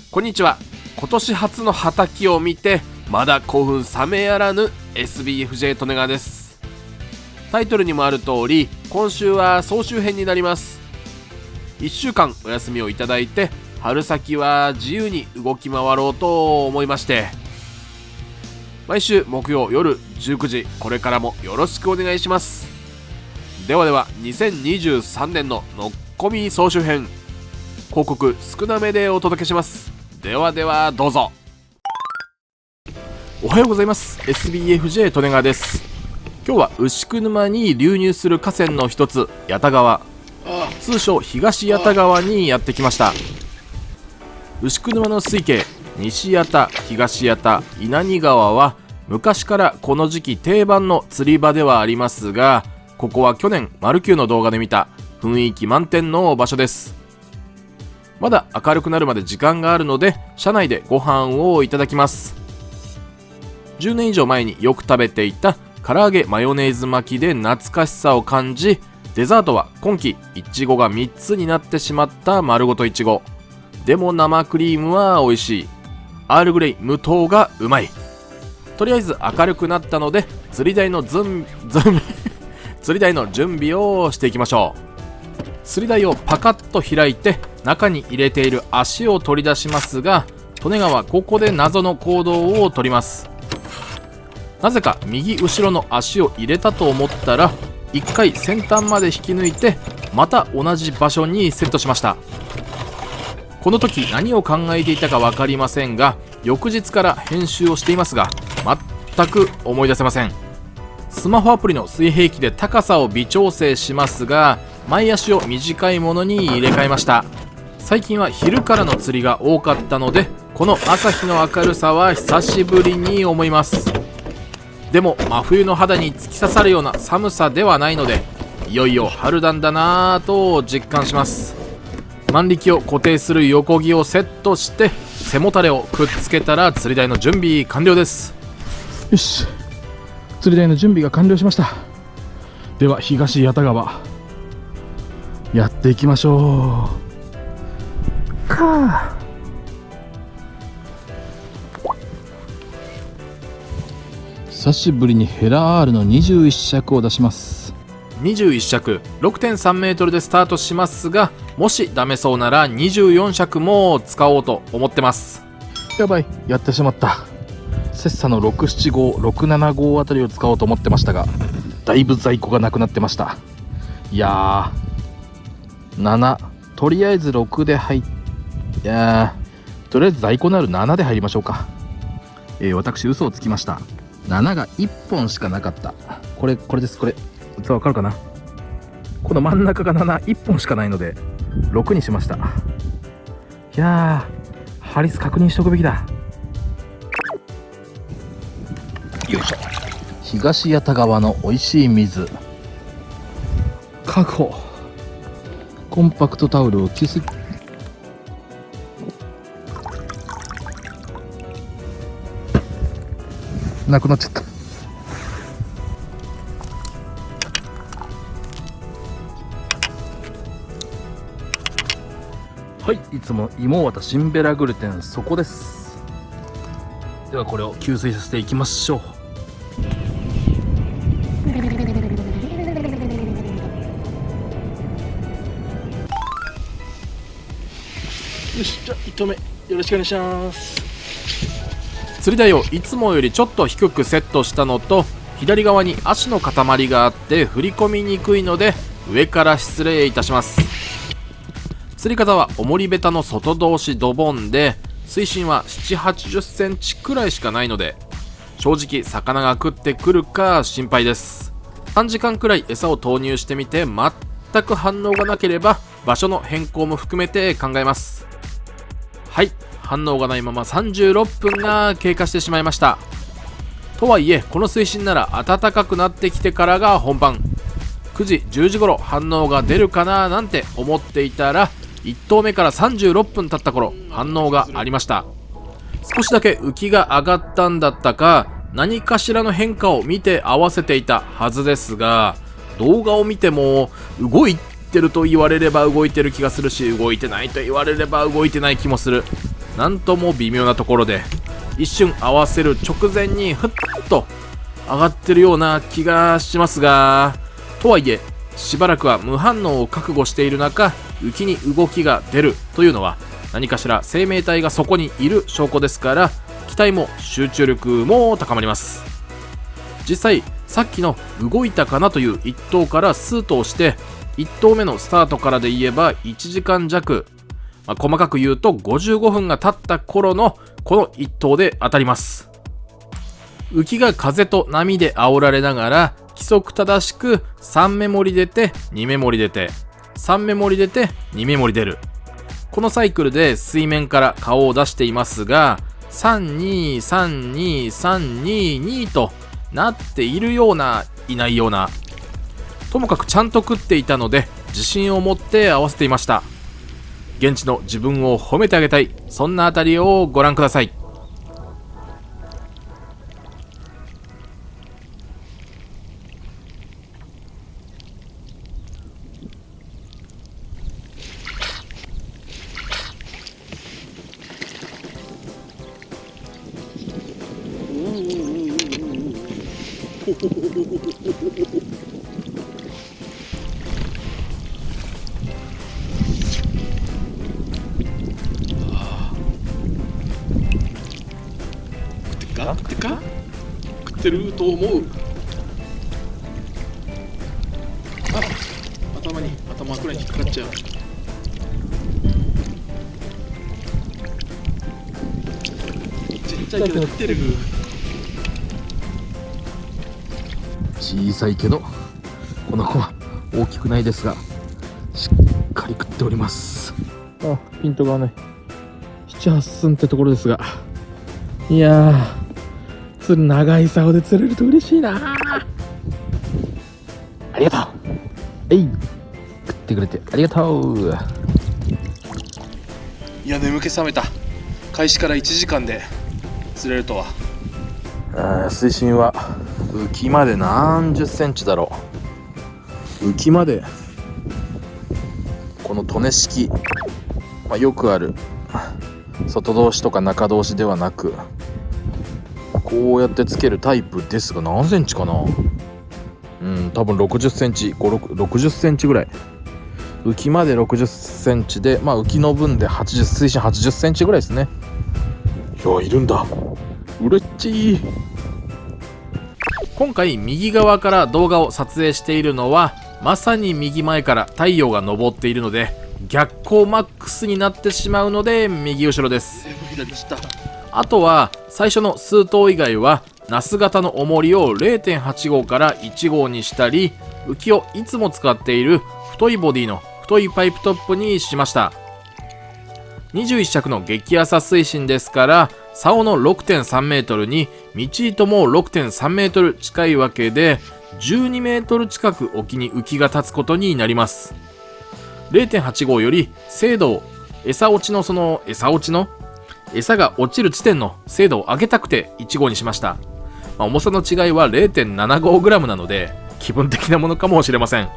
こんにちは。今年初の畑を見てまだ興奮冷めやらぬ SBFJ 利根川です。タイトルにもある通り、今週は総集編になります。1週間お休みをいただいて、春先は自由に動き回ろうと思いまして、毎週木曜夜19時、これからもよろしくお願いします。では2023年ののっこみ総集編、広告少なめでお届けします。ではどうぞ。おはようございます。 SBFJ 利根川です。今日は牛久沼に流入する河川の一つ、八田川、通称東八田川にやってきました。牛久沼の水系、西八田、東八田、稲荷川は昔からこの時期定番の釣り場ではありますが、ここは去年マルキューの動画で見た雰囲気満点の場所です。まだ明るくなるまで時間があるので、車内でご飯をいただきます。10年以上前によく食べていた唐揚げマヨネーズ巻きで懐かしさを感じ、デザートは今季いちごが3つになってしまった丸ごといちご。でも生クリームは美味しい。アールグレイ無糖がうまい。とりあえず明るくなったので、釣り台の準備をしていきましょう。釣り台をパカッと開いて、中に入れている足を取り出しますが、利根川はここで謎の行動をとります。なぜか右後ろの足を入れたと思ったら、1回先端まで引き抜いて、また同じ場所にセットしました。この時何を考えていたか分かりませんが、翌日から編集をしていますが、全く思い出せません。スマホアプリの水平器で高さを微調整しますが、前足を短いものに入れ替えました。最近は昼からの釣りが多かったので、この朝日の明るさは久しぶりに思います。でも真冬の肌に突き刺さるような寒さではないので、いよいよ春なんだなぁと実感します。万力を固定する横木をセットして、背もたれをくっつけたら釣り台の準備完了です。よし、釣り台の準備が完了しました。では東八田川やっていきましょう。久しぶりにヘラ R の21尺を出します。21尺 6.3 メートルでスタートしますが、もしダメそうなら24尺も使おうと思ってます。やばい、やってしまった。セッサの67号67号あたりを使おうと思ってましたが、だいぶ在庫がなくなってました。いやー、7、とりあえず6で入って、とりあえず在庫のある7で入りましょうか。私嘘をつきました。7が1本しかなかった。これです。これわかるかな。この真ん中が1本しかないので6にしました。いやー、ハリス確認しておくべきだ。よいしょ。東八田川の美味しい水確保。コンパクトタオルを吸水。なくなっちゃった。はい、いつも芋綿シンベラグルテン、そこです。ではこれを吸水させていきましょう。よし、じゃあ1投目よろしくお願いします。釣り台をいつもよりちょっと低くセットしたのと、左側に足の塊があって振り込みにくいので、上から失礼いたします。釣り方は重りベタの外通しドボンで、水深は7、80センチくらいしかないので、正直魚が食ってくるか心配です。3時間くらい餌を投入してみて全く反応がなければ、場所の変更も含めて考えます。はい、反応がないまま36分が経過してしまいました。とはいえ、この水深なら暖かくなってきてからが本番。9時10時頃反応が出るかななんて思っていたら、1投目から36分経った頃、反応がありました。少しだけ浮きが上がったんだったか、何かしらの変化を見て合わせていたはずですが、動画を見ても動いてると言われれば動いてる気がするし、動いてないと言われれば動いてない気もする。なんとも微妙なところで、一瞬合わせる直前にふっと上がってるような気がしますが、とはいえしばらくは無反応を覚悟している中、浮きに動きが出るというのは何かしら生命体がそこにいる証拠ですから、期待も集中力も高まります。実際さっきの動いたかなという1投から数投して、1投目のスタートからで言えば1時間弱、細かく言うと55分が経った頃のこの1投で当たります。浮きが風と波で煽られながら規則正しく3メモリ出て2メモリ出て3メモリ出て2メモリ出る、このサイクルで水面から顔を出していますが、3232322となっているようないないような、ともかくちゃんと食っていたので自信を持って合わせていました。現地の自分を褒めてあげたい、そんなあたりをご覧ください。食ってると思う。頭くらいに引っかかっちゃう。ちっちゃいけど食ってる。小さいけどこの子は大きくないですがしっかり食っております。ピントがね7、8寸ってところですが、いやー長い竿で釣れると嬉しいな。ありがとう。食ってくれてありがとう。いや、眠気覚めた。開始から1時間で釣れるとは。水深は浮きまで何十センチだろう。浮きまでこの利根式、よくある外通しとか中通しではなく、こうやってつけるタイプですが、何センチかな。多分60センチ、60センチぐらい。浮きまで60センチで、浮きの分で水深80センチぐらいですね。いや、いるんだ。うれっちい。今回右側から動画を撮影しているのは、まさに右前から太陽が昇っているので逆光マックスになってしまうので右後ろです。あとは最初の数頭以外はナス型の重りを 0.8 号から1号にしたり、浮きをいつも使っている太いボディの太いパイプトップにしました。21尺の激浅水深ですから、竿の 6.3 メートルに道糸も 6.3 メートル近いわけで、12メートル近く沖に浮きが立つことになります。0.8 号より精度を餌が落ちる地点の精度を上げたくて1号にしました。重さの違いは 0.75g なので気分的なものかもしれません。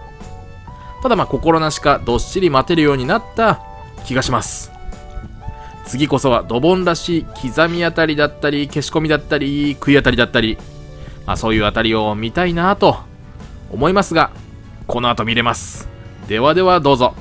ただ心なしかどっしり待てるようになった気がします。次こそはドボンらしい刻み当たりだったり消し込みだったり食い当たりだったり、そういう当たりを見たいなと思いますが、この後見れます。ではではどうぞ。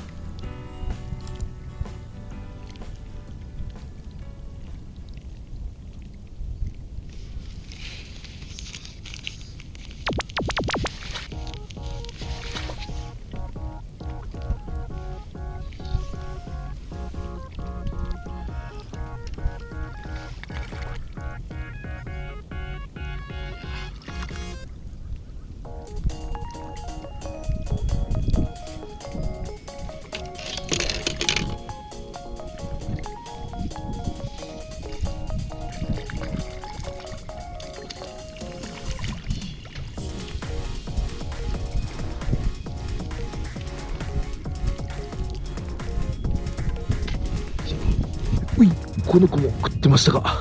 この子も食ってましたが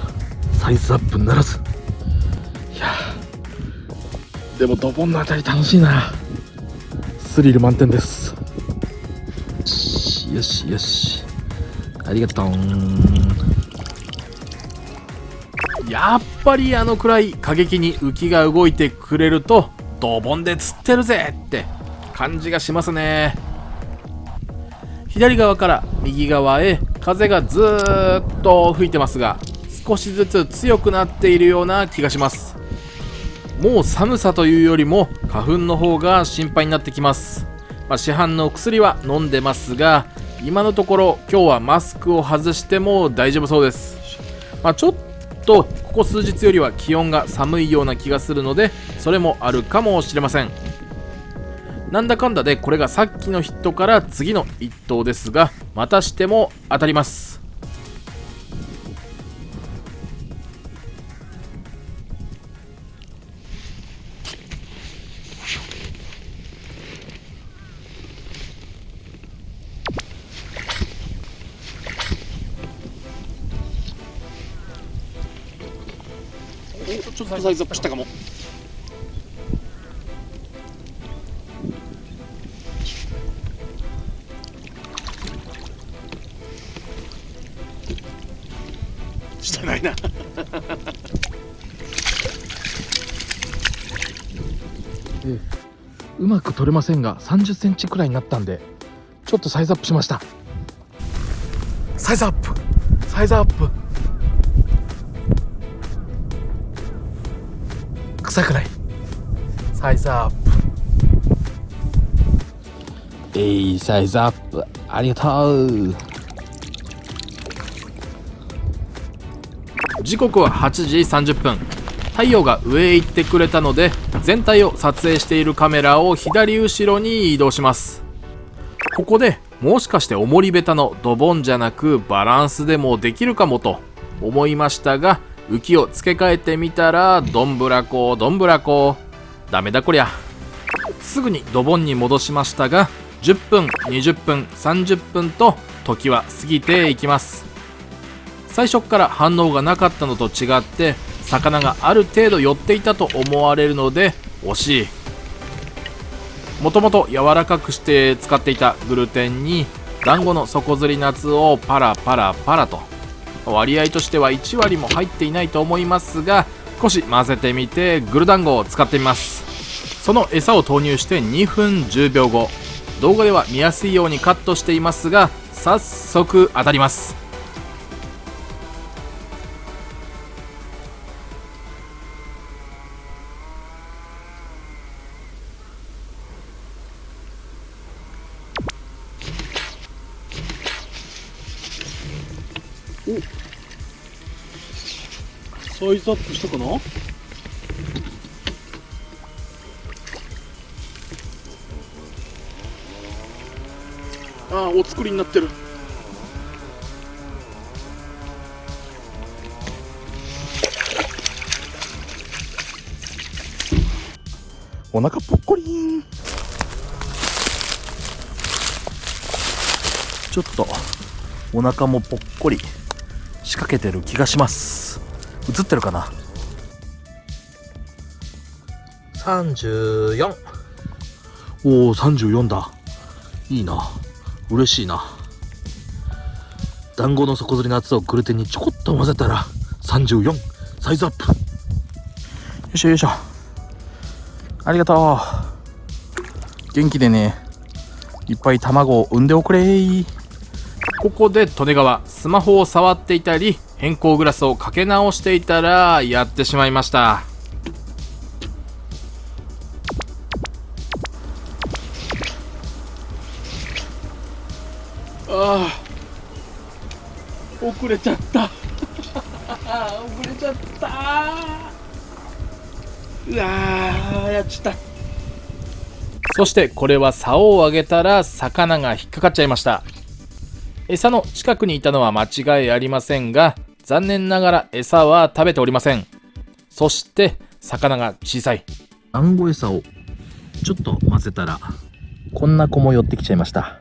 サイズアップならず。いやでもドボンのあたり楽しいな。スリル満点です。よしよしよし、ありがとう。やっぱりあのくらい過激に浮きが動いてくれるとドボンで釣ってるぜって感じがしますね。左側から右側へ風がずーっと吹いてますが、少しずつ強くなっているような気がします。もう寒さというよりも花粉の方が心配になってきます。市販の薬は飲んでますが、今のところ今日はマスクを外しても大丈夫そうです。ちょっとここ数日よりは気温が寒いような気がするので、それもあるかもしれません。なんだかんだでこれがさっきのヒットから次の1投ですが、またしても当たります。ちょっとサイズアップしたかも。してないなうまく取れませんが30センチくらいになったんで、ちょっとサイズアップしました。サイズアップ、サイズアップ。臭くない。サイズアップ。サイズアップ。ありがとう。時刻は8時30分。太陽が上へ行ってくれたので、全体を撮影しているカメラを左後ろに移動します。ここでもしかして重りベタのドボンじゃなくバランスでもできるかもと思いましたが、浮きを付け替えてみたらどんぶらこどんぶらこ、ダメだこりゃ。すぐにドボンに戻しましたが、10分20分30分と時は過ぎていきます。最初から反応がなかったのと違って、魚がある程度寄っていたと思われるので惜しい。もともと柔らかくして使っていたグルテンに団子の底釣りナツをパラパラパラと、割合としては1割も入っていないと思いますが、少し混ぜてみてグル団子を使ってみます。その餌を投入して2分10秒後、動画では見やすいようにカットしていますが、早速当たります。サイズアップしたかな。お作りになってる。お腹ぽっこりん。ちょっとお腹もぽっこり仕掛けてる気がします。映ってるかな。34。おお、34だ。いいな、嬉しいな。団子の底釣りの厚さをグルテンにちょこっと混ぜたら34、サイズアップ。よいしょよいしょ、ありがとう。元気でね、いっぱい卵を産んでおくれー。ここで利根川、スマホを触っていたり変更グラスをかけ直していたらやってしまいました。遅れちゃった遅れちゃった。うわー、やっちゃった。そしてこれは竿を上げたら魚が引っかかっちゃいました。餌の近くにいたのは間違いありませんが、残念ながら餌は食べておりません。そして魚が小さい。団子餌をちょっと混ぜたらこんな子も寄ってきちゃいました。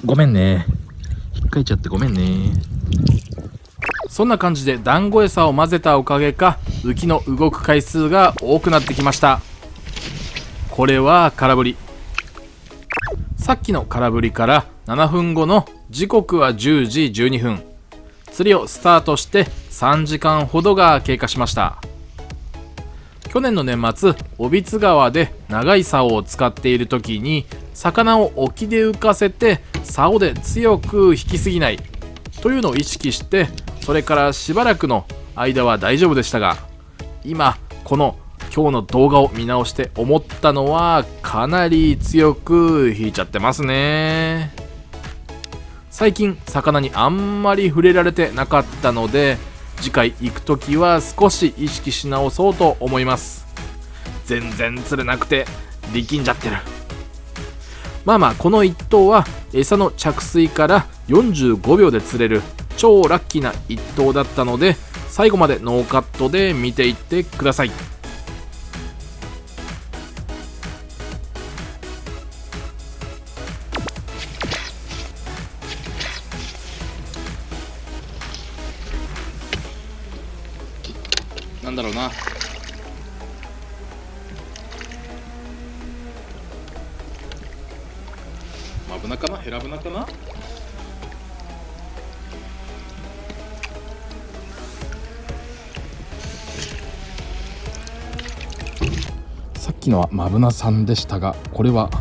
ごめんね、引っかいちゃってごめんね。そんな感じで団子餌を混ぜたおかげか、浮きの動く回数が多くなってきました。これは空振り。さっきの空振りから7分後の時刻は10時12分。釣りをスタートして3時間ほどが経過しました。去年の年末、小櫃川で長い竿を使っている時に魚を沖で浮かせて竿で強く引きすぎないというのを意識して、それからしばらくの間は大丈夫でしたが、今今日の動画を見直して思ったのは、かなり強く引いちゃってますね。最近魚にあんまり触れられてなかったので、次回行くときは少し意識し直そうと思います。全然釣れなくて力んじゃってる。まあこの1頭は餌の着水から45秒で釣れる超ラッキーな1頭だったので、最後までノーカットで見ていってください。なんだろうな、マブナかな、ヘラブナかな。さっきのはマブナさんでしたが、これは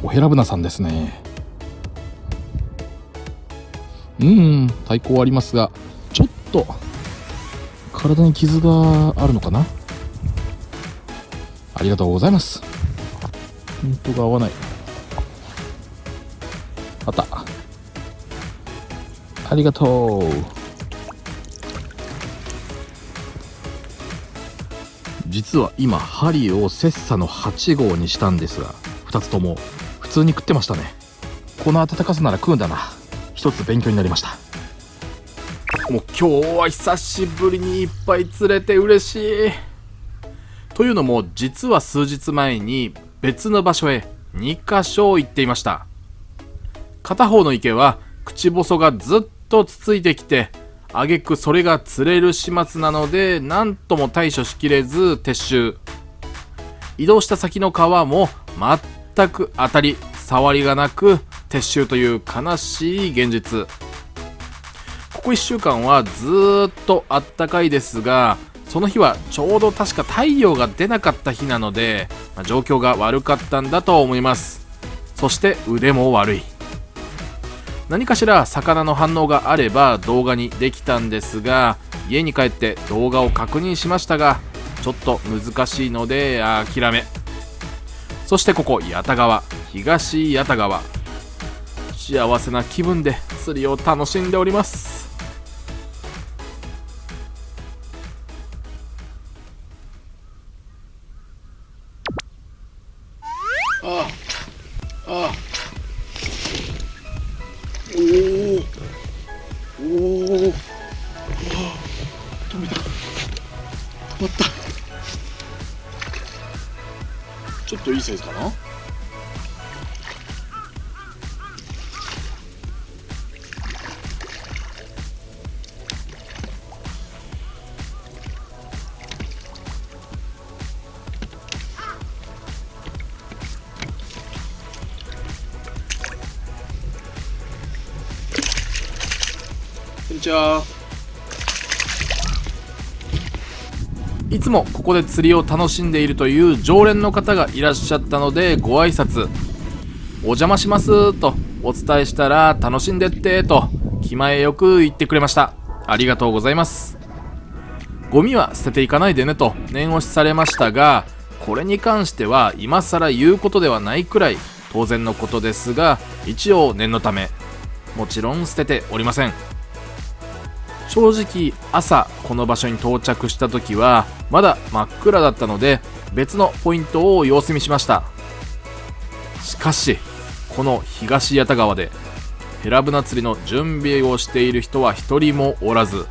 おヘラブナさんですね。対抗ありますが、ちょっと体に傷があるのかな。ありがとうございます。ピントが合わない。あった。ありがとう。実は今針をセッサの8号にしたんですが、2つとも普通に食ってましたね。この暖かさなら食うんだな。一つ勉強になりました。もう今日は久しぶりにいっぱい釣れて嬉しい。というのも、実は数日前に別の場所へ2カ所行っていました。片方の池は口細がずっとつついてきて、挙句それが釣れる始末なので何とも対処しきれず撤収。移動した先の川も全く当たり障りがなく撤収という悲しい現実。ここ1週間はずーっとあったかいですが、その日はちょうど確か太陽が出なかった日なので、状況が悪かったんだと思います。そして腕も悪い。何かしら魚の反応があれば動画にできたんですが、家に帰って動画を確認しましたが、ちょっと難しいので諦め。そしてここ八田川、東八田川、幸せな気分で釣りを楽しんでおります。おお、止めた。止まった。ちょっといいサイズかな。こんにちは。いつもここで釣りを楽しんでいるという常連の方がいらっしゃったので、ご挨拶、お邪魔しますとお伝えしたら、楽しんでってと気前よく言ってくれました。ありがとうございます。ゴミは捨てていかないでねと念押しされましたが、これに関しては今更言うことではないくらい当然のことですが、一応念のため、もちろん捨てておりません。正直朝この場所に到着した時はまだ真っ暗だったので、別のポイントを様子見しました。しかしこの東八田川でヘラブナ釣りの準備をしている人は一人もおらず、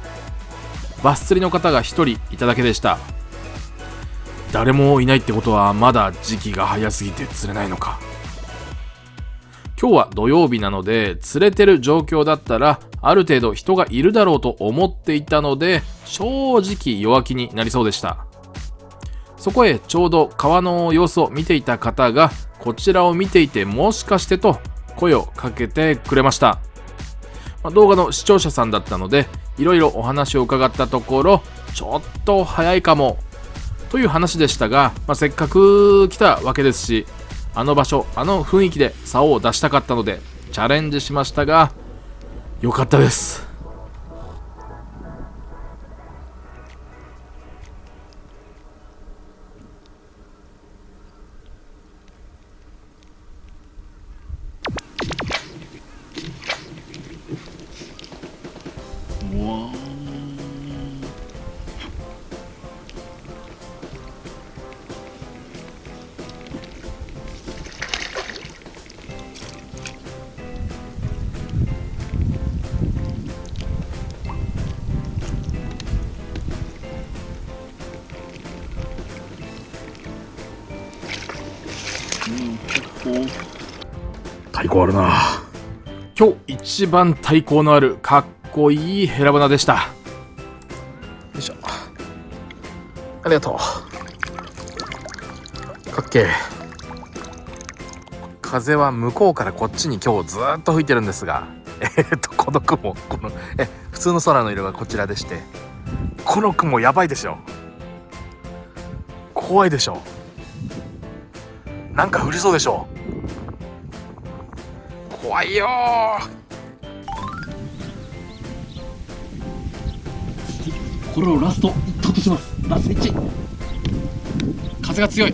バス釣りの方が一人いただけでした。誰もいないってことはまだ時期が早すぎて釣れないのか。今日は土曜日なので釣れてる状況だったらある程度人がいるだろうと思っていたので、正直弱気になりそうでした。そこへちょうど川の様子を見ていた方がこちらを見ていて、もしかしてと声をかけてくれました。動画の視聴者さんだったのでいろいろお話を伺ったところ、ちょっと早いかもという話でしたが、せっかく来たわけですし、あの場所、あの雰囲気で竿を出したかったのでチャレンジしましたが、良かったです。うわー。太鼓あるな。今日一番太鼓のあるかっこいいヘラブナでした。よいしょ。ありがとう。かっけー。風は向こうからこっちに今日ずっと吹いてるんですが、この雲、普通の空の色がこちらでして、この雲やばいでしょ。怖いでしょ。なんか降りそうでしょ。怖いよー。これをラスト1投とします。ラスト1。風が強い。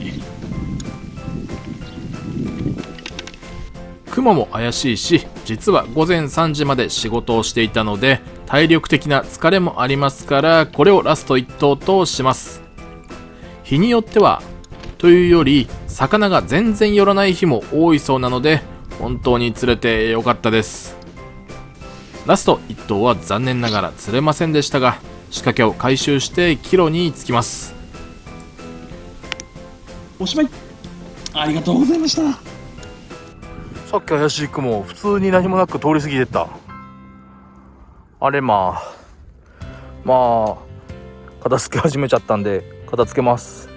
雲も怪しいし、実は午前3時まで仕事をしていたので体力的な疲れもありますから、これをラスト1投とします。日によってはというより魚が全然寄らない日も多いそうなので、本当に釣れてよかったです。ラスト1投は残念ながら釣れませんでしたが、仕掛けを回収して帰路に着きます。おしまい。ありがとうございました。さっき怪しい雲普通に何もなく通り過ぎてった。あれ、まあ片付け始めちゃったんで片付けます。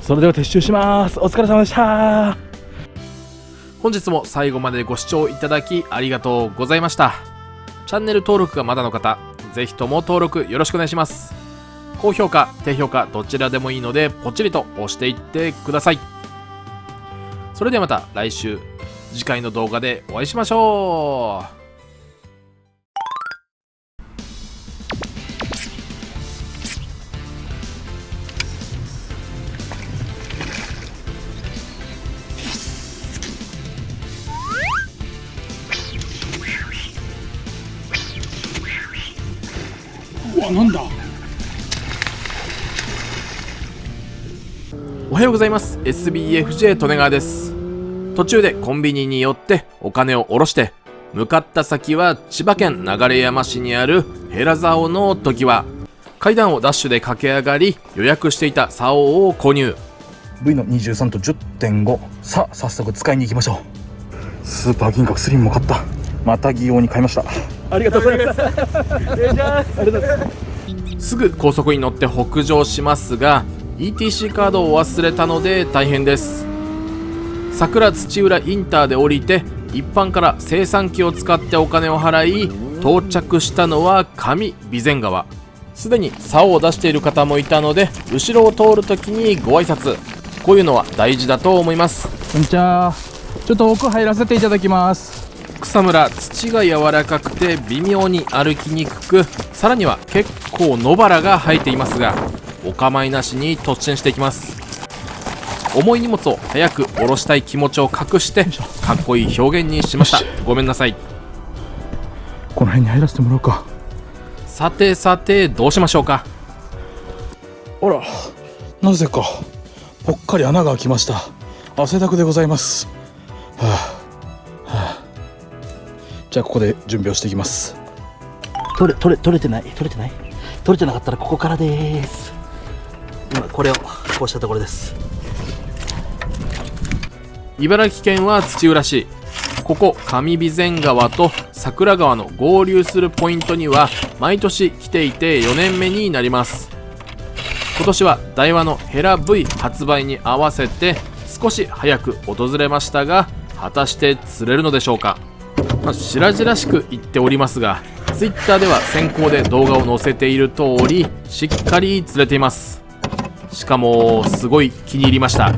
それでは撤収します。お疲れ様でした。本日も最後までご視聴いただきありがとうございました。チャンネル登録がまだの方、ぜひとも登録よろしくお願いします。高評価、低評価どちらでもいいのでポチリと押していってください。それではまた来週次回の動画でお会いしましょう。うわ、なんだ。おはようございます。 SBFJ 利根川です。途中でコンビニに寄ってお金を下ろして向かった先は千葉県流山市にあるヘラ竿の時は、階段をダッシュで駆け上がり予約していた竿を購入。 V の23と 10.5。 さあ早速使いに行きましょう。スーパー銀閣スリムも買った。またぎ用に買いました。ありがとうございます。すぐ高速に乗って北上しますが ETC カードを忘れたので大変です。桜土浦インターで降りて一般から精算機を使ってお金を払い、到着したのは上備前川。すでに竿を出している方もいたので後ろを通るときにご挨拶、こういうのは大事だと思います。こんにちは。ちょっと奥入らせていただきます。草むら、土が柔らかくて微妙に歩きにくく、さらには結構野原が生えていますが、お構いなしに突進していきます。重い荷物を早く下ろしたい気持ちを隠してかっこいい表現にしました。ごめんなさい。この辺に入らせてもらおうか。さてさてどうしましょうか。あら、なぜかぽっかり穴が開きました。汗だくでございます。じゃあここで準備をしていきます。取れてない。取れてなかったらここからです。今これをこうしたところです。茨城県は土浦市、ここ上備前川と桜川の合流するポイントには毎年来ていて4年目になります。今年はダイワのヘラ V 発売に合わせて少し早く訪れましたが、果たして釣れるのでしょうか。白々しく言っておりますが、 Twitter では先行で動画を載せている通りしっかり釣れています。しかもすごい気に入りました。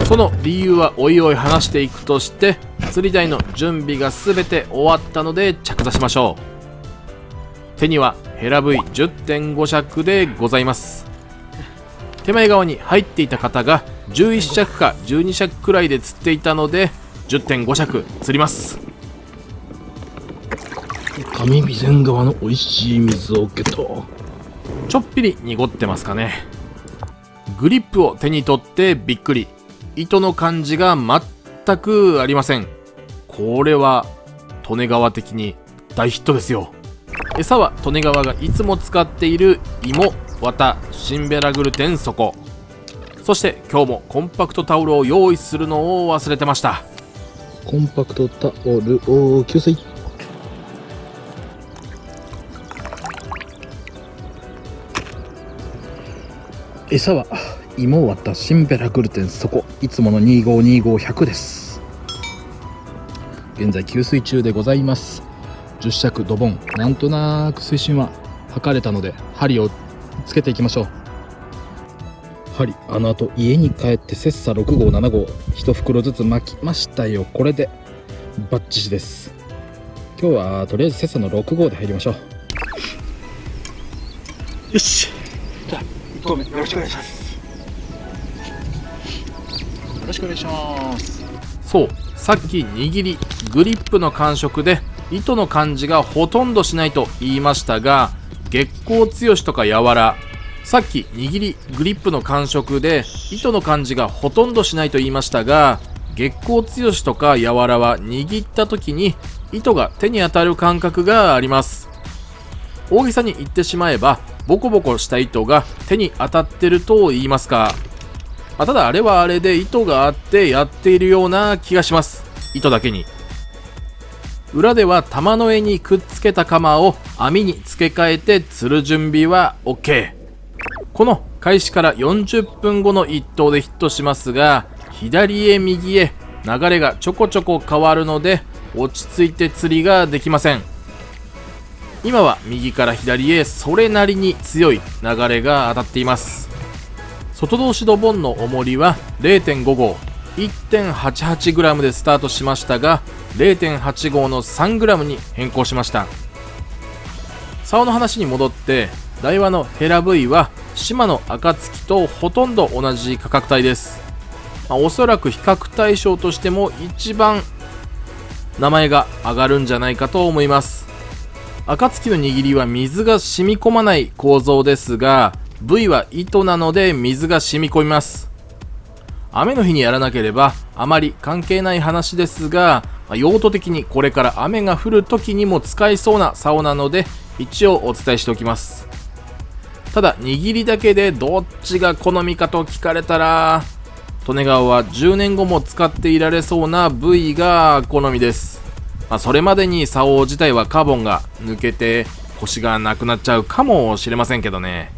その理由はおいおい話していくとして、釣り台の準備が全て終わったので着座しましょう。手にはヘラ V10.5 尺でございます。手前側に入っていた方が11尺か12尺くらいで釣っていたので 10.5 尺釣ります。上備前川の美味しい水をゲット。ちょっぴり濁ってますかね。グリップを手に取ってびっくり。糸の感じが全くありません。これは利根川的に大ヒットですよ。餌は利根川がいつも使っている芋、綿、シンベラグルテン底。そして今日もコンパクトタオルを用意するのを忘れてました。コンパクトタオルを給水。餌は芋割ったシンベラグルテン底、いつもの2525100です。現在給水中でございます。10尺ドボン。なんとなく水深は測れたので針をつけていきましょう。針、あの後家に帰って切磋6号7号1袋ずつ巻きましたよ。これでバッチシです。今日はとりあえず切磋の6号で入りましょう。よし、じゃあ1投目よろしくお願いします。よろしくお願いします。そう、さっき握りグリップの感触で糸の感じがほとんどしないと言いましたが、月光強しとかやわら、さっき握りグリップの感触で糸の感じがほとんどしないと言いましたが、月光強しとかやわらは握った時に糸が手に当たる感覚があります。大げさに言ってしまえばボコボコした糸が手に当たってると言いますか。ただあれはあれで糸があってやっているような気がします。糸だけに。裏では玉の柄にくっつけた鎌を網に付け替えて釣る準備は OK。 この開始から40分後の一投でヒットしますが、左へ右へ流れがちょこちょこ変わるので落ち着いて釣りができません。今は右から左へそれなりに強い流れが当たっています。外通しドボンの重りは 0.5 号 1.88g でスタートしましたが、 0.8 号の 3g に変更しました。竿の話に戻って、ダイワのヘラ V はシマの暁とほとんど同じ価格帯です。おそらく比較対象としても一番名前が上がるんじゃないかと思います。暁の握りは水が染み込まない構造ですが、 V は糸なので水が染み込みます。雨の日にやらなければあまり関係ない話ですが、用途的にこれから雨が降る時にも使えそうな竿なので一応お伝えしておきます。ただ握りだけでどっちが好みかと聞かれたら、利根川は10年後も使っていられそうな V が好みです。それまでに竿自体はカーボンが抜けて腰がなくなっちゃうかもしれませんけどね。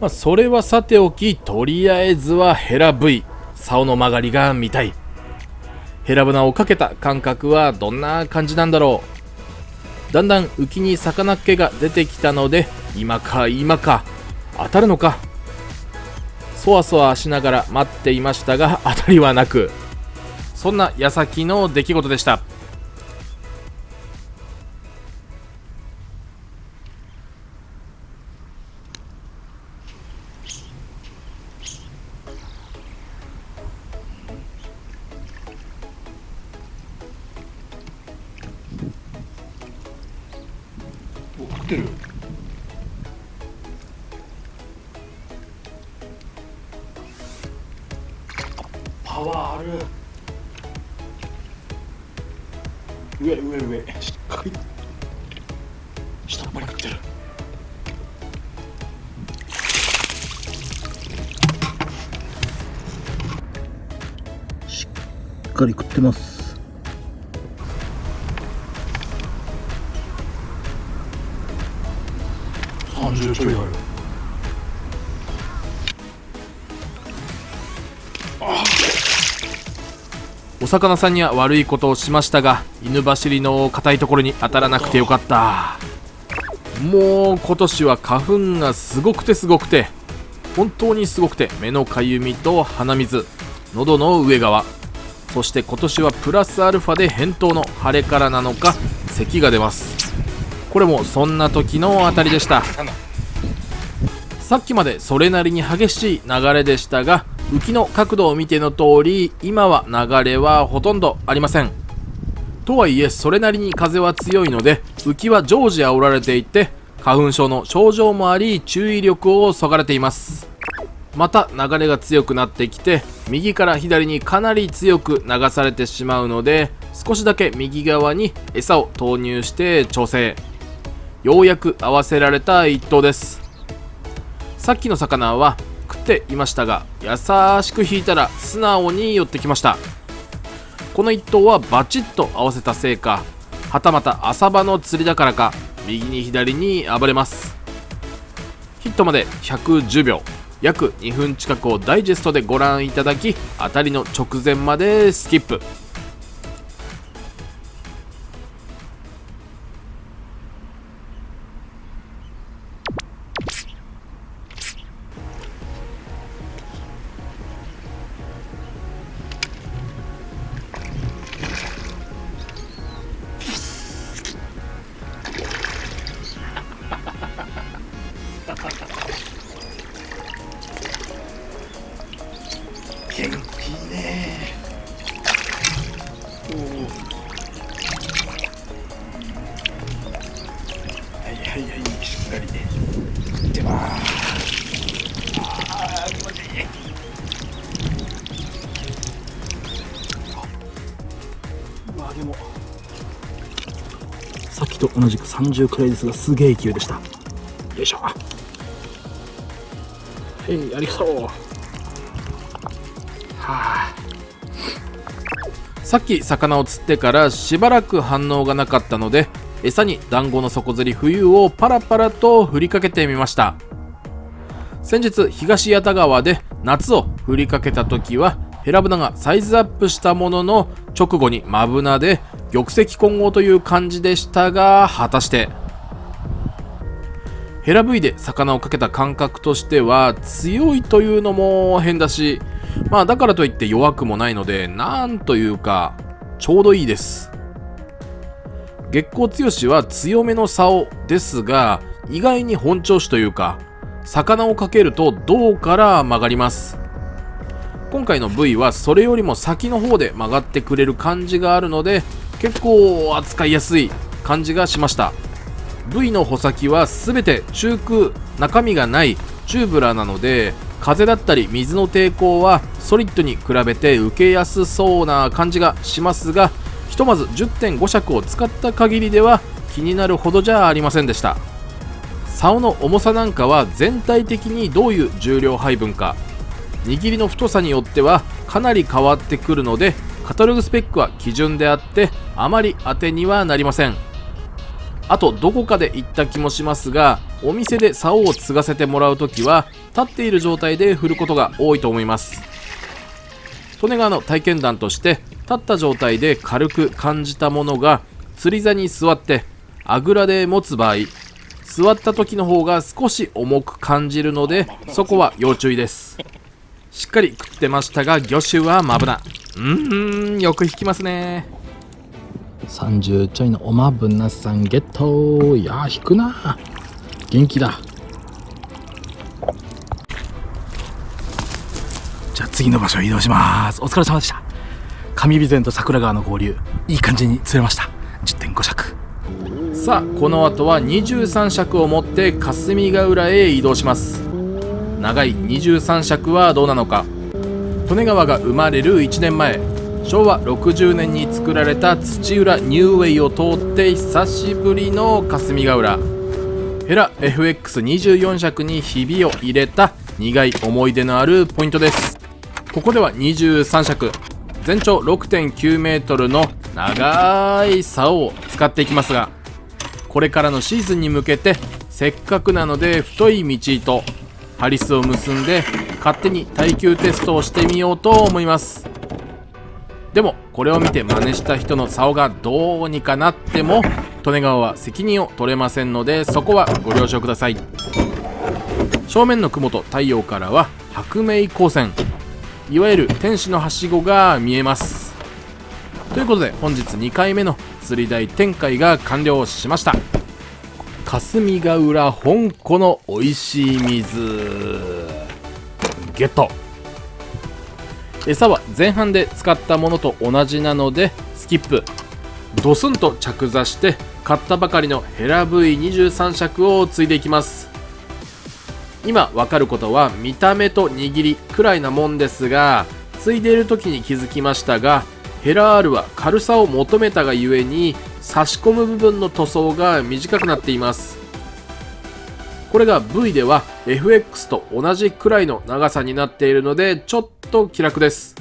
それはさておき、とりあえずはヘラ V、 竿の曲がりが見たい。ヘラブナをかけた感覚はどんな感じなんだろう。だんだん浮きに魚っ気が出てきたので、今か当たるのか、そわそわしながら待っていましたが、当たりはなく、そんな矢先の出来事でした。食ってる。パワーある。上しっかり下まで食ってる。しっかり食ってます。30ちょいある。お魚さんには悪いことをしましたが、犬走りの硬いところに当たらなくてよかった。もう今年は花粉がすごくて本当にすごくて、目のかゆみと鼻水、喉の上側、そして今年はプラスアルファで返答の晴れからなのか咳が出ます。これもそんな時の当たりでした。さっきまでそれなりに激しい流れでしたが、浮きの角度を見ての通り、今は流れはほとんどありません。とはいえそれなりに風は強いので、浮きは常時煽られていて、花粉症の症状もあり注意力をそがれています。また流れが強くなってきて、右から左にかなり強く流されてしまうので、少しだけ右側に餌を投入して調整。ようやく合わせられた一頭です。さっきの魚は食っていましたが、優しく引いたら素直に寄ってきました。この一頭はバチッと合わせたせいか、はたまた浅場の釣りだからか、右に左に暴れます。ヒットまで110秒、約2分近くをダイジェストでご覧いただき、当たりの直前までスキップ。元気いいね。はいはいはい、しっかりね。いってます。ああ、気持ちいい。まあでもさっきと同じく30くらいですが、すげえ勢いでした。よいしょ。はい、ありがとう。さっき魚を釣ってからしばらく反応がなかったので、餌に団子の底釣り冬をパラパラと振りかけてみました。先日東谷田川で夏を振りかけた時は、ヘラブナがサイズアップしたものの直後にマブナで玉石混合という感じでしたが、果たしてヘラブイで魚をかけた感覚としては強いというのも変だし、まあだからといって弱くもないので、なんというかちょうどいいです。月光強しは強めの竿ですが、意外に本調子というか、魚をかけると胴から曲がります。今回の部位はそれよりも先の方で曲がってくれる感じがあるので、結構扱いやすい感じがしました。部位の穂先は全て中空、中身がないチューブラーなので、風だったり水の抵抗はソリッドに比べて受けやすそうな感じがしますが、ひとまず 10.5 尺を使った限りでは気になるほどじゃありませんでした。竿の重さなんかは全体的にどういう重量配分か、握りの太さによってはかなり変わってくるので、カタログスペックは基準であってあまり当てにはなりません。あとどこかで言った気もしますが、お店で竿を継がせてもらうときは立っている状態で振ることが多いと思います。利根川の体験談として、立った状態で軽く感じたものが釣り座に座ってあぐらで持つ場合、座った時の方が少し重く感じるので、そこは要注意です。しっかり食ってましたが、魚種はマブナ。よく引きますね。30ちょいのおまぶなさんゲット。いやー、引くな。元気だ。じゃあ次の場所移動します。お疲れ様でした。上備前と桜川の合流、いい感じに釣れました。 10.5 尺。さあこの後は23尺を持って霞ヶ浦へ移動します。長い23尺はどうなのか。利根川が生まれる1年前、昭和60年に作られた土浦ニューウェイを通って久しぶりの霞ヶ浦。ヘラ FX24 尺にひびを入れた苦い思い出のあるポイントです。ここでは23尺、全長 6.9 メートルの長い竿を使っていきますが、これからのシーズンに向けてせっかくなので太い道糸ハリスを結んで勝手に耐久テストをしてみようと思います。でもこれを見て真似した人の竿がどうにかなっても利根川は責任を取れませんので、そこはご了承ください。正面の雲と太陽からは白明光線、いわゆる天使のはしごが見えます。ということで本日2回目の釣り台展開が完了しました。霞ヶ浦本湖の美味しい水ゲット。餌は前半で使ったものと同じなのでスキップ。ドスンと着座して買ったばかりのヘラ V23 尺をついでいきます。今わかることは見た目と握りくらいなもんですが、ついでいる時に気づきましたが、ヘラ R は軽さを求めたがゆえに差し込む部分の塗装が短くなっています。これが V では FX と同じくらいの長さになっているのでちょっと気楽です。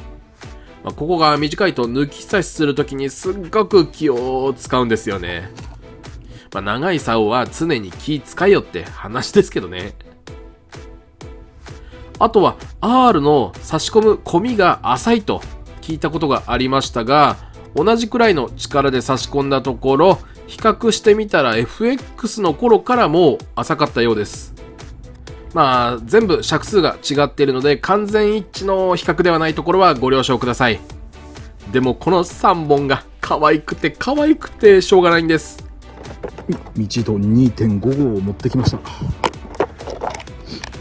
ここが短いと抜き差しするときにすっごく気を使うんですよね。長い竿は常に気使いよって話ですけどね。あとは R の差し込む込みが浅いと聞いたことがありましたが、同じくらいの力で差し込んだところ比較してみたら FX の頃からもう浅かったようです。全部尺数が違っているので完全一致の比較ではないところはご了承ください。でもこの3本が可愛くて可愛くてしょうがないんです。道糸 2.5 号を持ってきました。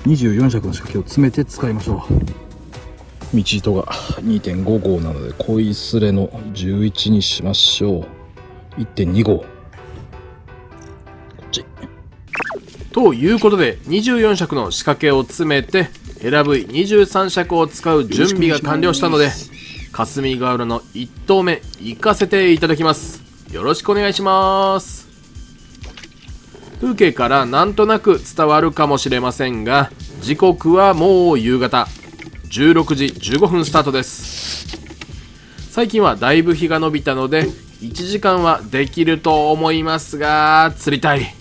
24尺の仕掛けを詰めて使いましょう。道糸が 2.5 号なので恋すれの11にしましょう。 1.2 号こっちということで24尺の仕掛けを詰めてヘラ V23 尺を使う準備が完了したので、霞ヶ浦の1投目行かせていただきます。よろしくお願いします。風景からなんとなく伝わるかもしれませんが、時刻はもう夕方16時15分スタートです。最近はだいぶ日が伸びたので1時間はできると思いますが釣りたい。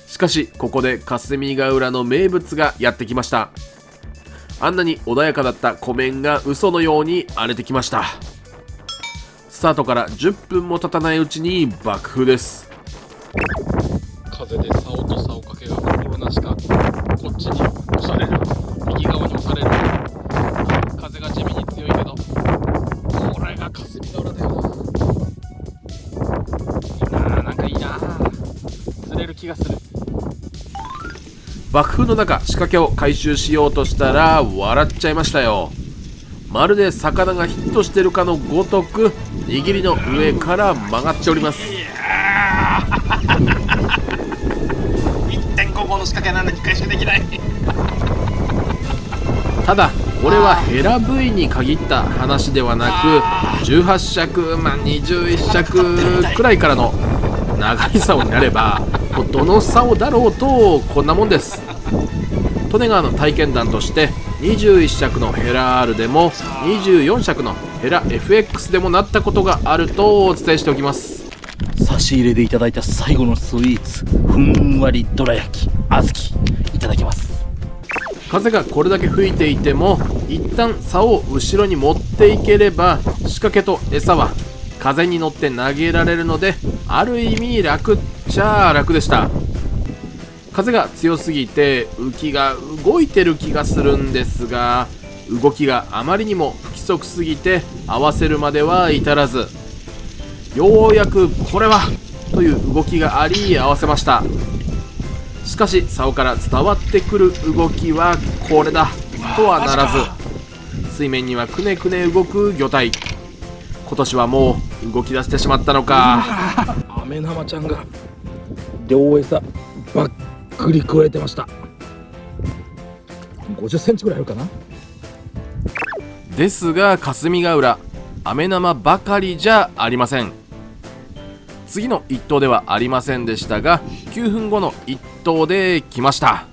しかしここで霞ヶ浦の名物がやってきました。あんなに穏やかだった湖面が嘘のように荒れてきました。スタートから10分も経たないうちに爆風です。風で竿と竿かけが心なしかこっちに押される、右側に押される。風が地味に強いけどこれが霞ヶ浦だよな。なんかいいな、釣れる気がする。爆風の中仕掛けを回収しようとしたら笑っちゃいましたよ。まるで魚がヒットしてるかのごとく握りの上から曲がっております。1.5 号の仕掛けなんで回収できない。ただこれはヘラ V に限った話ではなく18尺、21尺くらいからの長い竿になればもうどの竿だろうとこんなもんです。利根川の体験談として21尺のヘラ R でも24尺のヘラ FX でもなったことがあるとお伝えしておきます。差し入れでいただいた最後のスイーツ、ふんわりどら焼き小豆いただきます。風がこれだけ吹いていても一旦竿を後ろに持っていければ仕掛けと餌は風に乗って投げられるのである意味楽っちゃ楽でした。風が強すぎて浮きが動いてる気がするんですが、動きがあまりにも不規則すぎて合わせるまでは至らず、ようやくこれはという動きがあり合わせました。しかし竿から伝わってくる動きはこれだとはならず、水面にはくねくね動く魚体。今年はもう動き出してしまったのか。アメナマちゃんが両餌ばっくり食えてました。50センチぐらいあるかな。ですが霞ヶ浦アメ生ばかりじゃありません。次の1投ではありませんでしたが9分後の1投で来ました。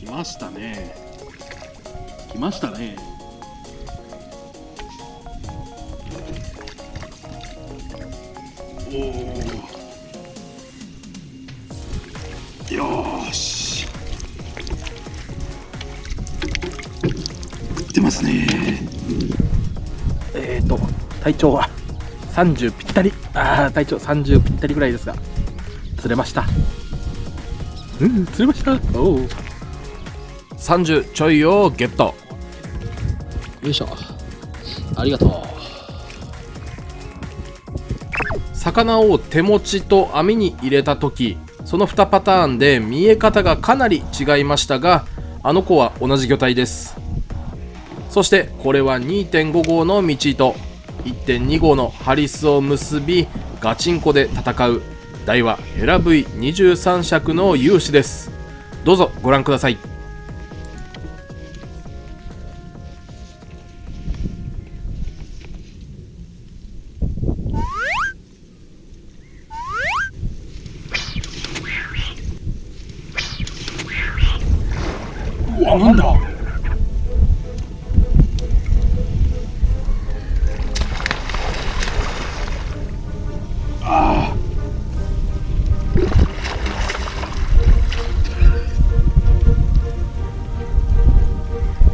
来ましたね。来ましたね。おお。よーし。出ますね。体長は30ぴったり。体長30ぴったりぐらいですが、釣れました。釣れました。おお。30ちょいをゲット。よいしょ。ありがとう。魚を手持ちと網に入れた時、その2パターンで見え方がかなり違いましたが、あの子は同じ魚体です。そしてこれは 2.5 号の道糸、1.2 号のハリスを結びガチンコで戦う大和ヘラ V23 尺の勇姿です。どうぞご覧ください。うわ、なんだ。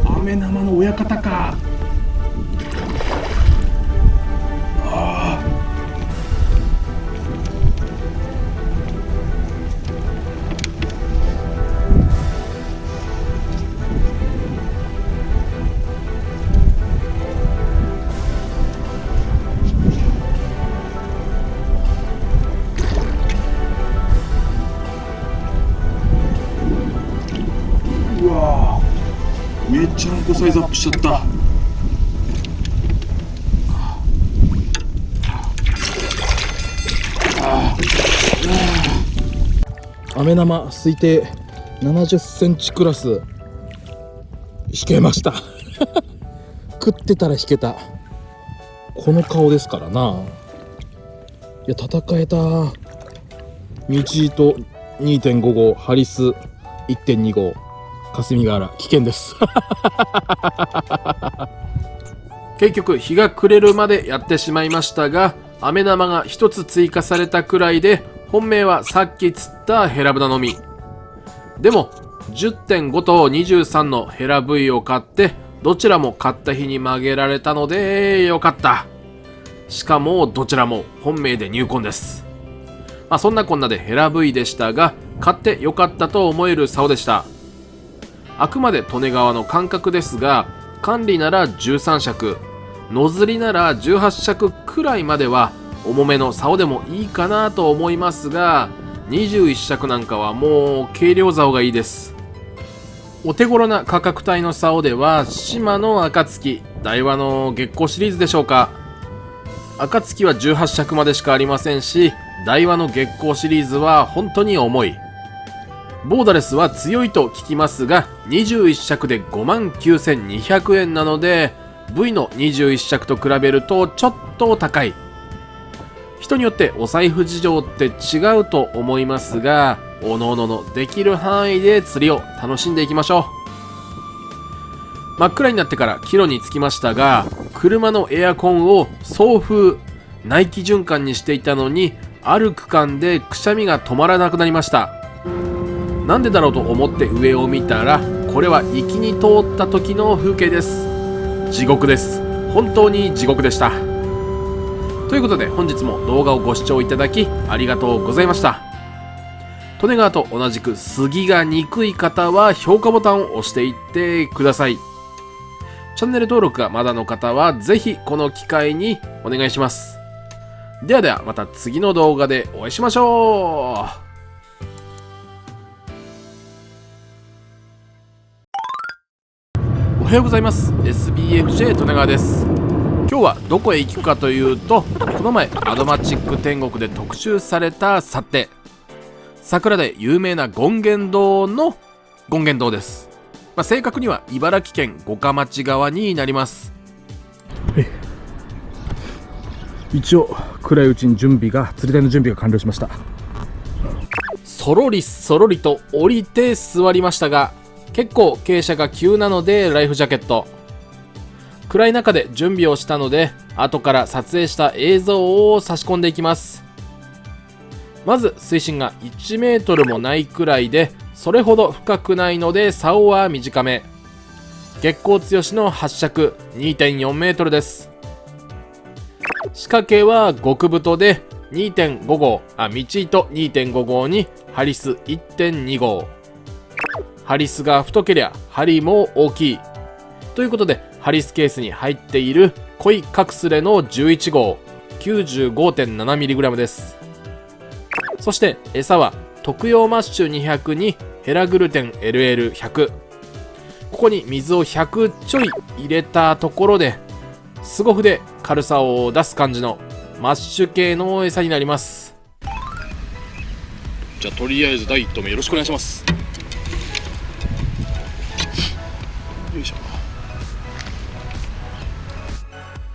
アメ生の親方か。うわー、めっちゃんこサイズアップしちゃった。アメ生推定70センチクラス引けました食ってたら引けた。この顔ですからな。いや、戦えた。道糸 2.5 号ハリス 1.2 号霞ヶ原危険です結局日が暮れるまでやってしまいましたが、アメ玉が1つ追加されたくらいで、本命はさっき釣ったヘラブナのみ。でも 10.5 と23のヘラ V を買って、どちらも買った日に曲げられたのでよかった。しかもどちらも本命で入魂です。そんなこんなでヘラ V でしたが、買ってよかったと思える竿でした。あくまで利根川の感覚ですが、管理なら13尺、ノズリなら18尺くらいまでは重めの竿でもいいかなと思いますが、21尺なんかはもう軽量竿がいいです。お手頃な価格帯の竿では島の暁、大和の月光シリーズでしょうか。暁は18尺までしかありませんし、大和の月光シリーズは本当に重い。ボーダレスは強いと聞きますが、21尺で 59,200 円なので V の21尺と比べるとちょっと高い。人によってお財布事情って違うと思いますが、おのおののできる範囲で釣りを楽しんでいきましょう。真っ暗になってから帰路に着きましたが、車のエアコンを送風内気循環にしていたのに、ある区間でくしゃみが止まらなくなりました。なんでだろうと思って上を見たら、これは行きに通った時の風景です。地獄です。本当に地獄でした。ということで本日も動画をご視聴いただきありがとうございました。利根川と同じく杉が憎い方は評価ボタンを押していってください。チャンネル登録がまだの方はぜひこの機会にお願いします。ではではまた次の動画でお会いしましょう。おはようございます。 SBFJ 利根川です。今日はどこへ行くかというと、この前アドマチック天国で特集された去って桜で有名な権現堂の権現堂です。正確には茨城県五霞町側になります。一応暗いうちに釣り台の準備が完了しました。そろりそろりと降りて座りましたが、結構傾斜が急なのでライフジャケット。暗い中で準備をしたので、後から撮影した映像を差し込んでいきます。まず水深が1メートルもないくらいで、それほど深くないので竿は短め。月光強しの8尺 2.4 メートルです。仕掛けは極太で2.5 号、道糸 2.5 号にハリス 1.2 号。ハリスが太けりゃ針も大きい。ということで、ハリスケースに入っている濃いカクスレの11号 95.7mg です。そして餌は特用マッシュ200にヘラグルテン LL100。ここに水を100ちょい入れたところで、スゴフで軽さを出す感じのマッシュ系の餌になります。じゃあとりあえず第1投目よろしくお願いします。よいしょ。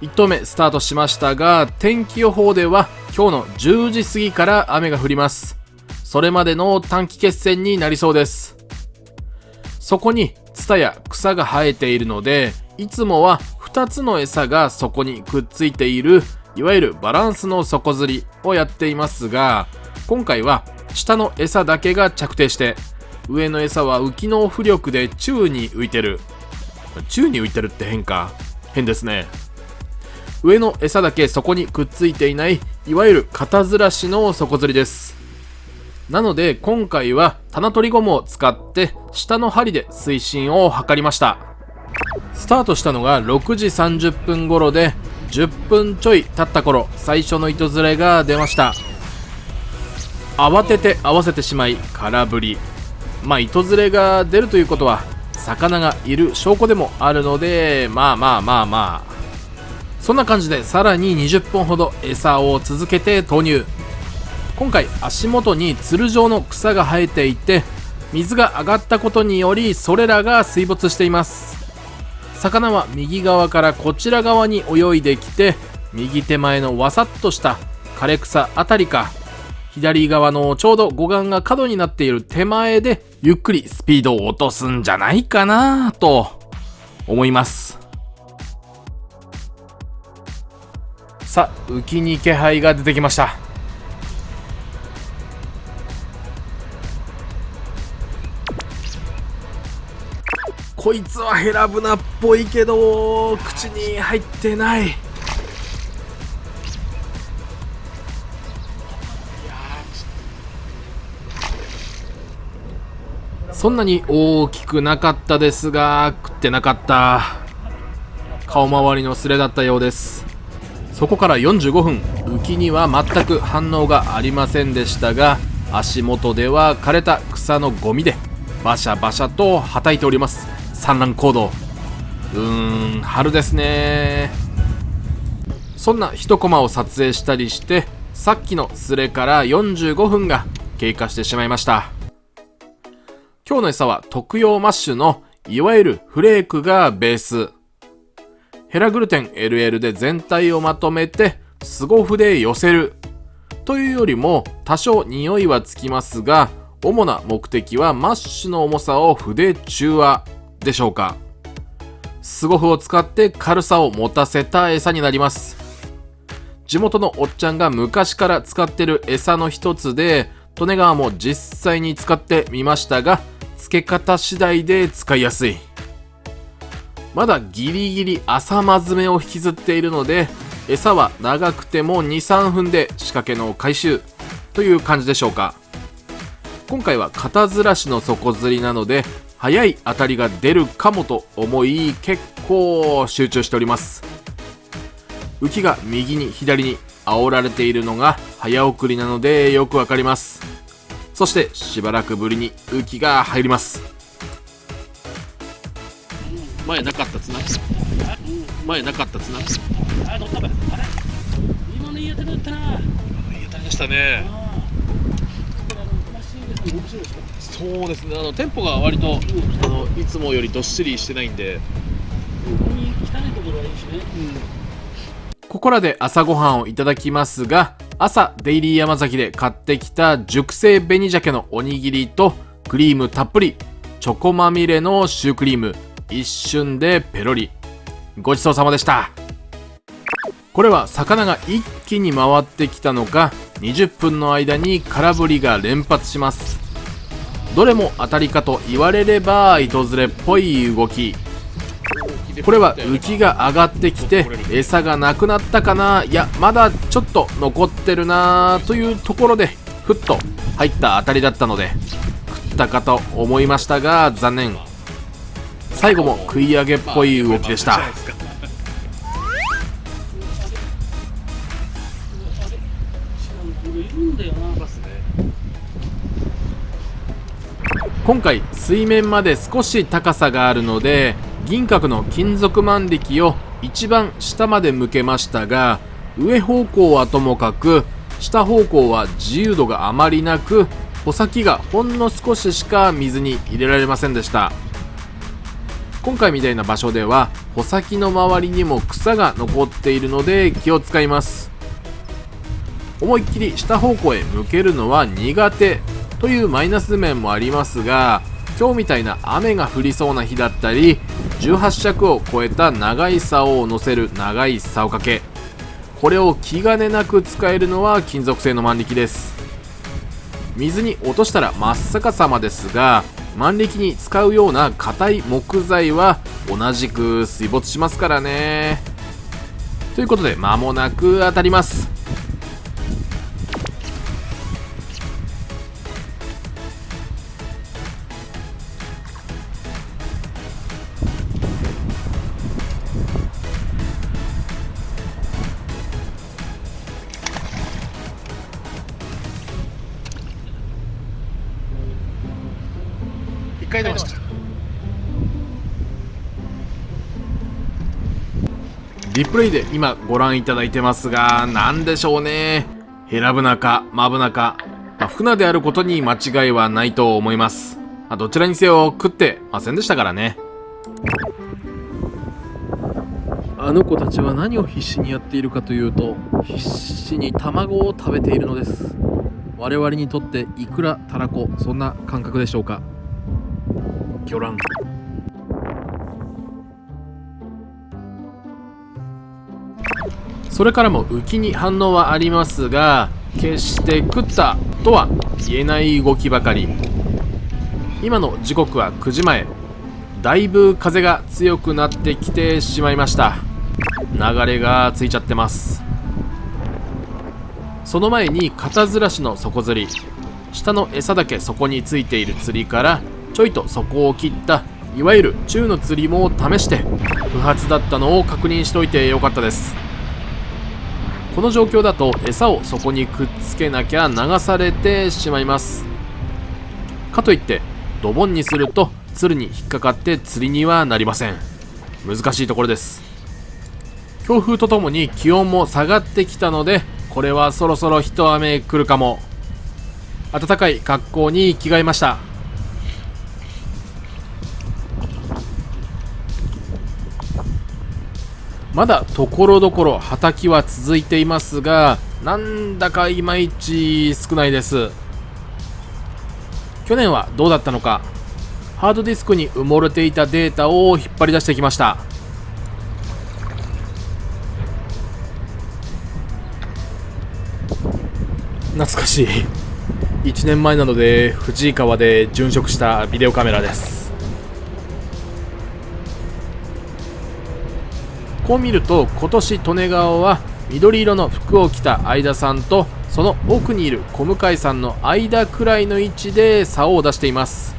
1投目スタートしましたが、天気予報では今日の10時過ぎから雨が降ります。それまでの短期決戦になりそうです。そこにツタや草が生えているので、いつもは2つの餌がそこにくっついている、いわゆるバランスの底釣りをやっていますが、今回は下の餌だけが着底して、上の餌は浮きの浮力で宙に浮いてる。宙に浮いてるって変ですね。上の餌だけそこにくっついていない、いわゆる肩ずらしの底釣りです。なので今回は棚取りゴムを使って下の針で水深を測りました。スタートしたのが6時30分頃で、10分ちょい経った頃、最初の糸ずれが出ました。慌てて合わせてしまい空振り。糸ずれが出るということは魚がいる証拠でもあるので、そんな感じでさらに20本ほど餌を続けて投入。今回足元につる状の草が生えていて、水が上がったことによりそれらが水没しています。魚は右側からこちら側に泳いできて、右手前のわさっとした枯れ草あたりか、左側のちょうど護岸が角になっている手前でゆっくりスピードを落とすんじゃないかなと思います。さあ、浮きに気配が出てきました。こいつはヘラブナっぽいけど口に入ってない。そんなに大きくなかったですが、食ってなかった。顔周りのスレだったようです。そこから45分、浮きには全く反応がありませんでしたが、足元では枯れた草のゴミでバシャバシャとはたいております。産卵行動。春ですね。そんな一コマを撮影したりして、さっきのスレから45分が経過してしまいました。今日の餌は特用マッシュのいわゆるフレークがベース。ヘラグルテン LL で全体をまとめてスゴフで寄せるというよりも、多少匂いはつきますが、主な目的はマッシュの重さを筆中和でしょうか。スゴフを使って軽さを持たせた餌になります。地元のおっちゃんが昔から使ってる餌の一つで、利根川も実際に使ってみましたが、付け方次第で使いやすい。まだギリギリ浅まずめを引きずっているので、餌は長くても 2,3 分で仕掛けの回収という感じでしょうか。今回は肩ずらしの底釣りなので、速い当たりが出るかもと思い、結構集中しております。浮きが右に左に煽られているのが早送りなのでよくわかります。そしてしばらくぶりに浮きが入ります。前なかったつな。前なかったつな。あ、取ったば。あれ今の家手だったな。家たりでしたね。そうですね。テンポが割といつもよりどっしりしてないんで。汚いところはいいしね。ここらで朝ごはんをいただきますが、朝デイリー山崎で買ってきた熟成紅鮭のおにぎりとクリームたっぷりチョコまみれのシュークリーム、一瞬でペロリ。ごちそうさまでした。これは魚が一気に回ってきたのか、20分の間に空振りが連発します。どれも当たりかと言われれば糸ずれっぽい動き。これは浮きが上がってきて餌がなくなったかな、いやまだちょっと残ってるなというところでふっと入った当たりだったので食ったかと思いましたが残念。最後も食い上げっぽい動きでした。今回水面まで少し高さがあるので銀閣の金属万力を一番下まで向けましたが、上方向はともかく下方向は自由度があまりなく、穂先がほんの少ししか水に入れられませんでした。今回みたいな場所では穂先の周りにも草が残っているので気を使います。思いっきり下方向へ向けるのは苦手というマイナス面もありますが、今日みたいな雨が降りそうな日だったり、18尺を超えた長い竿を乗せる長い竿掛け、これを気兼ねなく使えるのは金属製の万力です。水に落としたら真っ逆さまですが、万力に使うような硬い木材は同じく水没しますからね。ということで間もなく当たります。1回出ました。リプレイで今ご覧いただいてますが、なんでしょうね、ヘラブナかマブナか、船であることに間違いはないと思います。どちらにせよ食ってませんでしたからね。あの子たちは何を必死にやっているかというと、必死に卵を食べているのです。我々にとってイクラ、タラコ、そんな感覚でしょうか。魚卵。それからも浮きに反応はありますが、決して食ったとは言えない動きばかり。今の時刻は9時前。だいぶ風が強くなってきてしまいました。流れがついちゃってます。その前に肩ずらしの底釣り、下の餌だけ底についている釣りからちょいと底を切ったいわゆる中の釣りも試して不発だったのを確認しておいてよかったです。この状況だと餌を底にくっつけなきゃ流されてしまいます。かといってドボンにすると釣るに引っかかって釣りにはなりません。難しいところです。強風とともに気温も下がってきたので、これはそろそろ一雨来るかも。暖かい格好に着替えました。まだところどころはたきは続いていますが、なんだかいまいち少ないです。去年はどうだったのか、ハードディスクに埋もれていたデータを引っ張り出してきました。懐かしい。1年前なので藤井川で殉職したビデオカメラです。こう見ると今年利根川は緑色の服を着た相田さんとその奥にいる小向さんの間くらいの位置で竿を出しています。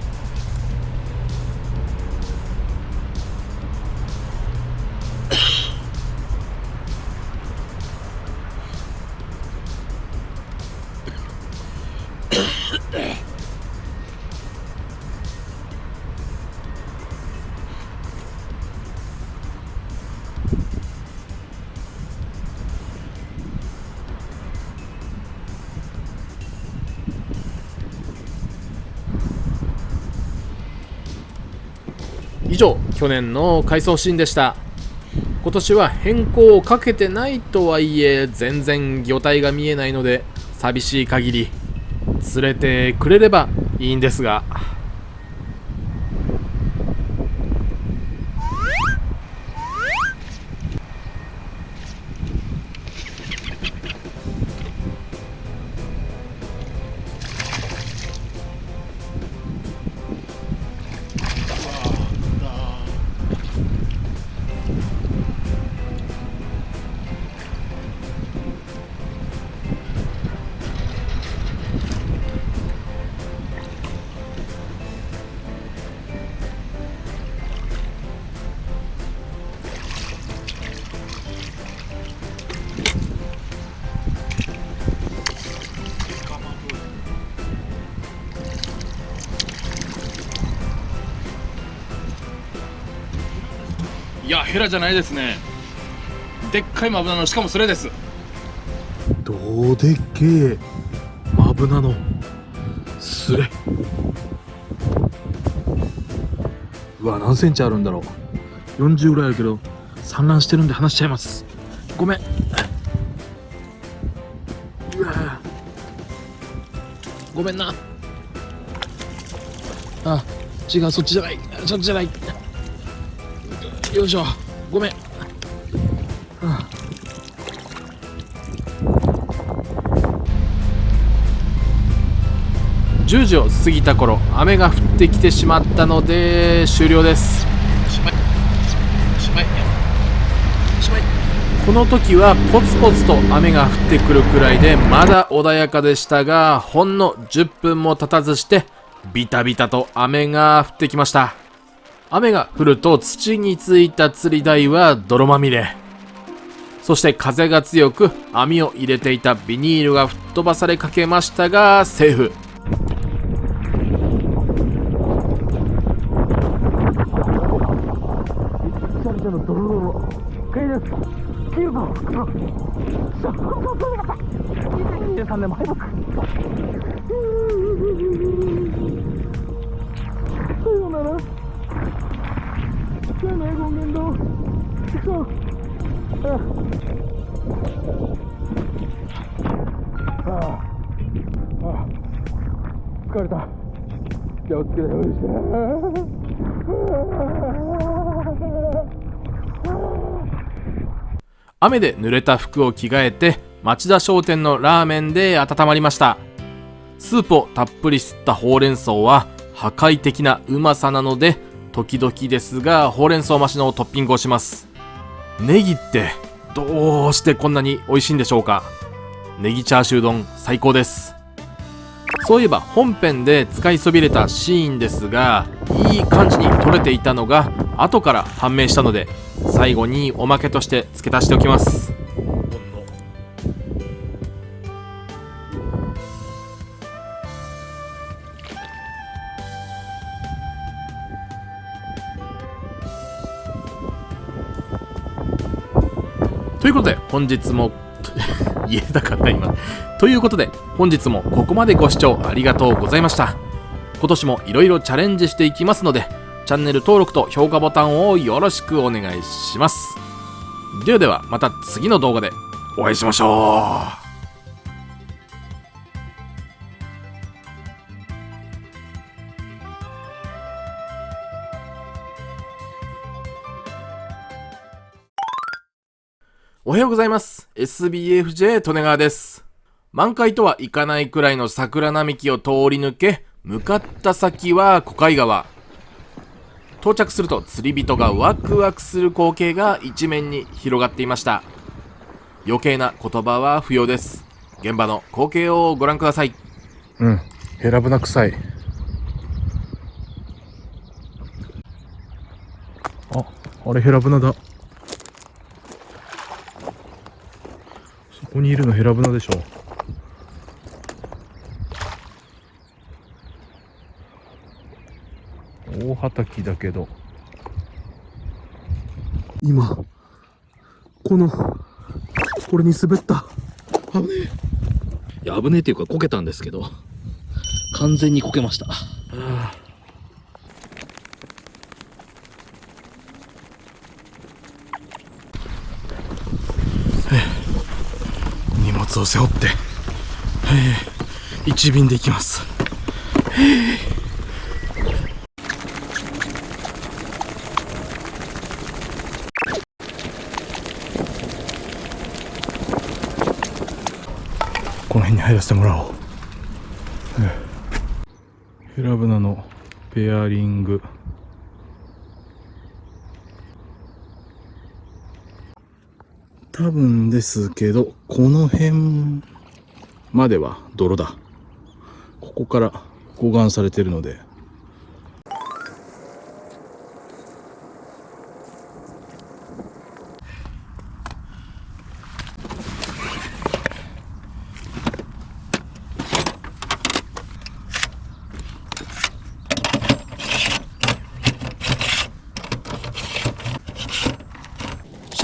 以上、去年の回想シーンでした。今年は変更をかけてないとはいえ全然魚体が見えないので寂しい限り。釣れてくれればいいんですが。いやヘラじゃないですね。でっかいマブナのしかもそれです。どうでっけえマブナのスレ。うわ、何センチあるんだろう。40ぐらいあるけど産卵してるんで離しちゃいます。ごめん。うわ、ごめんな。あ、違う、そっちじゃない、そっちじゃない。よいしょ、ごめん。10時を過ぎた頃、雨が降ってきてしまったので終了です。この時はポツポツと雨が降ってくるくらいでまだ穏やかでしたが、ほんの10分も経たずしてビタビタと雨が降ってきました。雨が降ると土についた釣り台は泥まみれ、そして風が強く網を入れていたビニールが吹っ飛ばされかけましたがセーフ。疲れた。じゃあおつけだよ。雨で濡れた服を着替えて町田商店のラーメンで温まりました。スープをたっぷり吸ったほうれん草は破壊的なうまさなので、時々ですがほうれん草増しのトッピングをします。ネギってどうしてこんなに美味しいんでしょうか。ネギチャーシュー丼最高です。そういえば本編で使いそびれたシーンですが、いい感じに撮れていたのが後から判明したので、最後におまけとして付け足しておきます。ということで本日も言えたかな今。ということで本日もここまでご視聴ありがとうございました。今年もいろいろチャレンジしていきますので、チャンネル登録と評価ボタンをよろしくお願いします。ではではまた次の動画でお会いしましょう。おはようございます。SBFJ 利根川です。満開とはいかないくらいの桜並木を通り抜け、向かった先は小海川。到着すると釣り人がワクワクする光景が一面に広がっていました。余計な言葉は不要です。現場の光景をご覧ください。ヘラブナ臭い。あれヘラブナだ。そこにいるのヘラブナでしょ。大はたきだけど、今これに滑った。危ねえ。いや、危ねえっていうかこけたんですけど、完全にこけました。荷物を背負って一便で行きます。この辺に入らせてもらおう。ヘラブナのペアリング。多分ですけど、この辺までは泥だ。ここから護岸されてるので。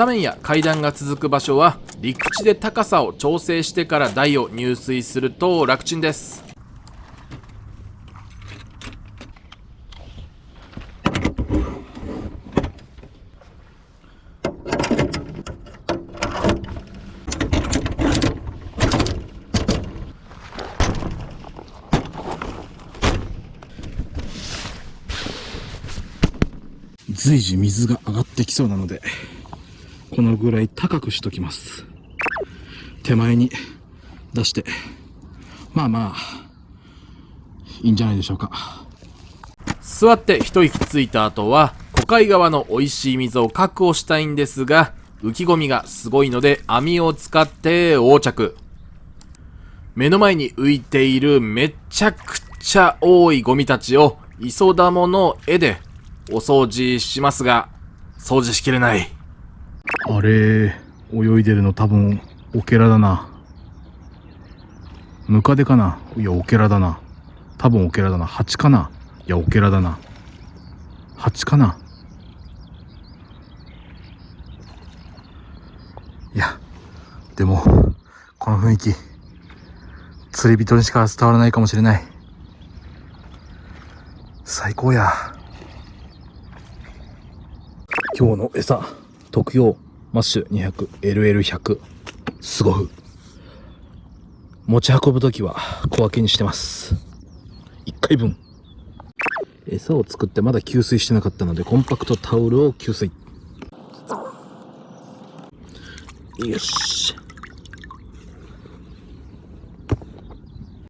斜面や階段が続く場所は陸地で高さを調整してから台を入水すると楽ちんです。随時水が上がってきそうなので、このぐらい高くしときます。手前に出して、まあいいんじゃないでしょうか。座って一息ついた後は小海川の美味しい水を確保したいんですが、浮きゴミがすごいので網を使って横着。目の前に浮いているめちゃくちゃ多いゴミたちを磯ダモの絵でお掃除しますが、掃除しきれない。あれ、泳いでるの多分オケラだな。ムカデかな。いやオケラだな。多分オケラだな。ハチかな。いやオケラだな。ハチかな。いやでもこの雰囲気、釣り人にしか伝わらないかもしれない。最高や。今日の餌、特用マッシュ 200LL100 スゴフ。持ち運ぶときは小分けにしてます。1回分。餌を作ってまだ給水してなかったので、コンパクトタオルを給水。よし。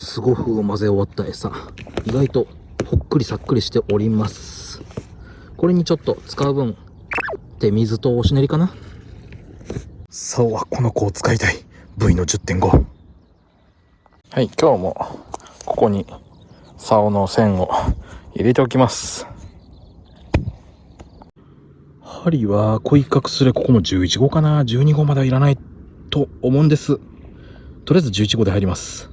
スゴフを混ぜ終わった餌、意外とほっくりさっくりしております。これにちょっと使う分手水とおしねりかな。竿はこの子を使いたい。 V の 10.5。 はい、今日もここに竿の線を入れておきます。針は小一角すれここも11号かな。12号まではいらないと思うんです。とりあえず11号で入ります。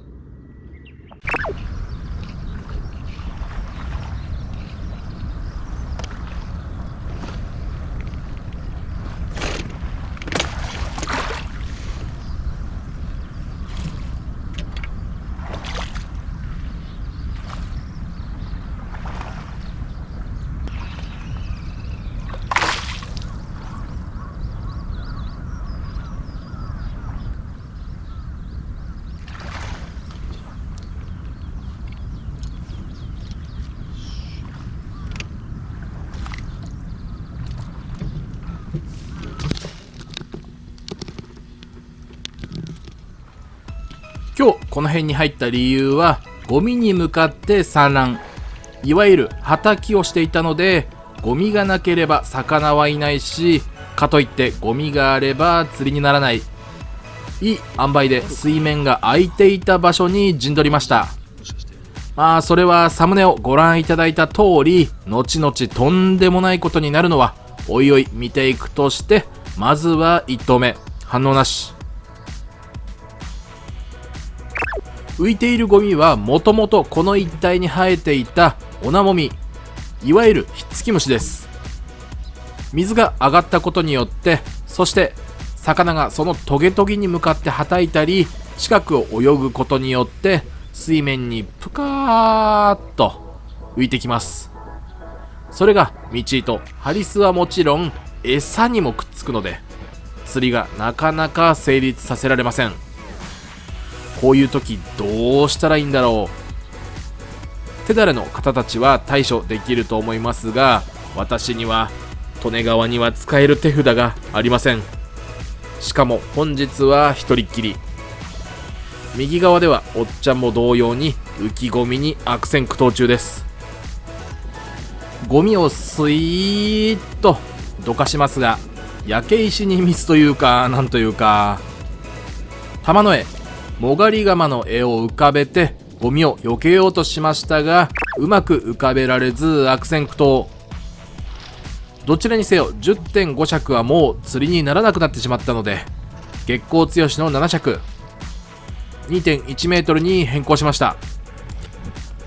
今日この辺に入った理由は、ゴミに向かって産卵、いわゆるはたきをしていたので、ゴミがなければ魚はいないし、かといってゴミがあれば釣りにならない、いい塩梅で水面が空いていた場所に陣取りました。まあそれはサムネをご覧いただいた通り、後々とんでもないことになるのはおいおい見ていくとして、まずは1投目反応なし。浮いているゴミはもともとこの一帯に生えていたオナモミ、いわゆるひっつき虫です。水が上がったことによって、そして魚がそのトゲトゲに向かってはたいたり、近くを泳ぐことによって水面にぷかーっと浮いてきます。それが道糸、ハリスはもちろん餌にもくっつくので、釣りがなかなか成立させられません。こういう時どうしたらいいんだろう。手だれの方たちは対処できると思いますが、私には利根川には使える手札がありません。しかも本日は一人っきり。右側ではおっちゃんも同様に浮きゴミに悪戦苦闘中です。ゴミをスイーッとどかしますが、焼け石に水というかなんというか、玉の絵、もがり釜の絵を浮かべてゴミを避けようとしましたが、うまく浮かべられず悪戦苦闘。どちらにせよ 10.5 尺はもう釣りにならなくなってしまったので、月光強しの7尺 2.1 メートルに変更しました。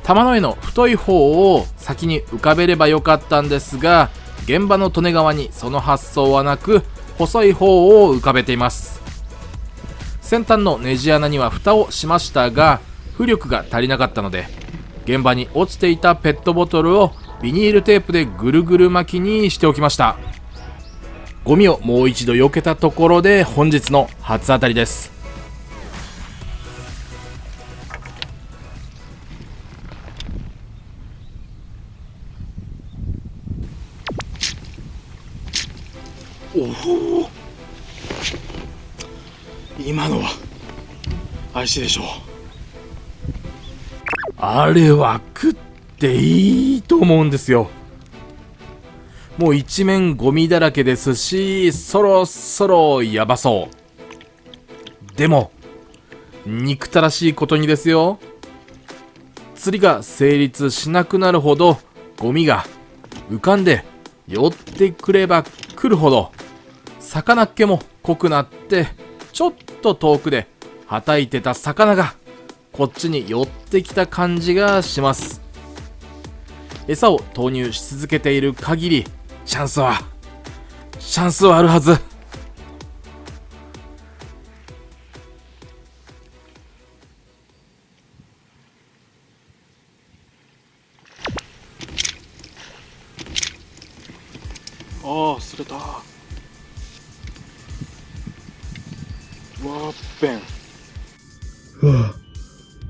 玉の絵の太い方を先に浮かべればよかったんですが、現場の利根川にその発想はなく、細い方を浮かべています。先端のネジ穴には蓋をしましたが浮力が足りなかったので、現場に落ちていたペットボトルをビニールテープでぐるぐる巻きにしておきました。ゴミをもう一度避けたところで本日の初当たりです。今のは愛しでしょう。あれは食っていいと思うんですよ。もう一面ゴミだらけですし、そろそろやばそう。でも憎たらしいことにですよ、釣りが成立しなくなるほどゴミが浮かんで寄ってくれば来るほど魚っ気も濃くなって、ちょっと遠くではたいてた魚がこっちに寄ってきた感じがします。餌を投入し続けている限りチャンスはあるはず。ああ、釣れた。わーっぺん。うわ、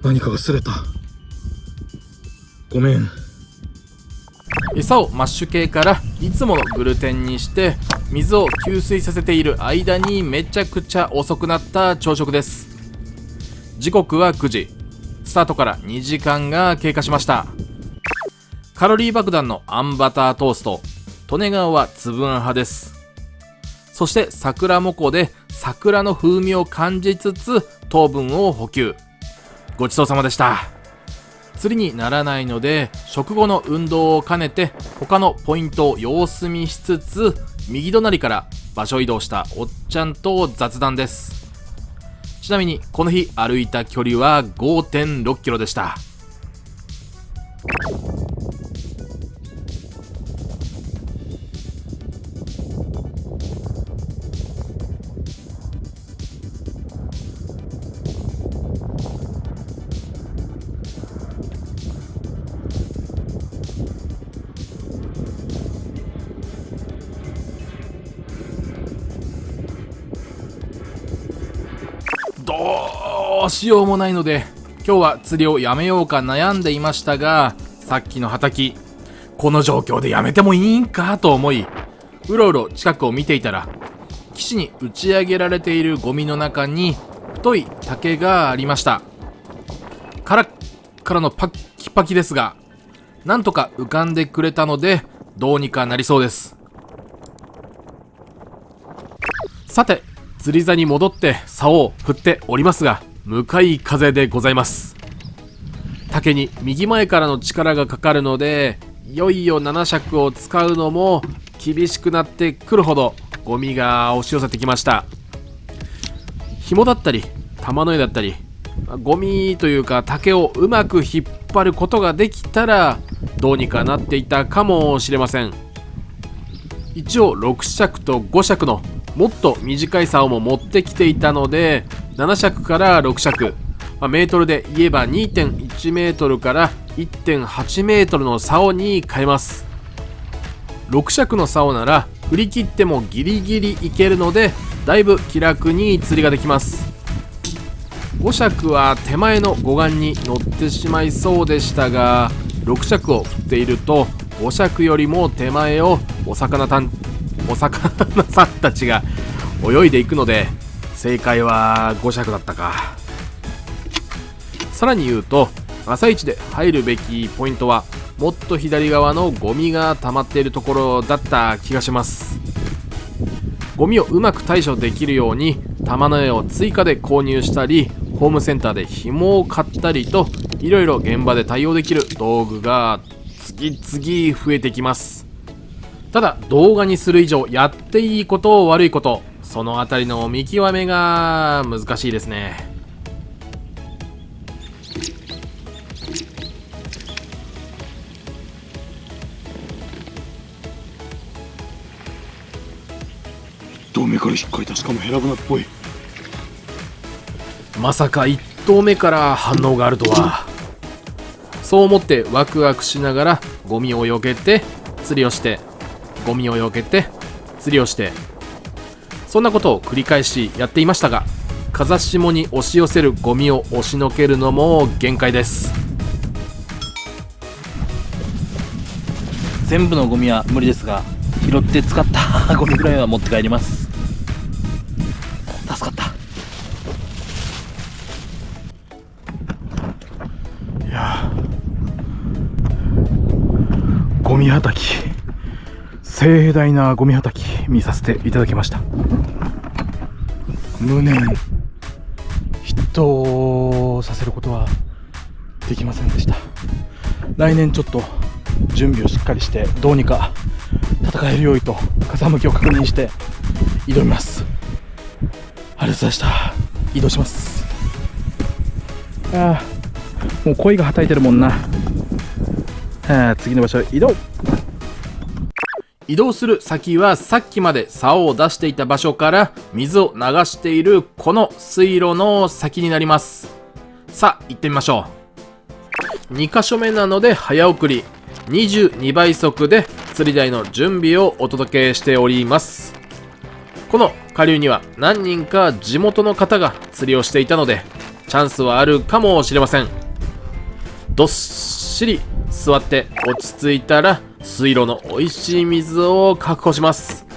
何かが釣れた。ごめん。餌をマッシュ系からいつものグルテンにして水を吸水させている間にめちゃくちゃ遅くなった朝食です。時刻は9時、スタートから2時間が経過しました。カロリー爆弾のあんバタートースト、利根川は粒あん派です。そして桜もこで桜の風味を感じつつ糖分を補給。ごちそうさまでした。釣りにならないので食後の運動を兼ねて他のポイントを様子見しつつ、右隣から場所移動したおっちゃんと雑談です。ちなみにこの日歩いた距離は 5.6 キロでした。どうしようもないので今日は釣りをやめようか悩んでいましたが、さっきのはたき、この状況でやめてもいいんかと思い、うろうろ近くを見ていたら、岸に打ち上げられているゴミの中に太い竹がありました。カラッカラのパッキパキですが、なんとか浮かんでくれたのでどうにかなりそうです。さて釣り座に戻って竿を振っておりますが、向かい風でございます。竹に右前からの力がかかるので、いよいよ7尺を使うのも厳しくなってくるほどゴミが押し寄せてきました。紐だったり玉の絵だったりゴミというか竹をうまく引っ張ることができたらどうにかなっていたかもしれません。一応6尺と5尺のもっと短い竿も持ってきていたので、7尺から6尺、メートルで言えば 2.1 メートルから 1.8 メートルの竿に変えます。6尺の竿なら振り切ってもギリギリいけるので、だいぶ気楽に釣りができます。5尺は手前の護岸に乗ってしまいそうでしたが、6尺を振っていると5尺よりも手前をお魚さんたちが泳いでいくので、正解は5尺だったか。さらに言うと、朝一で入るべきポイントはもっと左側のゴミが溜まっているところだった気がします。ゴミをうまく対処できるように玉の絵を追加で購入したり、ホームセンターで紐を買ったりと、いろいろ現場で対応できる道具が次々増えてきます。ただ動画にする以上やっていいこと悪いこと、そのあたりの見極めが難しいですね。ど頭目から引っかいた。しかもヘラブナっぽい。まさか1投目から反応があるとは。そう思ってワクワクしながらゴミを避けて釣りをして、ゴミを避けて釣りをして、そんなことを繰り返しやっていましたが、風下に押し寄せるゴミを押しのけるのも限界です。全部のゴミは無理ですが、拾って使ったゴミぐらいは持って帰ります。助かった。いやー、ゴミはたき、盛大なゴミはたき見させていただきました。無念ヒットさせることはできませんでした。来年ちょっと準備をしっかりして、どうにか戦えるようにと風向きを確認して挑みます。ありがとうございました。移動します。ああ、もう鯉がはたいてるもんな。次の場所へ移動。移動する先はさっきまで竿を出していた場所から水を流しているこの水路の先になります。さあ行ってみましょう。2箇所目なので早送り22倍速で釣り台の準備をお届けしております。この下流には何人か地元の方が釣りをしていたのでチャンスはあるかもしれません。どっしり座って落ち着いたら水路の美味しい水を確保します。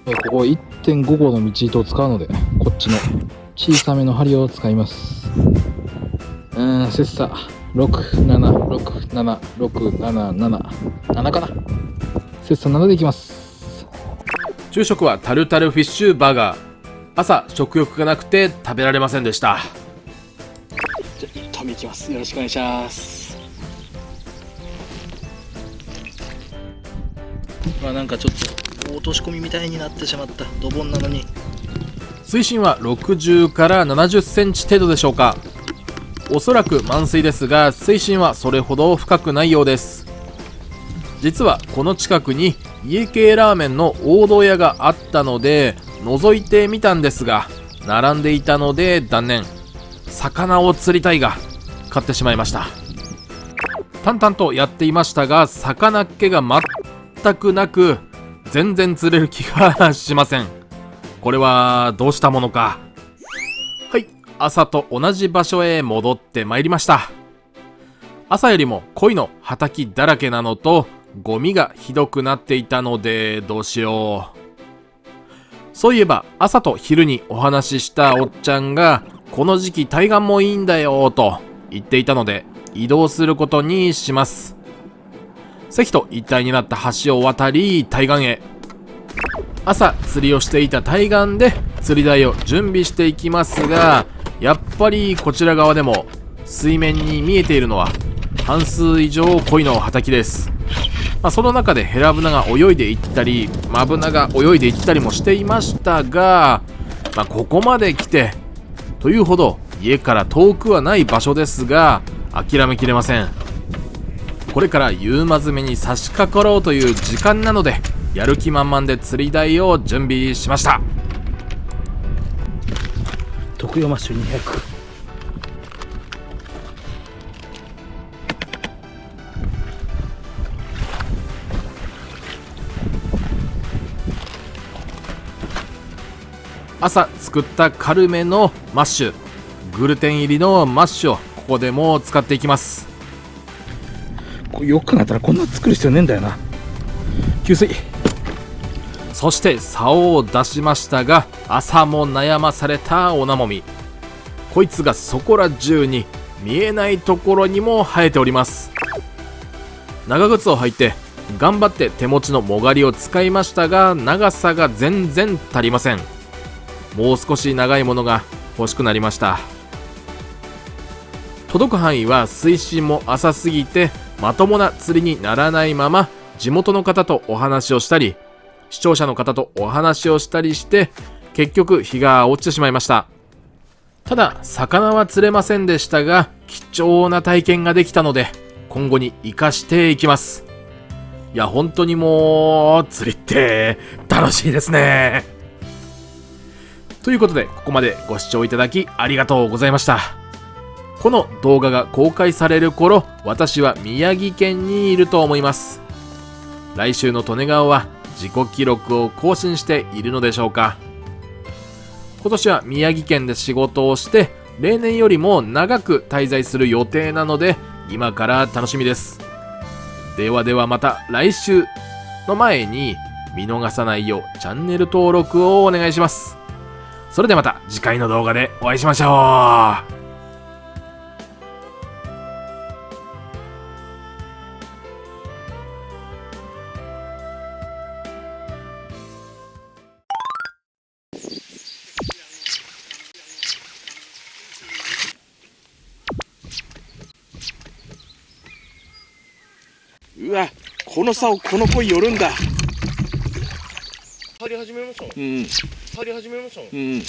ここ 1.5 号の道糸を使うので、こっちの小さめの針を使います。切磋6767677かな。切磋7でいきます。昼食はタルタルフィッシュバーガー。朝食欲がなくて食べられませんでした。じゃあ1投目いきます。よろしくお願いします。なんかちょっと落とし込みみたいになってしまった。ドボンなのに。水深は60から70センチ程度でしょうか。おそらく満水ですが、水深はそれほど深くないようです。実はこの近くに家系ラーメンの王道屋があったので覗いてみたんですが、並んでいたので断念。魚を釣りたいが買ってしまいました。淡々とやっていましたが、魚っ気が全くなく、全然釣れる気がしません。これはどうしたものか。はい、朝と同じ場所へ戻ってまいりました。朝よりも鯉のはたきだらけなのと、ゴミがひどくなっていたのでどうしよう。そういえば朝と昼にお話ししたおっちゃんが、この時期対岸もいいんだよと言っていたので移動することにします。関と一体になった橋を渡り対岸へ。朝釣りをしていた対岸で釣り台を準備していきますが、やっぱりこちら側でも水面に見えているのは半数以上鯉のはたきです。その中でヘラブナが泳いでいったりマブナが泳いでいったりもしていましたが、ここまで来てというほど家から遠くはない場所ですが、諦めきれません。これから夕間詰めに差し掛かろうという時間なので、やる気満々で釣り台を準備しました。特用マッシュ200。朝作った軽めのマッシュ、グルテン入りのマッシュをここでも使っていきます。よく考えたらこんな作る必要ねえんだよな。給水。そして竿を出しましたが、朝も悩まされたオナモミ。こいつがそこら中に見えないところにも生えております。長靴を履いて頑張って手持ちのもがりを使いましたが、長さが全然足りません。もう少し長いものが欲しくなりました。届く範囲は水深も浅すぎてまともな釣りにならないまま、地元の方とお話をしたり視聴者の方とお話をしたりして結局日が落ちてしまいました。ただ魚は釣れませんでしたが、貴重な体験ができたので今後に生かしていきます。いや本当にもう釣りって楽しいですね。ということでここまでご視聴いただきありがとうございました。この動画が公開される頃、私は宮城県にいると思います。来週の利根川は自己記録を更新しているのでしょうか。今年は宮城県で仕事をして例年よりも長く滞在する予定なので、今から楽しみです。ではではまた来週の前に見逃さないようチャンネル登録をお願いします。それではまた次回の動画でお会いしましょう。うわ、この竿この子寄るんだ。張り始めましょう。うん張り始めましょう。うん。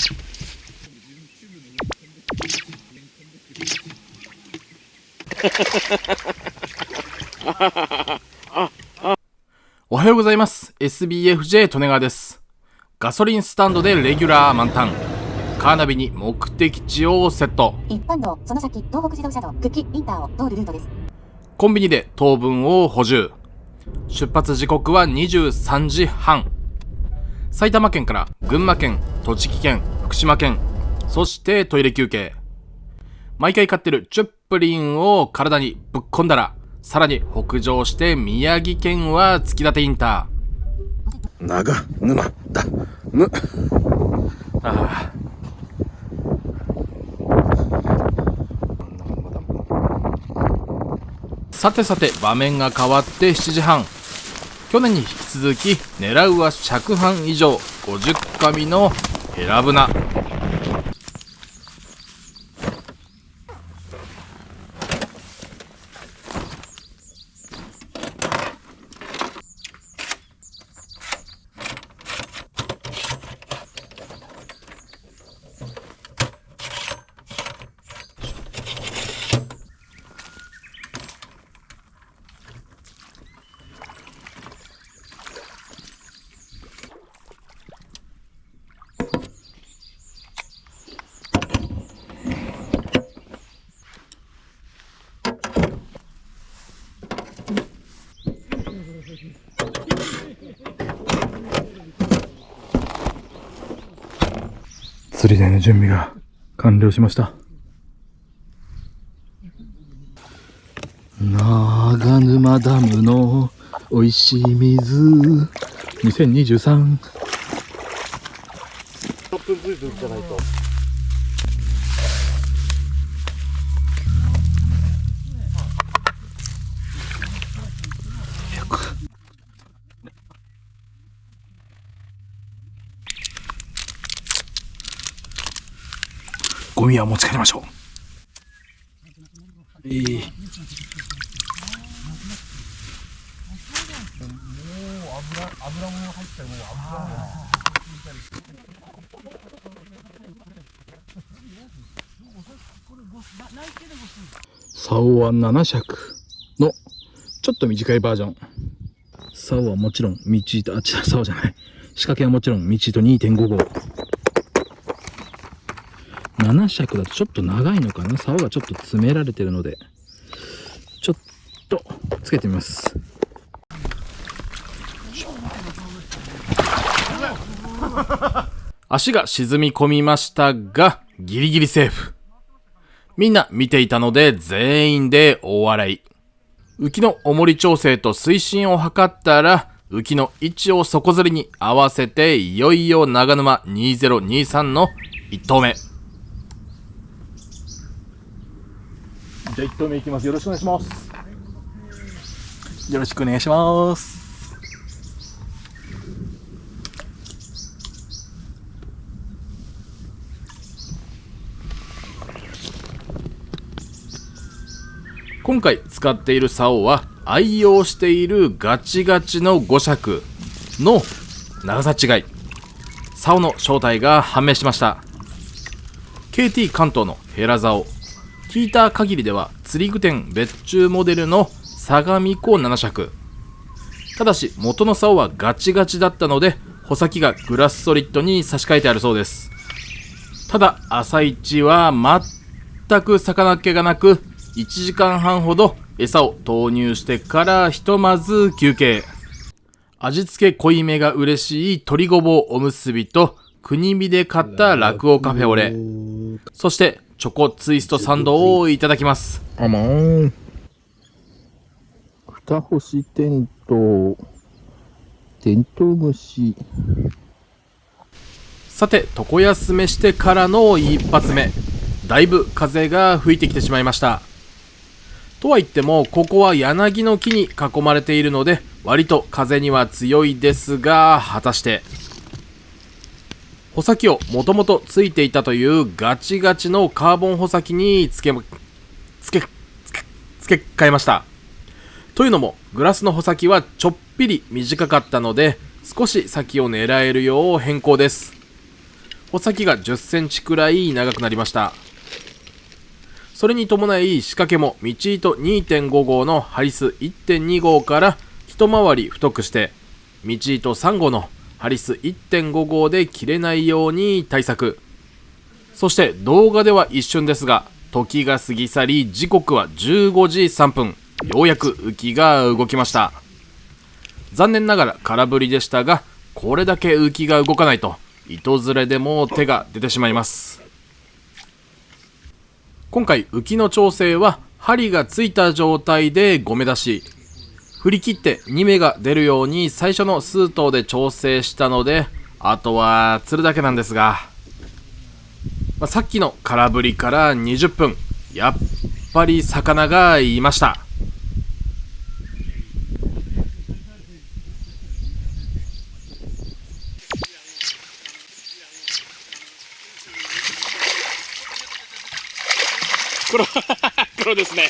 おはようございます。 SBFJ 利根川です。ガソリンスタンドでレギュラー満タン、カーナビに目的地をセット。一般道その先東北自動車道久喜インターを通るルートです。コンビニで糖分を補充。出発時刻は23時半。埼玉県から群馬県、栃木県、福島県、そしてトイレ休憩。毎回買ってるチュップリンを体にぶっ込んだら、さらに北上して宮城県は月立インター。長沼だむ。ああ、さてさて場面が変わって7時半。去年に引き続き狙うは尺半以上50紙のヘラブナ。釣り台の準備が完了しました。長沼ダムの美味しい水2023。6分ブイブイじゃないと。ゴミは持ち帰りましょう。竿は7尺のちょっと短いバージョン。竿はもちろん道と、竿じゃない、仕掛けはもちろん道と 2.5 号。7尺だとちょっと長いのかな。竿がちょっと詰められてるのでちょっとつけてみます。足が沈み込みましたがギリギリセーフ。みんな見ていたので全員で大笑い。浮きの重り調整と水深を測ったら浮きの位置を底ずりに合わせて、いよいよ長沼2023の1投目。じゃあ1投目いきます。よろしくお願いします。よろしくお願いします。今回使っている竿は愛用しているガチガチの5尺の長さ違い。竿の正体が判明しました。 KT 関東のヘラ竿。聞いた限りでは釣り具店別注モデルの相模湖7尺。ただし元の竿はガチガチだったので穂先がグラスソリッドに差し替えてあるそうです。ただ朝一は全く魚っ気がなく、1時間半ほど餌を投入してからひとまず休憩。味付け濃いめが嬉しい鶏ごぼうおむすびと国見で買った落語カフェオレ、そしてチョコツイストサンドをいただきます。あまーん。二星テントウムシ。さて床休めしてからの一発目、だいぶ風が吹いてきてしまいました。とは言ってもここは柳の木に囲まれているので割と風には強いですが、果たして穂先をもともとついていたというガチガチのカーボン穂先に付け替えました。というのもグラスの穂先はちょっぴり短かったので少し先を狙えるよう変更です。穂先が10センチくらい長くなりました。それに伴い仕掛けも道糸 2.5 号のハリス 1.2 号から一回り太くして道糸3号のハリス 1.5 号で切れないように対策。そして動画では一瞬ですが時が過ぎ去り時刻は15時3分、ようやく浮きが動きました。残念ながら空振りでしたが、これだけ浮きが動かないと糸ずれでも手が出てしまいます。今回浮きの調整は針がついた状態で5目出し、振り切って2目が出るように最初の数頭で調整したので、あとは釣るだけなんですが、さっきの空振りから20分、やっぱり魚がいました。黒ですね。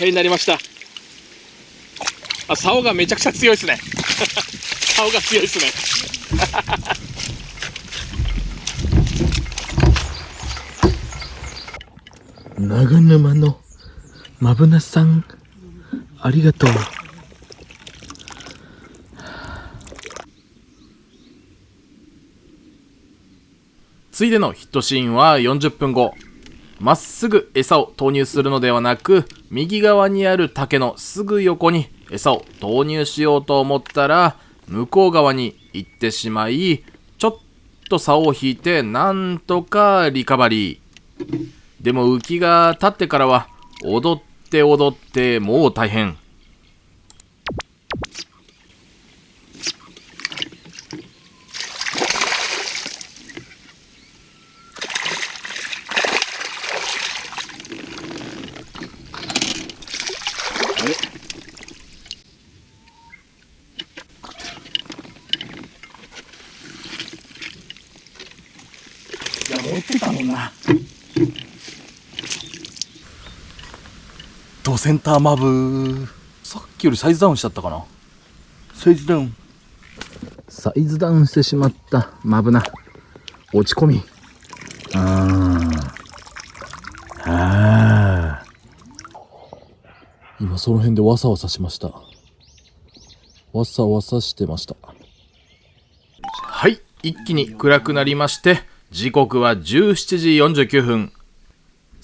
絵になりました。竿がめちゃくちゃ強いですね。竿が強いですね。長沼のまぶなさん、ありがとう。ついでのヒットシーンは40分後、まっすぐ餌を投入するのではなく右側にある竹のすぐ横に餌を投入しようと思ったら向こう側に行ってしまい、ちょっと竿を引いてなんとかリカバリー。でも浮きが立ってからは踊ってもう大変。ドセンターマブ、さっきよりサイズダウンしちゃったかな。サイズダウンしてしまったマブナ。落ち込み。今その辺でわさわさしました。わさわさしてました。はい、一気に暗くなりまして時刻は17時49分。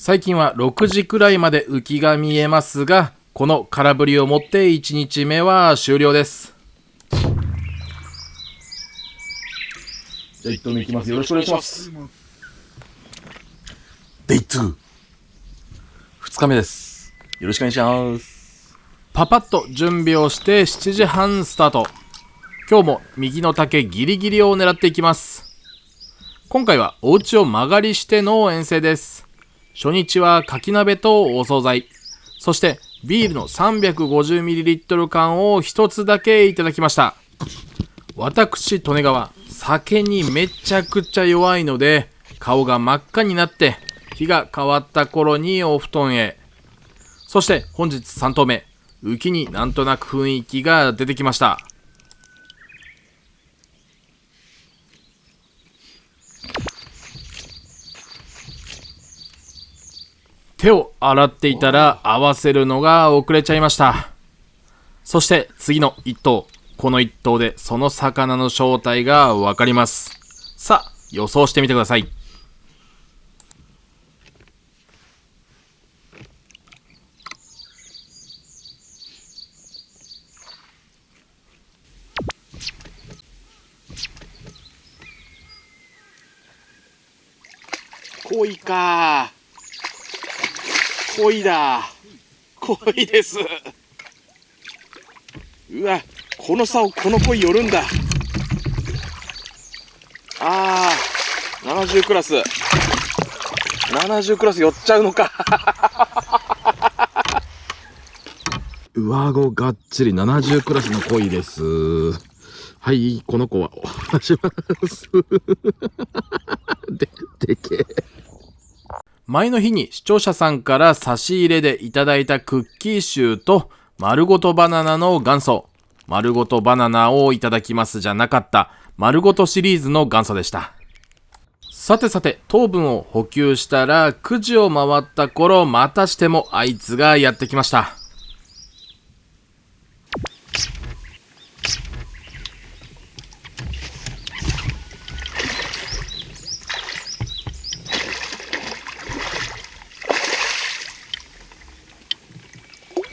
最近は6時くらいまで浮きが見えますが、この空振りをもって1日目は終了です。じゃあ1投目いきます。よろしくお願いします。デイ2、2日目です。よろしくお願いします。パパッと準備をして7時半スタート。今日も右の竹ギリギリを狙っていきます。今回はお家を間借りしての遠征です。初日はかき鍋とお惣菜、そしてビールの 350ml 缶を一つだけいただきました。私利根川、酒にめちゃくちゃ弱いので顔が真っ赤になって日が変わった頃にお布団へ。そして本日3投目、浮きになんとなく雰囲気が出てきました。手を洗っていたら合わせるのが遅れちゃいました。そして次の1頭、この1頭でその魚の正体がわかります。さあ予想してみてください。恋か。恋だ。恋です。うわ、この竿、この恋寄るんだ。ああ、70クラス。70クラス寄っちゃうのか。上顎がっちり70クラスの鯉です。はい、この子はお願いします。でけえ。前の日に視聴者さんから差し入れでいただいたクッキーシューと丸ごとバナナの元祖、丸ごとバナナをいただきますじゃなかった丸ごとシリーズの元祖でした。さてさて、糖分を補給したら9時を回った頃、またしてもあいつがやってきました。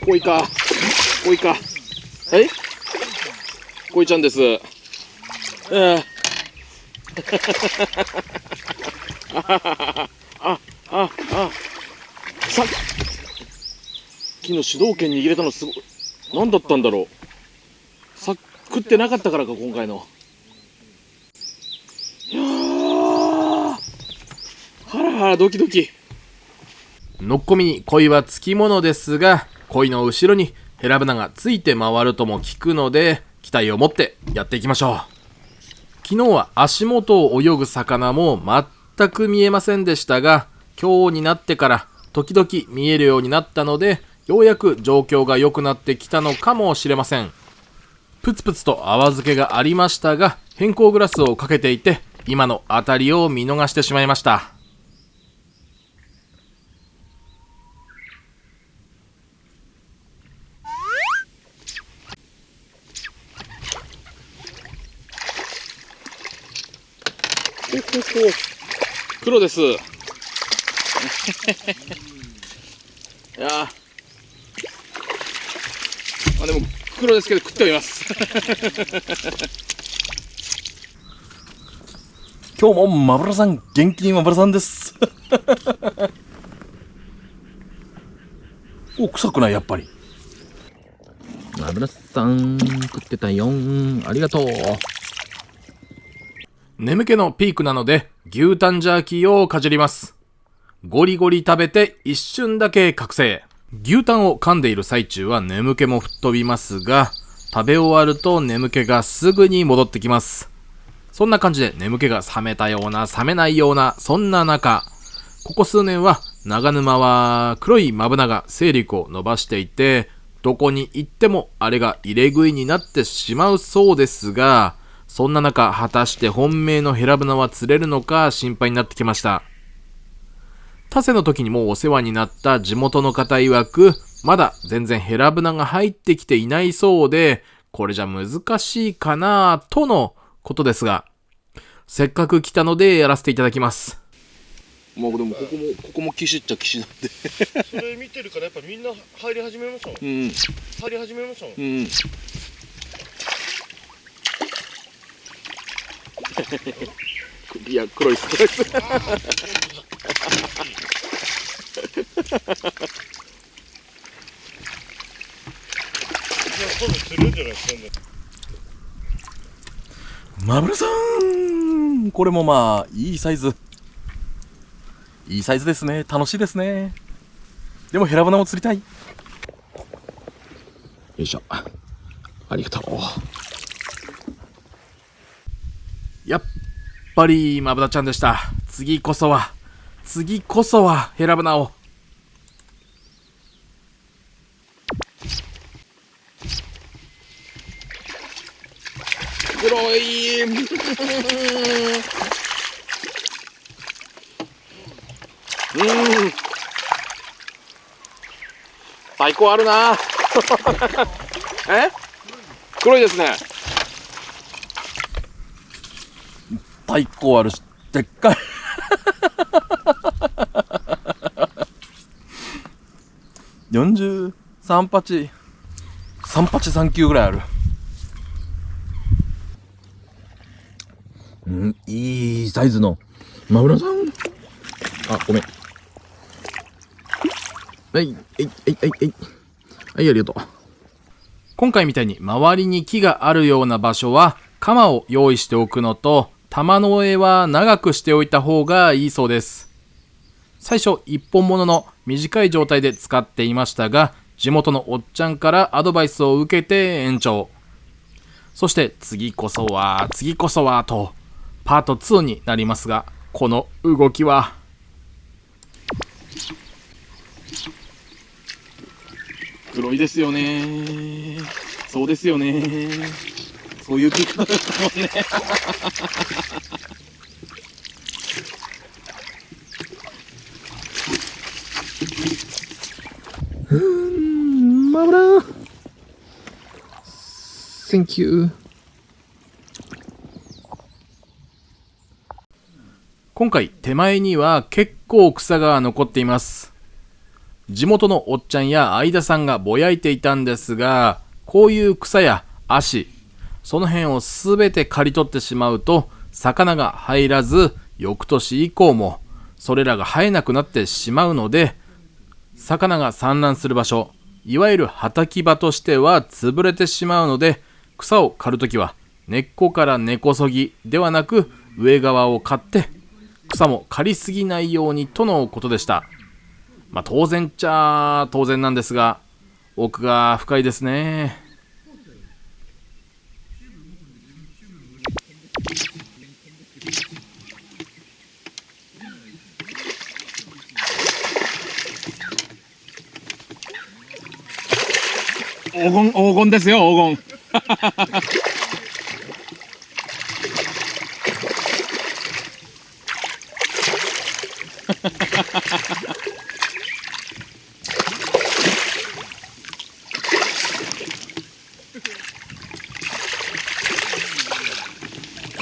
恋か。恋か。はい恋ちゃんです。さっきの主導権握れたのすごい。何だったんだろう。食ってなかったからか、今回の。いやー、ハラハラドキドキ。のっこみに鯉はつきものですが、鯉の後ろにヘラブナがついて回るとも聞くので、期待を持ってやっていきましょう。昨日は足元を泳ぐ魚も全く見えませんでしたが、今日になってから時々見えるようになったので、ようやく状況が良くなってきたのかもしれません。プツプツと泡付けがありましたが、偏光グラスをかけていて、今の当たりを見逃してしまいました。黒です。いやでも黒ですけど食ってはいます。今日もマブラさん、元気にマブラさんです。お、臭くない、やっぱり。マブラさん、食ってたよん。ありがとう。眠気のピークなので牛タンジャーキーをかじります。ゴリゴリ食べて一瞬だけ覚醒。牛タンを噛んでいる最中は眠気も吹っ飛びますが、食べ終わると眠気がすぐに戻ってきます。そんな感じで眠気が覚めたような覚めないような、そんな中、ここ数年は長沼は黒いマブナが勢力を伸ばしていて、どこに行ってもあれが入れ食いになってしまうそうですが、そんな中、果たして本命のヘラブナは釣れるのか心配になってきました。タセの時にもお世話になった地元の方曰く、まだ全然ヘラブナが入ってきていないそうで、これじゃ難しいかなとのことですが、せっかく来たのでやらせていただきます。まあでもここも岸っちゃ岸なんで。それ見てるからやっぱみんな入り始めましたもん。入り始めましたもん。いや、黒いっす。黒いっす。今度釣るんじゃないですか。マブラさん、これもまあいいサイズ。いいサイズですね。楽しいですね。でもヘラブナも釣りたい。よいしょ。ありがとう。やっぱりマブダちゃんでした。次こそはヘラブナを。黒い。太鼓あるなえ、黒いですね。太鼓あるし、でっかい。43鉢、3鉢3球ぐらいある。いいサイズのマグロさん。あ、ごめん。はい、ありがとう。今回みたいに周りに木があるような場所は鎌を用意しておくのと、玉の柄は長くしておいた方がいいそうです。最初一本物の短い状態で使っていましたが、地元のおっちゃんからアドバイスを受けて延長。そして次こそはとパート2になりますが、この動きは黒いですよね。そうですよね。そういう聞き方だったもんね。マグロThank you。今回手前には結構草が残っています。地元のおっちゃんや相田さんがぼやいていたんですが、こういう草や足、その辺をすべて刈り取ってしまうと魚が入らず、翌年以降もそれらが生えなくなってしまうので、魚が産卵する場所、いわゆる畑場としては潰れてしまうので、草を刈るときは根っこから根こそぎではなく上側を刈って草も刈りすぎないようにとのことでした。当然っちゃ当然なんですが、奥が深いですね。黄金ですよ、黄金。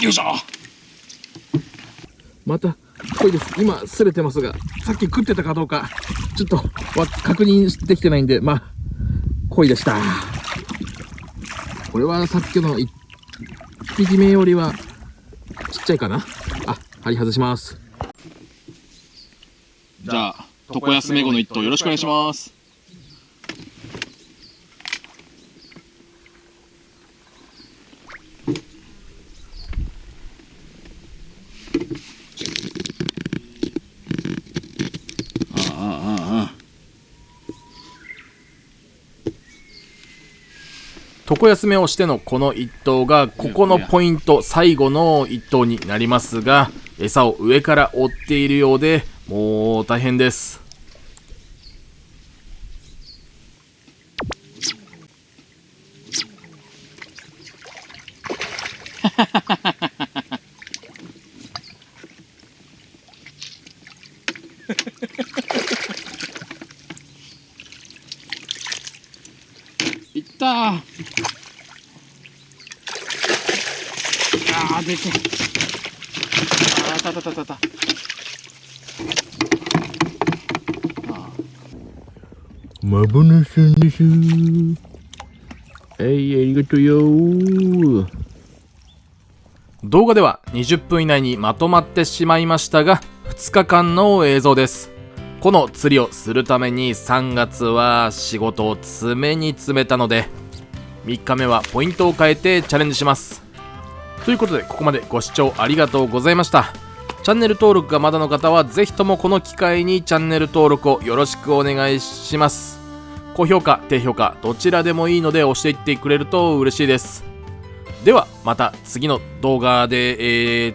よいしょ。また濃いです。今擦れてますが、さっき食ってたかどうかちょっと確認できてないんで、濃いでした。これはさっきの1匹目よりはちっちゃいかな。針外します。じゃあ床休め後の一頭よろしくお願いします。床休めをしてのこの一頭がここのポイント、最後の一頭になりますが、餌を上から追っているようでもう大変です。いったー。でけえ。た。マボナさんです。ありがとうよ。動画では20分以内にまとまってしまいましたが、2日間の映像です。この釣りをするために3月は仕事を詰めに詰めたので、3日目はポイントを変えてチャレンジします。ということで、ここまでご視聴ありがとうございました。チャンネル登録がまだの方はぜひともこの機会にチャンネル登録をよろしくお願いします。高評価、低評価どちらでもいいので押していってくれると嬉しいです。ではまた次の動画で、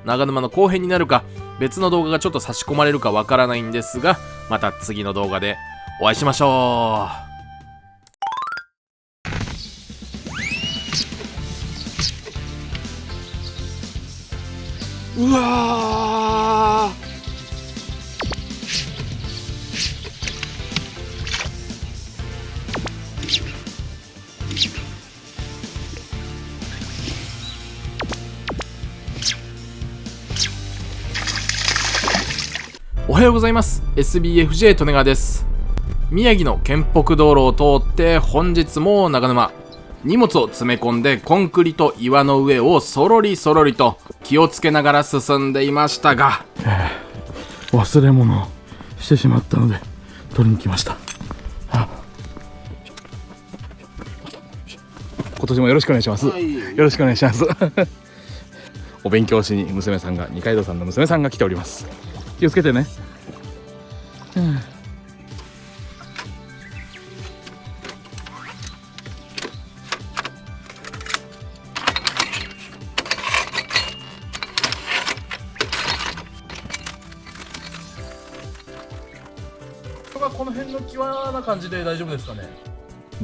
長沼の後編になるか別の動画がちょっと差し込まれるかわからないんですが、また次の動画でお会いしましょう。うわー。はようございます。 SBFJ 利根川です。宮城の県北道路を通って本日も長沼、荷物を詰め込んでコンクリと岩の上をそろりそろりと気をつけながら進んでいましたが、忘れ物をしてしまったので取りに来ました。今年もよろしくお願いします。よろしくお願いしますお勉強しに娘さんが、二階堂さんの娘さんが来ております。気をつけてね。この辺の際な感じで大丈夫ですかね。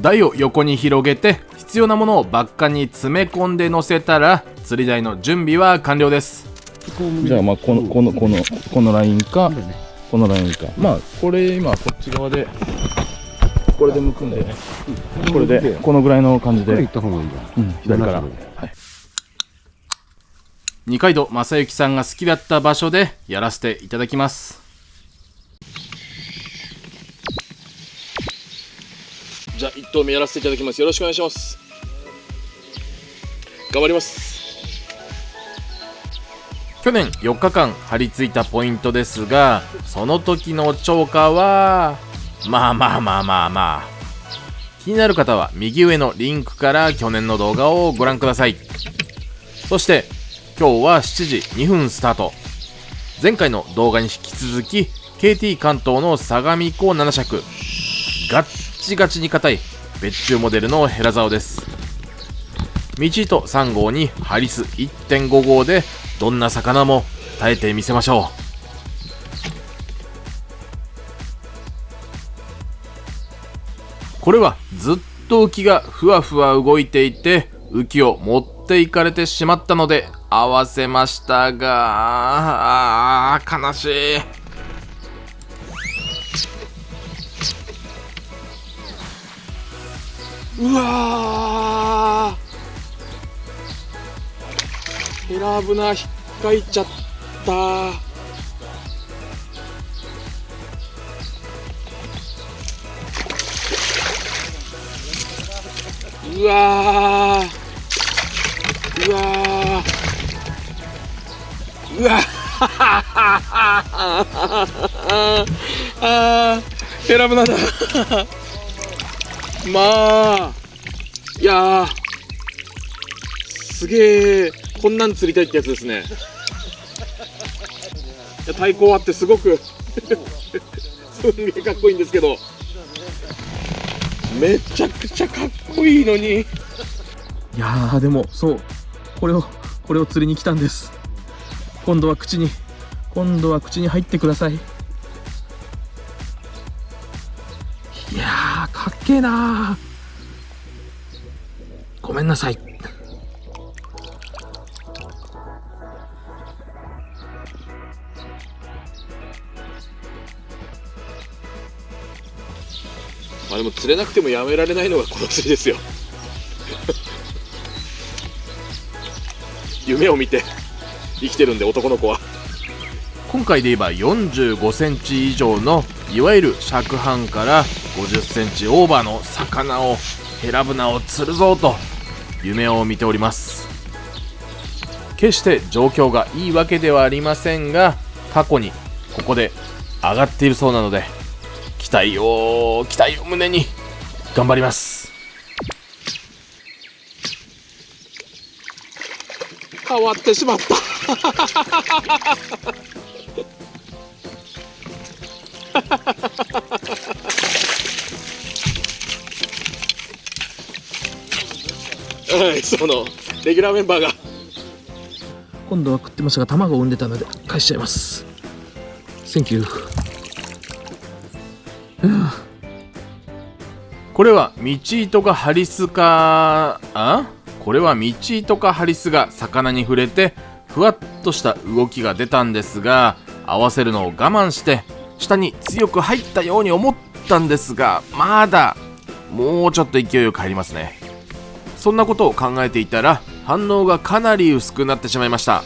台を横に広げて必要なものをバッカに詰め込んで乗せたら釣り台の準備は完了です。じゃあまあこのラインかこのラインか、まあこれ今こっち側でこれで向くんで、これでこのぐらいの感じで行った方がいいんだ。左から。二階堂正幸さんが好きだった場所でやらせていただきます。じゃあ1投目やらせていただきます。よろしくお願いします。頑張ります。去年4日間張り付いたポイントですが、その時の釣果はまあ気になる方は右上のリンクから去年の動画をご覧ください。そして今日は7時2分スタート。前回の動画に引き続き KT 関東の相模湖7尺、ガッチガチに硬い別注モデルのヘラ竿です。道糸3号にハリス 1.5 号でどんな魚も耐えてみせましょう。これはずっと浮きがふわふわ動いていて浮きを持っていかれてしまったので合わせましたが、悲しい。うわー、ヘラブナ引っかいちゃった。うわー、うわー、うわあー、ヘラブナだまあ、いやー、すげえ、こんなん釣りたいってやつですね。いや、太鼓あってすごくすんげえかっこいいんですけど、めちゃくちゃかっこいいのに。いやー、でもそう、これを釣りに来たんです。今度は口に入ってください。いやー、かっけえなー。ごめんなさい。まあでも釣れなくてもやめられないのがこの釣りですよ夢を見て生きてるんで、男の子は。今回で言えば45センチ以上のいわゆる尺半から50センチオーバーの魚を、ヘラブナを釣るぞと夢を見ております。決して状況がいいわけではありませんが、過去にここで上がっているそうなので、期待を胸に頑張ります。変わってしまったはい、そのレギュラーメンバーが今度は食ってましたが卵を産んでたので返しちゃいます。センキュー。これは道糸かハリスか、これは道糸かハリスが魚に触れてふわっとした動きが出たんですが、合わせるのを我慢して下に強く入ったように思ったんですが、まだもうちょっと勢いよく入りますね。そんなことを考えていたら反応がかなり薄くなってしまいました。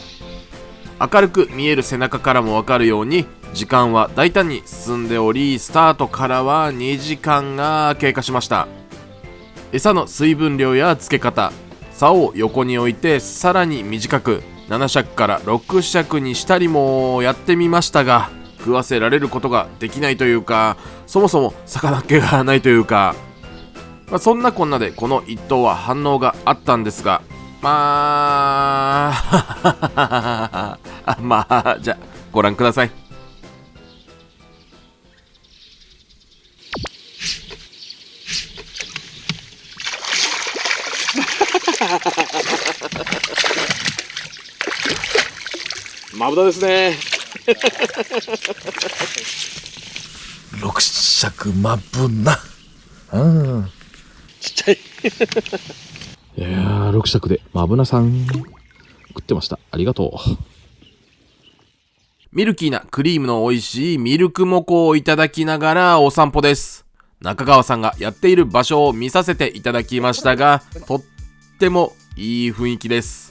明るく見える背中からも分かるように時間は大胆に進んでおり、スタートからは2時間が経過しました。餌の水分量や付け方、竿を横に置いてさらに短く7尺から6尺にしたりもやってみましたが、食わせられることができないというか、そもそも魚っ気がないというか、そんなこんなでこの一頭は反応があったんですが、まあじゃあご覧ください。まぶたですね。6尺まぶな。ちっちゃい。いやー、6尺でマブナさん食ってました。ありがとう。ミルキーなクリームの美味しいミルクモコをいただきながらお散歩です。中川さんがやっている場所を見させていただきましたが、とってもいい雰囲気です。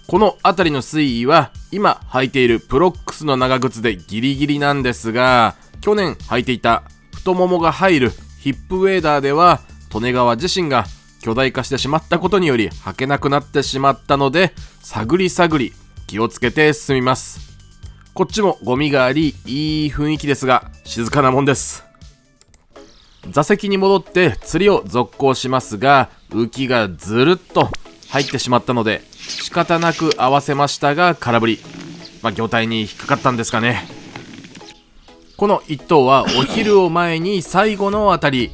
この辺りの水位は今履いているプロックスの長靴でギリギリなんですが、去年履いていた太ももが入るヒップウェーダーでは利根川自身が巨大化してしまったことにより履けなくなってしまったので、探り探り気をつけて進みます。こっちもゴミがありいい雰囲気ですが静かなもんです。座席に戻って釣りを続行しますが、浮きがずるっと入ってしまったので仕方なく合わせましたが空振り。魚体に引っかかったんですかね。この一頭はお昼を前に最後のあたり、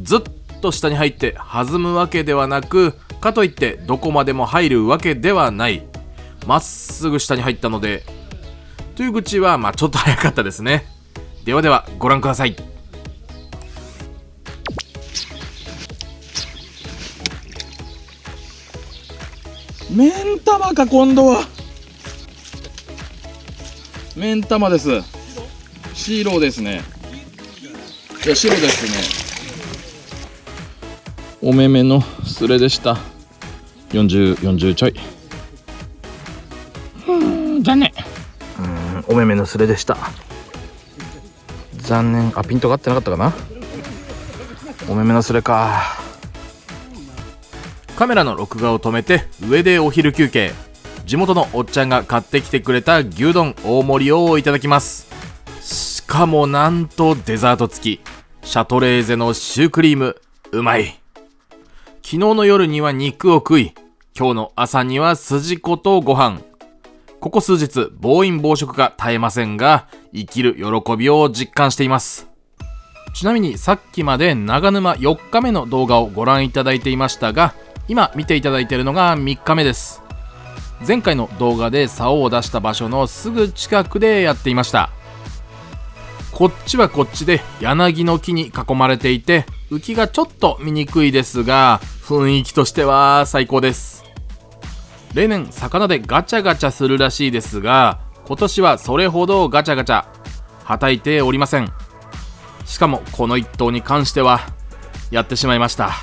ずっと下に入って弾むわけではなく、かといってどこまでも入るわけではない、まっすぐ下に入ったので、という口はちょっと早かったですね。ではではご覧ください。目ん玉か、今度は。目ん玉です。白ですね。いや、白ですね。お目目のスレでした。40ちょい。残念。お目目のスレでした。残念。ピントが合ってなかったかな。お目目のスレか。カメラの録画を止めて上でお昼休憩。地元のおっちゃんが買ってきてくれた牛丼大盛りをいただきます。しかもなんとデザート付き、シャトレーゼのシュークリーム、うまい。昨日の夜には肉を食い、今日の朝には筋子とご飯。ここ数日暴飲暴食が絶えませんが、生きる喜びを実感しています。ちなみにさっきまで長沼4日目の動画をご覧いただいていましたが、今見ていただいているのが3日目です。前回の動画で竿を出した場所のすぐ近くでやっていました。こっちはこっちで柳の木に囲まれていて、浮きがちょっと見にくいですが、雰囲気としては最高です。例年魚でガチャガチャするらしいですが、今年はそれほどガチャガチャはたいておりません。しかもこの一頭に関してはやってしまいました。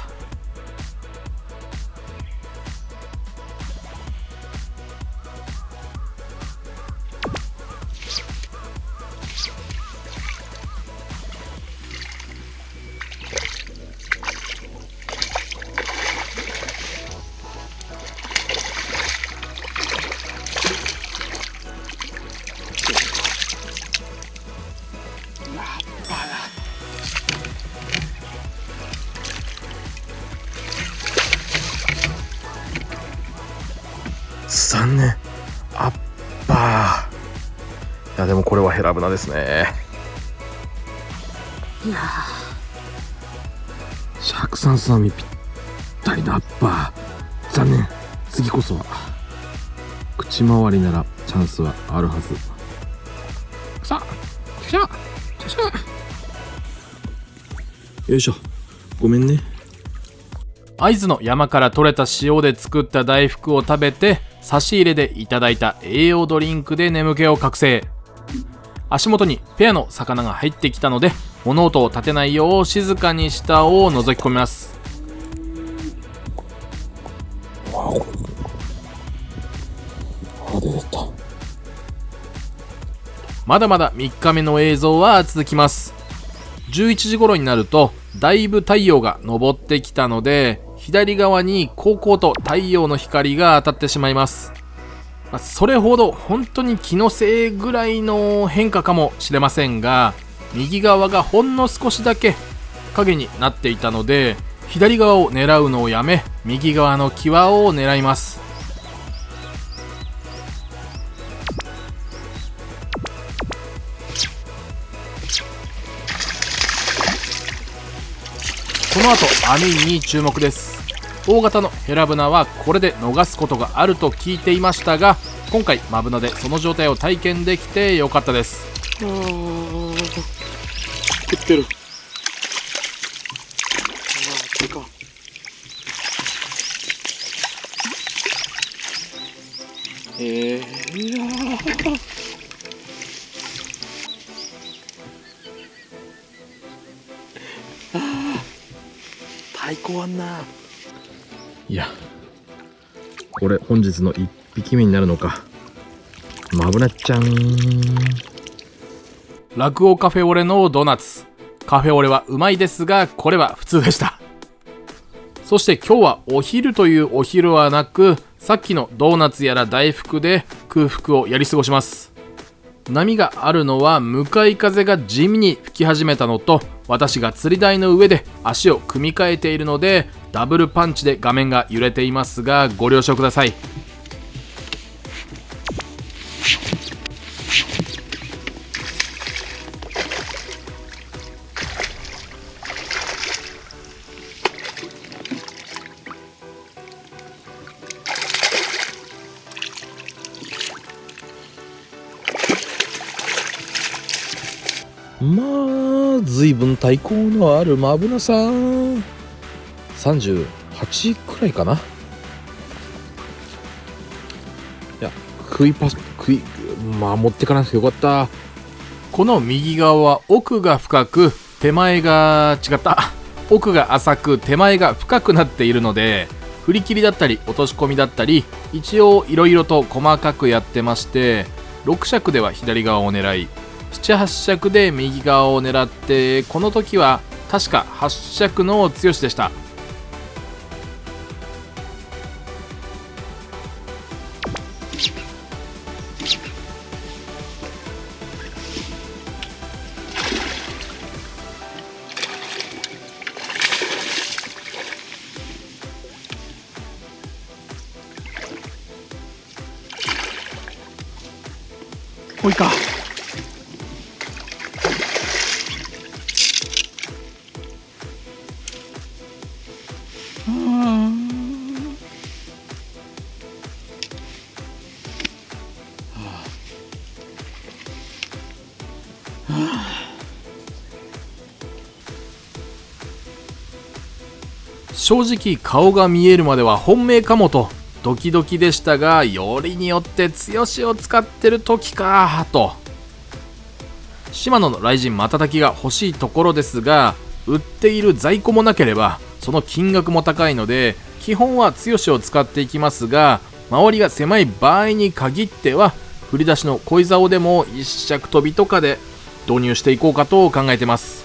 残念。アッパー。いやでもこれはヘラブナですね。いやー、133ミぴったりのアッパー。残念。次こそは口周りならチャンスはあるはず。さあ、よいしょ。ごめんね。会津の山から採れた塩で作った大福を食べて、差し入れでいただいた栄養ドリンクで眠気を覚醒。足元にペアの魚が入ってきたので、物音を立てないよう静かに下を覗き込みます。歯です。まだまだ3日目の映像は続きます。11時頃になるとだいぶ太陽が昇ってきたので、左側にこうこうと太陽の光が当たってしまいます。それほど本当に気のせいぐらいの変化かもしれませんが、右側がほんの少しだけ影になっていたので、左側を狙うのをやめ、右側の際を狙います。この後網に注目です。大型のヘラブナはこれで逃すことがあると聞いていましたが、今回マブナでその状態を体験できてよかったです。食ってる。でか。いや太鼓あんな。いや、これ本日の1匹目になるのか。マブナちゃん。落語カフェオレのドーナツ。カフェオレはうまいですが、これは普通でした。そして今日はお昼というお昼はなく、さっきのドーナツやら大福で空腹をやり過ごします。波があるのは向かい風が地味に吹き始めたのと、私が釣り台の上で足を組み替えているので、ダブルパンチで画面が揺れていますが、ご了承ください。まあ随分対抗のあるマブナさん。38くらいかな。いや、持ってかなくてよかった。この右側は奥が深く手前が奥が浅く手前が深くなっているので、振り切りだったり落とし込みだったり一応いろいろと細かくやってまして、6尺では左側を狙い、7、8尺で右側を狙って、この時は確か8尺の剛でした。ほいか。正直顔が見えるまでは本命かもとドキドキでしたが、よりによって剛を使ってる時かと。シマノの雷神瞬きが欲しいところですが、売っている在庫もなければその金額も高いので、基本は剛を使っていきますが、周りが狭い場合に限っては振り出しの恋竿でも一尺飛びとかで導入していこうかと考えてます。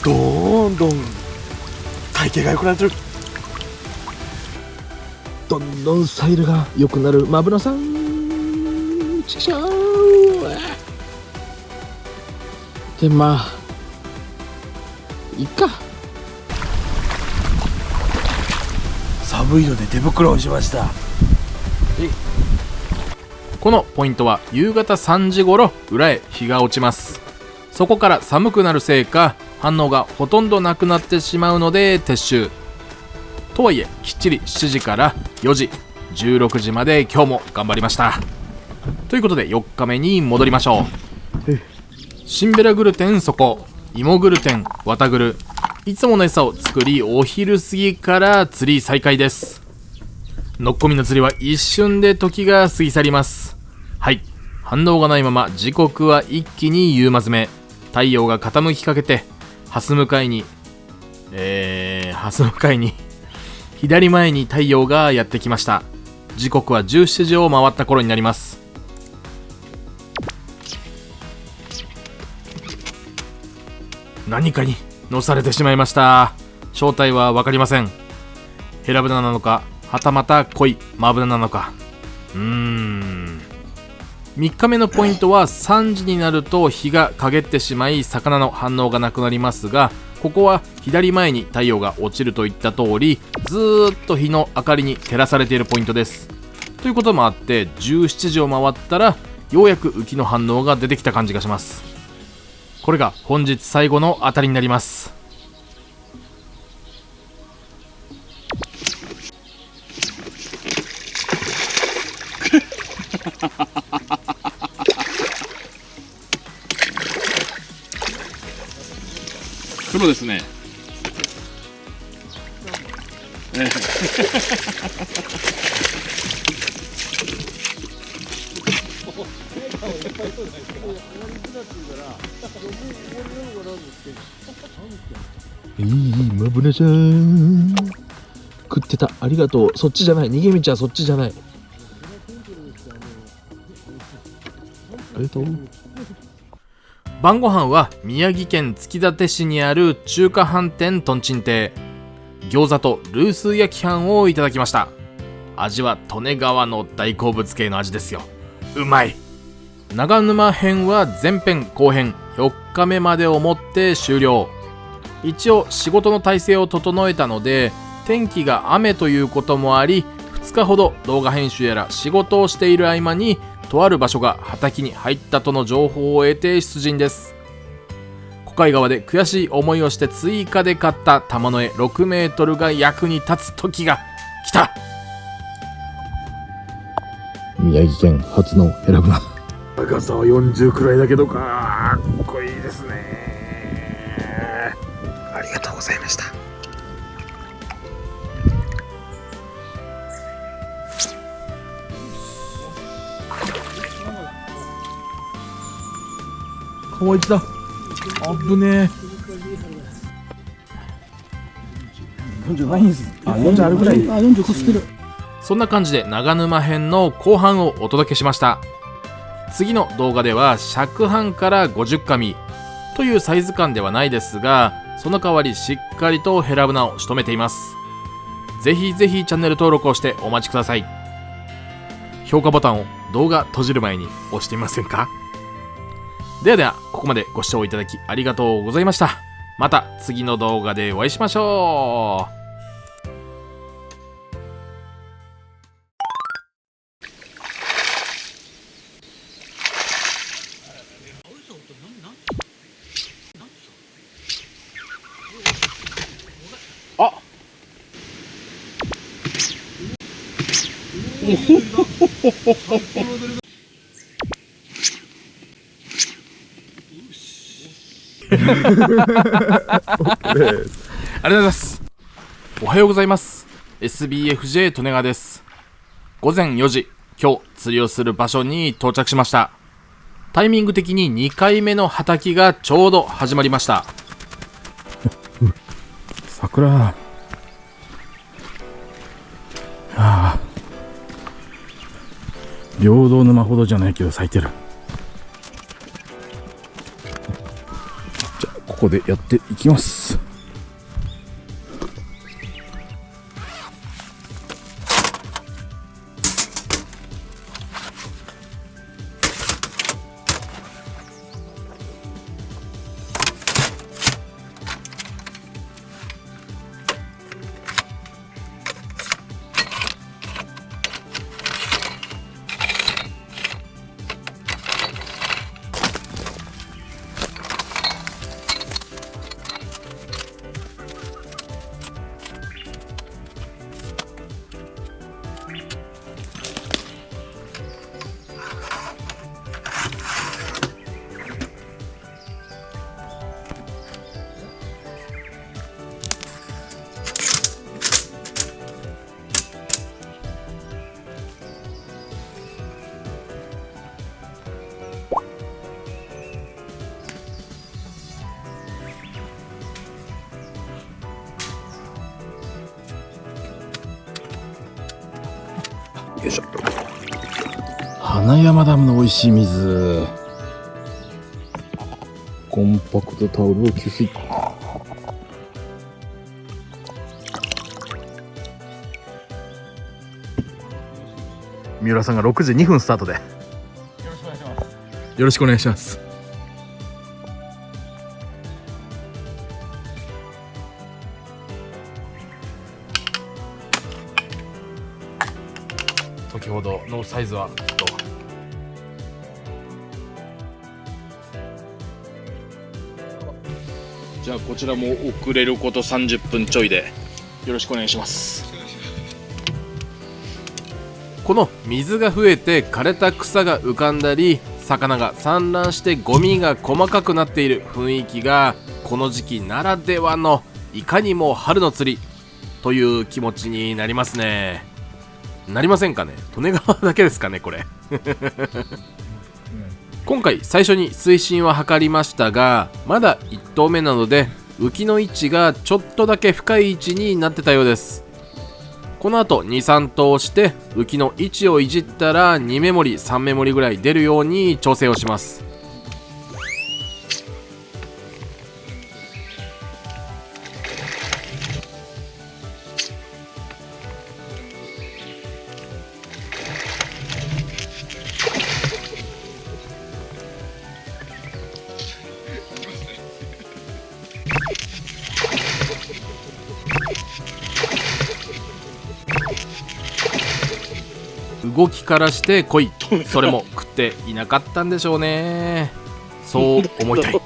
どんどん体型が良くなってる。どんどんスタイルが良くなるマブナさん。ちしょーで、まあいいか。寒いので手袋をしました。このポイントは夕方3時頃裏へ日が落ちます。そこから寒くなるせいか反応がほとんどなくなってしまうので撤収。とはいえきっちり7時から4時16時まで今日も頑張りました。ということで4日目に戻りましょう。シンベラグルテンそこ芋グルテン、綿グル、いつもの餌を作り、お昼過ぎから釣り再開です。のっこみの釣りは一瞬で時が過ぎ去ります。はい、反応がないまま時刻は一気に夕間詰め。太陽が傾きかけて蓮向かいに左前に太陽がやってきました。時刻は17時を回った頃になります。何かに乗されてしまいました。正体は分かりません。ヘラブナなのか、はたまた濃いマブナなのか。3日目のポイントは3時になると日が陰ってしまい魚の反応がなくなりますが、ここは左前に太陽が落ちるといった通り、ずーっと日の明かりに照らされているポイントです。ということもあって17時を回ったらようやく浮きの反応が出てきた感じがします。これが本日最後の当たりになります。黒ですね。マブナちゃん食ってた。ありがとう。そっちじゃない、逃げ道はそっちじゃない。ありがとう。晩ご飯は宮城県月館市にある中華飯店とんちん亭。餃子とルース焼き飯をいただきました。味は利根川の大好物系の味ですよ。うまい。長沼編は前編後編4日目までをもって終了。一応仕事の体制を整えたので、天気が雨ということもあり、2日ほど動画編集やら仕事をしている合間にとある場所が畑に入ったとの情報を得て出陣です。小海川で悔しい思いをして追加で買った玉の絵6メートルが役に立つ時が来た。宮城県初のヘラブナ。高さは40くらいだけどかっこいいですね。ありがとうございました。川一だ。あぶねえ。40ないんです。40あるぐらい。40こしてる。そんな感じで長沼編の後半をお届けしました。次の動画では尺半から50紙というサイズ感ではないですが、その代わりしっかりとヘラブナを仕留めています。ぜひぜひチャンネル登録をしてお待ちください。評価ボタンを動画閉じる前に押してみませんか？ではでは、ここまでご視聴いただきありがとうございました。また次の動画でお会いしましょう。ありがとうございます。おはようございます。 SBFJ 利根川です。午前4時、今日釣りをする場所に到着しました。タイミング的に2回目の畑きがちょうど始まりました。桜。平等沼ほどじゃないけど咲いてる。じゃあここでやっていきます。よいしょ。花山ダムの美味しい水。コンパクトタオルを吸水。三浦さんが6時2分スタートでよろしくお願いします。先ほどのサイズはちょっとじゃあこちらも遅れること30分ちょいでよろしくお願いします。この水が増えて枯れた草が浮かんだり、魚が産卵してゴミが細かくなっている雰囲気がこの時期ならではのいかにも春の釣りという気持ちになりますね。なりませんかね。利根川だけですかねこれ今回最初に水深は測りましたが、まだ1投目なので浮きの位置がちょっとだけ深い位置になってたようです。この後 2,3 投して浮きの位置をいじったら2目盛り3目盛りぐらい出るように調整をします。動きからして来い、それも食っていなかったんでしょうね。そう思いたい。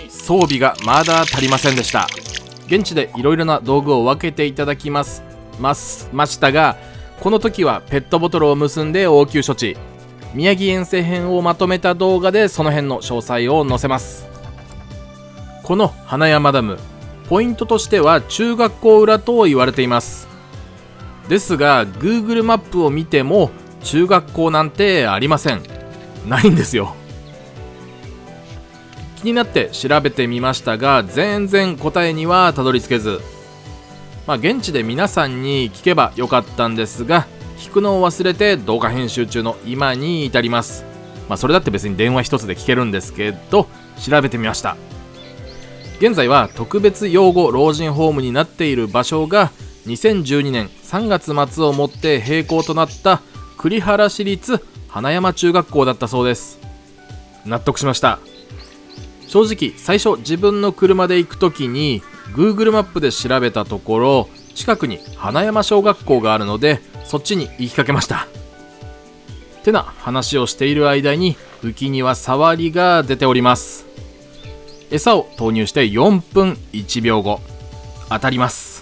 装備がまだ足りませんでした。現地でいろいろな道具を分けていただきましたが、この時はペットボトルを結んで応急処置。宮城遠征編をまとめた動画でその辺の詳細を載せます。この花山ダム、ポイントとしては中学校裏と言われています。ですが Google マップを見ても中学校なんてありません。ないんですよ。気になって調べてみましたが全然答えにはたどり着けず、現地で皆さんに聞けばよかったんですが、聞くのを忘れて動画編集中の今に至ります。それだって別に電話一つで聞けるんですけど、調べてみました。現在は特別養護老人ホームになっている場所が2012年3月末をもって閉校となった栗原市立花山中学校だったそうです。納得しました。正直最初自分の車で行く時に Google マップで調べたところ、近くに花山小学校があるのでそっちに行きかけました。てな話をしている間に浮きには触りが出ております。餌を投入して4分1秒後、当たります。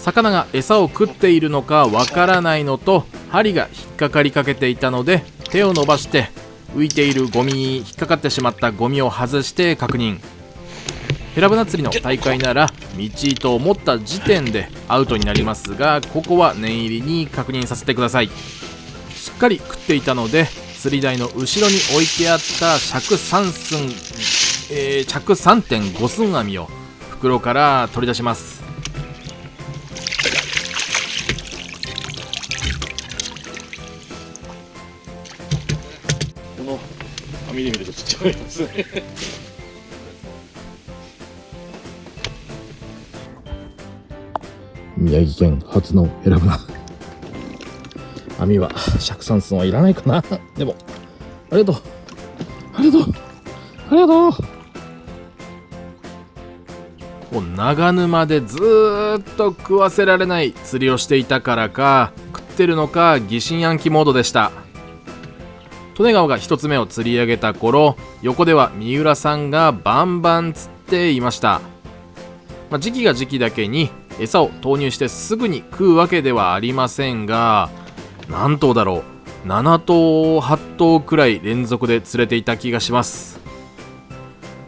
魚が餌を食っているのかわからないのと、針が引っかかりかけていたので手を伸ばして浮いているゴミに引っかかってしまったゴミを外して確認。ヘラブナ釣りの大会なら道糸を持った時点でアウトになりますが、ここは念入りに確認させてください。しっかり食っていたので釣り台の後ろに置いてあった尺 3.5 寸網を袋から取り出します。この網で見るとちっちゃいですね。宮城県初のヘラブナ。網は尺3寸はいらないかな。でもありがとうありがとうありがとう。長沼でずーっと食わせられない釣りをしていたからか、食ってるのか疑心暗鬼モードでした。利根川が1つ目を釣り上げた頃、横では三浦さんがバンバン釣っていました。時期が時期だけに餌を投入してすぐに食うわけではありませんが、何頭だろう、7頭8頭くらい連続で釣れていた気がします。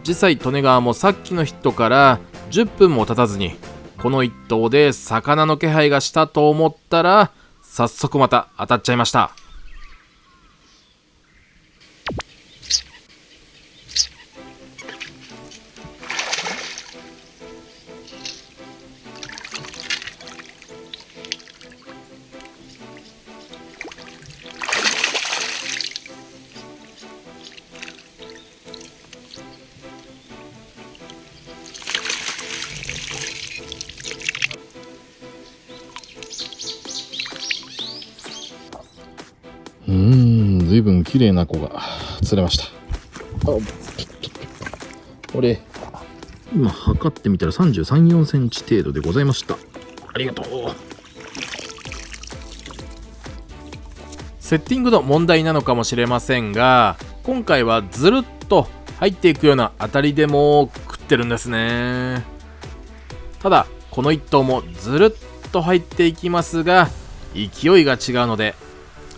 実際利根川もさっきのヒットから10分も経たずにこの1頭で魚の気配がしたと思ったら、早速また当たっちゃいました。ずいぶん綺麗な子が釣れました。これ今測ってみたら33、4センチ程度でございました。ありがとう。セッティングの問題なのかもしれませんが、今回はずるっと入っていくような当たりでも食ってるんですね。ただこの1頭もずるっと入っていきますが、勢いが違うので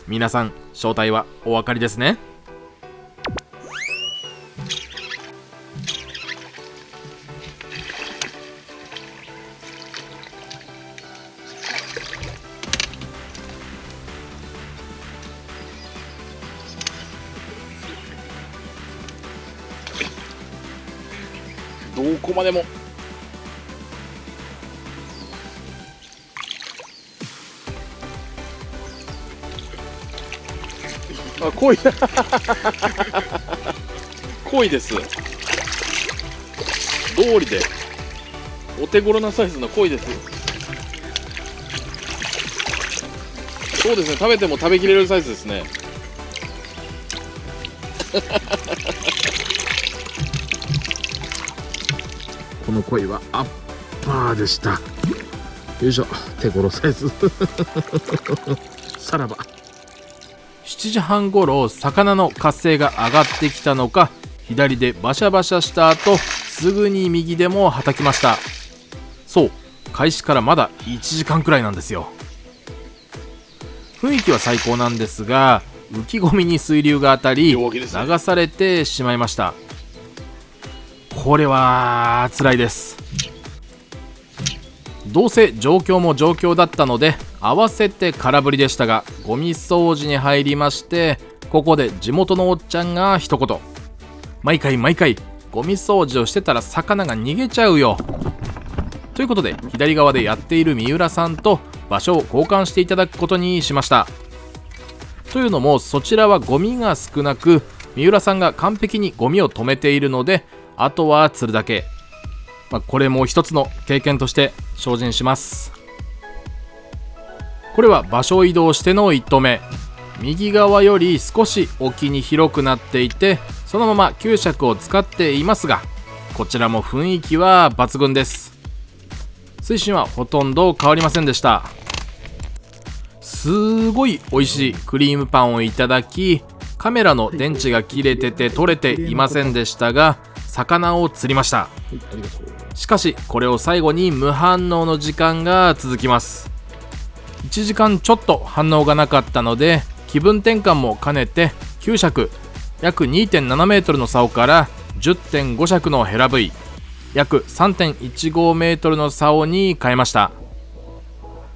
皆さん正体はお分かりですね。どこまでも濃い濃いです。道理でお手頃なサイズの濃いです。そうですね、食べても食べきれるサイズですね。この鯉はアッパーでした。よいしょ、手頃サイズさらば。7時半ごろ魚の活性が上がってきたのか、左でバシャバシャした後すぐに右でもはたきました。そう、開始からまだ1時間くらいなんですよ。雰囲気は最高なんですが、浮き込みに水流が当たり流されてしまいました。これは辛いです。どうせ状況も状況だったので合わせて空振りでしたが、ゴミ掃除に入りまして、ここで地元のおっちゃんが一言、毎回ゴミ掃除をしてたら魚が逃げちゃうよということで、左側でやっている三浦さんと場所を交換していただくことにしました。というのも、そちらはゴミが少なく、三浦さんが完璧にゴミを止めているので、あとは釣るだけ。これも一つの経験として精進します。これは場所移動しての1投目、右側より少し沖に広くなっていて、そのまま9尺を使っていますが、こちらも雰囲気は抜群です。水深はほとんど変わりませんでした。すごい美味しいクリームパンをいただき、カメラの電池が切れてて撮れていませんでしたが、魚を釣りました。しかしこれを最後に無反応の時間が続きます。1時間ちょっと反応がなかったので、気分転換も兼ねて9尺約 2.7 メートルの竿から 10.5 尺のヘラブイ約 3.15 メートルの竿に変えました。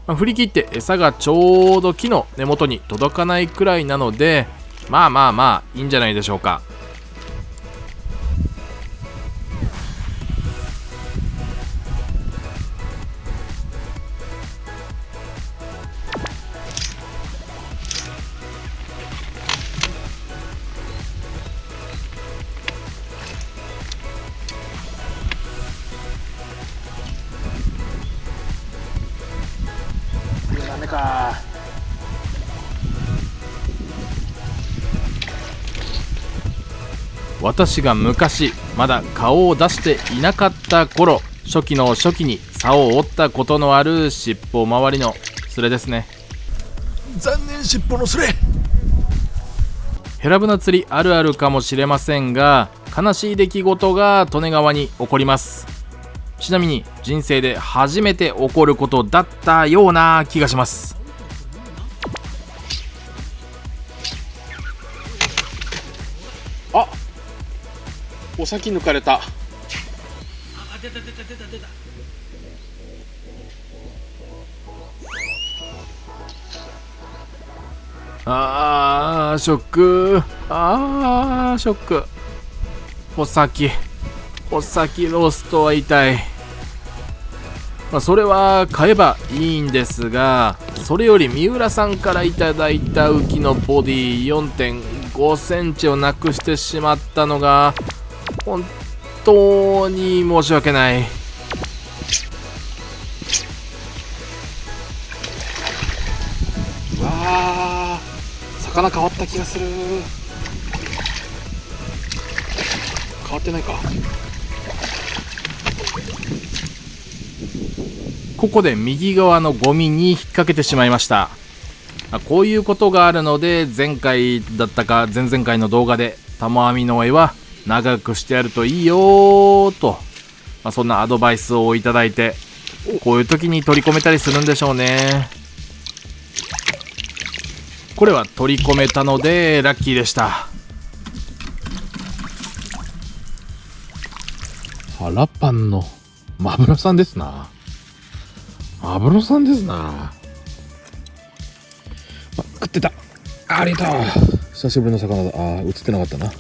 振り切って餌がちょうど木の根元に届かないくらいなので、まあいいんじゃないでしょうか。私が昔まだ顔を出していなかった頃、初期の初期に竿を折ったことのある尻尾周りのスレですね。残念、尻尾のスレ。ヘラブナ釣りあるあるかもしれませんが、悲しい出来事が利根川に起こります。ちなみに人生で初めて起こることだったような気がします。あ、お先抜かれた。出た出た出た出た。ショック。ショック。お先ローストは痛い。それは買えばいいんですが、それより三浦さんからいただいた浮きのボディ 4.5 センチをなくしてしまったのが本当に申し訳ない。魚変わった気がする。変わってないか。ここで右側のゴミに引っ掛けてしまいました。こういうことがあるので、前回だったか前々回の動画でタモ網の絵は長くしてやるといいよーと、そんなアドバイスをいただいて、こういう時に取り込めたりするんでしょうね。これは取り込めたのでラッキーでした。腹パンのマブロさんですな。マブロさんですな。食ってた。ありがとう。久しぶりの魚だ。映ってなかったな。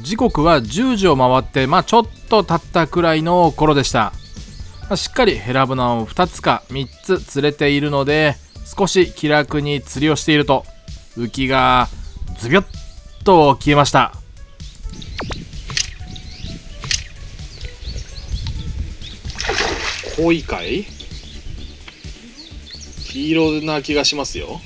時刻は10時を回って、ちょっと経ったくらいの頃でした。しっかりヘラブナを2つか3つ釣れているので、少し気楽に釣りをしていると浮きがズビョッと消えました。濃いかい？黄色な気がしますよ。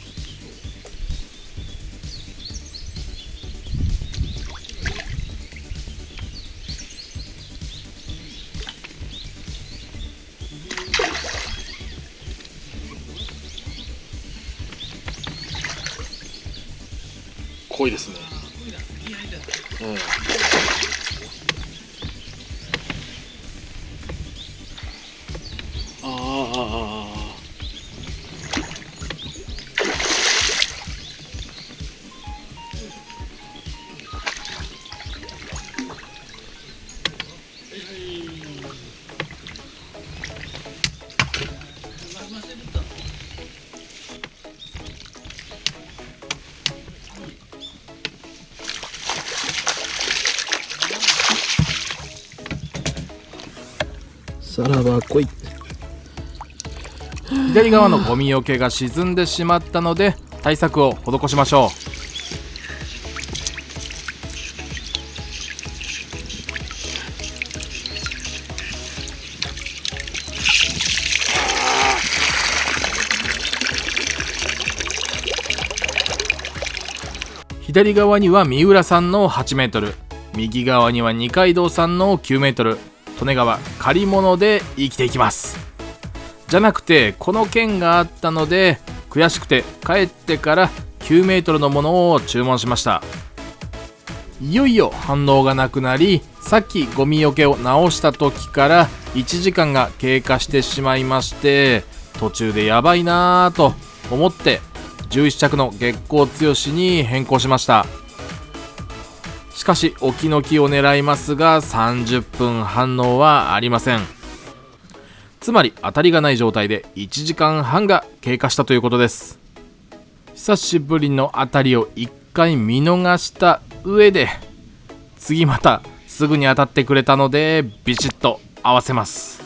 濃いですね。さらば来い。左側のゴミよけが沈んでしまったので対策を施しましょう。左側には三浦さんの8メートル、右側には二階堂さんの9メートル。利根川借り物で生きていきます。じゃなくて、この件があったので悔しくて帰ってから9メートルのものを注文しました。いよいよ反応がなくなり、さっきゴミよけを直した時から1時間が経過してしまいまして、途中でやばいなぁと思って11着の月光強しに変更しました。しかし沖の木を狙いますが30分反応はありません。つまり当たりがない状態で1時間半が経過したということです。久しぶりの当たりを1回見逃した上で、次またすぐに当たってくれたのでビシッと合わせます。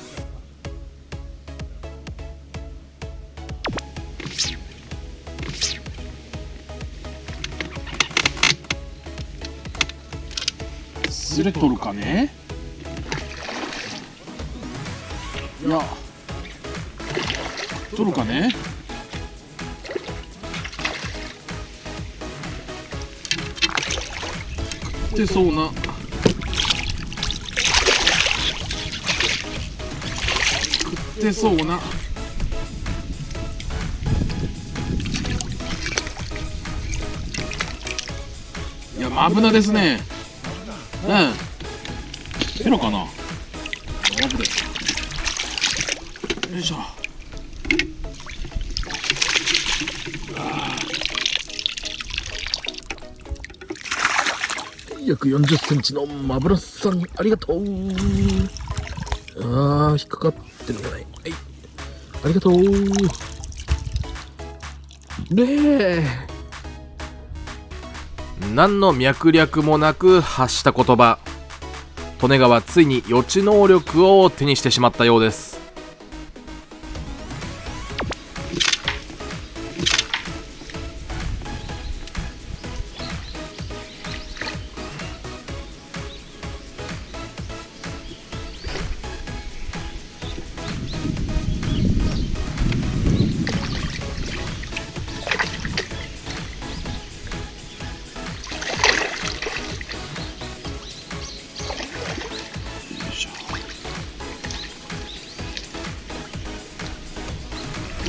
ずれとるかね。いや、取るかね。食ってそうな。食ってそうな。マブナですね。ペロかな。マブナ。よいしょ。約40センチのマブラさん、ありがとう。引っかかってるんじゃない。はい、ありがとう。何の脈略もなく発した言葉。利根川ついに予知能力を手にしてしまったようです。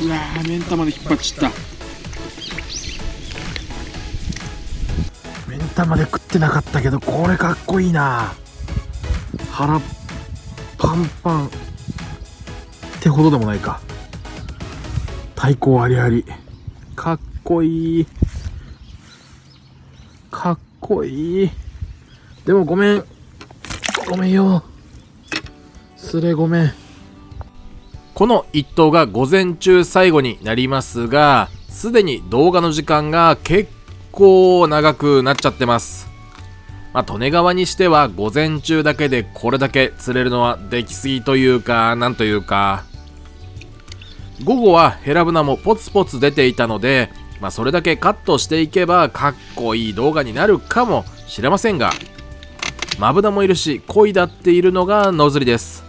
うわー、目ん玉で引っ張っちゃった。目ん玉で食ってなかったけど、これかっこいいな。腹パンパンってほどでもないか。太鼓ありあり、かっこいい、かっこいい。でもごめんよ、すれごめん。この一投が午前中最後になりますが、すでに動画の時間が結構長くなっちゃってます。利根川にしては午前中だけでこれだけ釣れるのはできすぎというか、なんというか、午後はヘラブナもポツポツ出ていたので、それだけカットしていけばかっこいい動画になるかもしれませんが、マブナもいるし恋だっているのが野釣りです。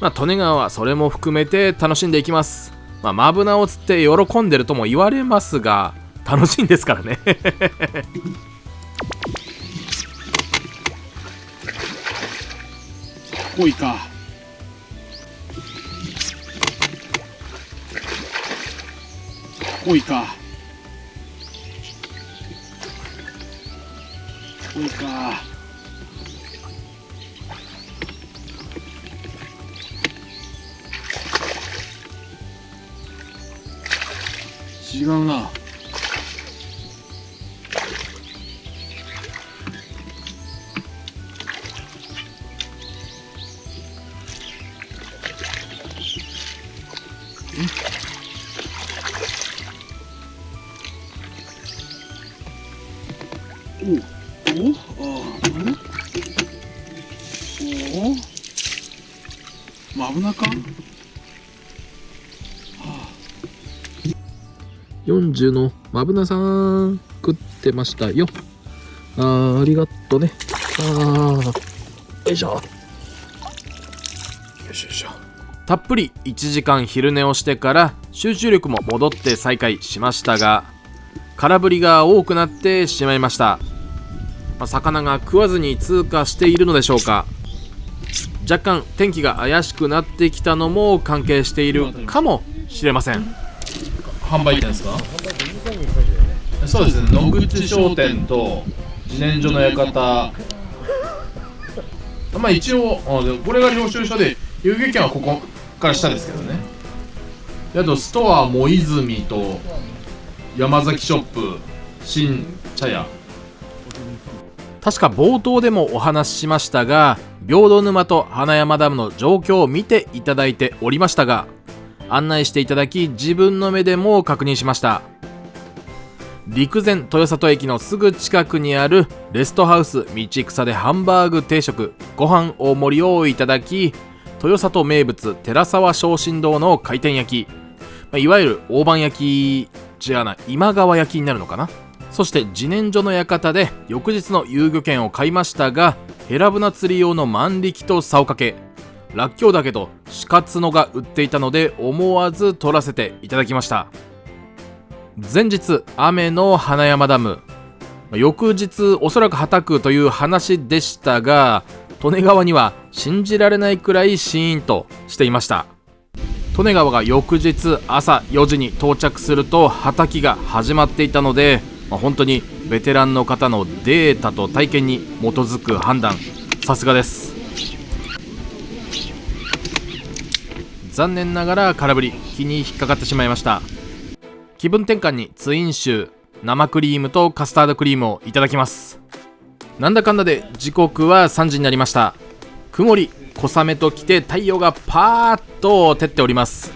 利根川はそれも含めて楽しんでいきます。マブナを釣って喜んでるとも言われますが、楽しいんですからね。濃いか。濃いか。濃いか。違うな。危なか。40のマブナさん食ってましたよ。ありがとね。よいしょよいしょよいしょ。たっぷり1時間昼寝をしてから集中力も戻って再開しましたが、空振りが多くなってしまいました。魚が食わずに通過しているのでしょうか。若干天気が怪しくなってきたのも関係しているかもしれません。販売店ですか？そうですね、野口商店と自然薯の館、一応これが領収書で遊戯券はここから下ですけどね。あとストアも泉と山崎ショップ、新茶屋。確か冒頭でもお話ししましたが、平等沼と花山ダムの状況を見ていただいておりましたが、案内していただき自分の目でも確認しました。陸前豊里駅のすぐ近くにあるレストハウス道草でハンバーグ定食ご飯大盛りをいただき、豊里名物寺沢昇進堂の回転焼き、いわゆる大判焼きじゃない、今川焼きになるのかな。そして自然薯の館で翌日の遊漁券を買いましたが、ヘラブナ釣り用の万力と竿掛け、らっきょうだけと鹿角が売っていたので思わず取らせていただきました。前日雨の花山ダム、翌日おそらくはたくという話でしたが、利根川には信じられないくらいシーンとしていました。利根川が翌日朝4時に到着するとはたきが始まっていたので、本当にベテランの方のデータと体験に基づく判断、さすがです。残念ながら空振り、気に引っかかってしまいました。気分転換にツインシュー、生クリームとカスタードクリームをいただきます。なんだかんだで時刻は3時になりました。曇り小雨ときて太陽がパーッと照っております。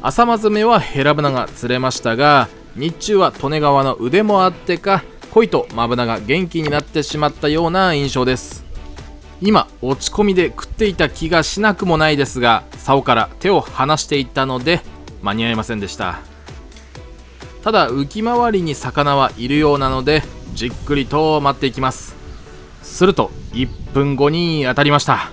朝まずめはヘラブナが釣れましたが、日中は利根川の腕もあってか鯉とマブナが元気になってしまったような印象です。今落ち込みで食っていた気がしなくもないですが、竿から手を離していったので間に合いませんでした。ただ浮き回りに魚はいるようなのでじっくりと待っていきます。すると1分後に当たりました。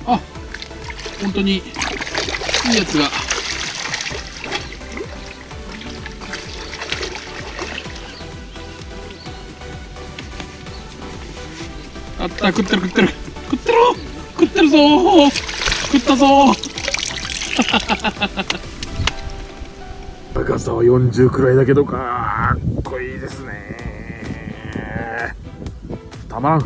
あ、本当にいいやつが。あった、食ってるぞー、食ったぞー。高さは40くらいだけどかっこいいですね。たまらん。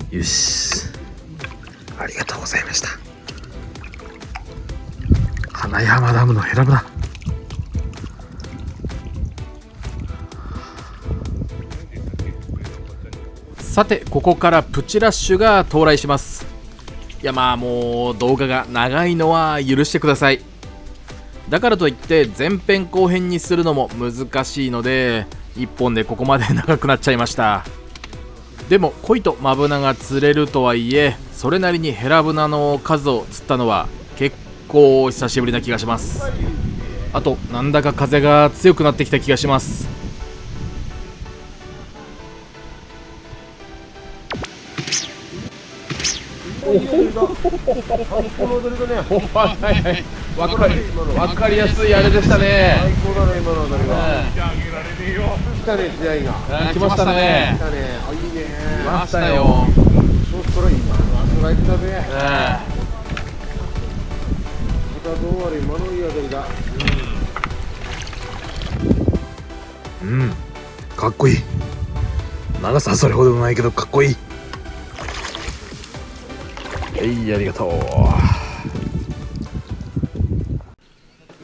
よし、ありがとうございました。花山ダムのヘラブナ。さてここからプチラッシュが到来します。いやもう動画が長いのは許してください。だからといって前編後編にするのも難しいので1本でここまで長くなっちゃいました。でも鯉とマブナが釣れるとはいえ、それなりにヘラブナの数を釣ったのは結構久しぶりな気がします。あとなんだか風が強くなってきた気がします。わかりやすいあれでしたね。最高だね、今の踊りは。来たね、時代が。来ましたね。来たね、あ、いいね。来ましたよ。そうしたら今のストライクだぜ。またどうあれ、今のいい当たりだ。かっこいい。長さはそれほどないけどかっこいい。はい、ありがとう。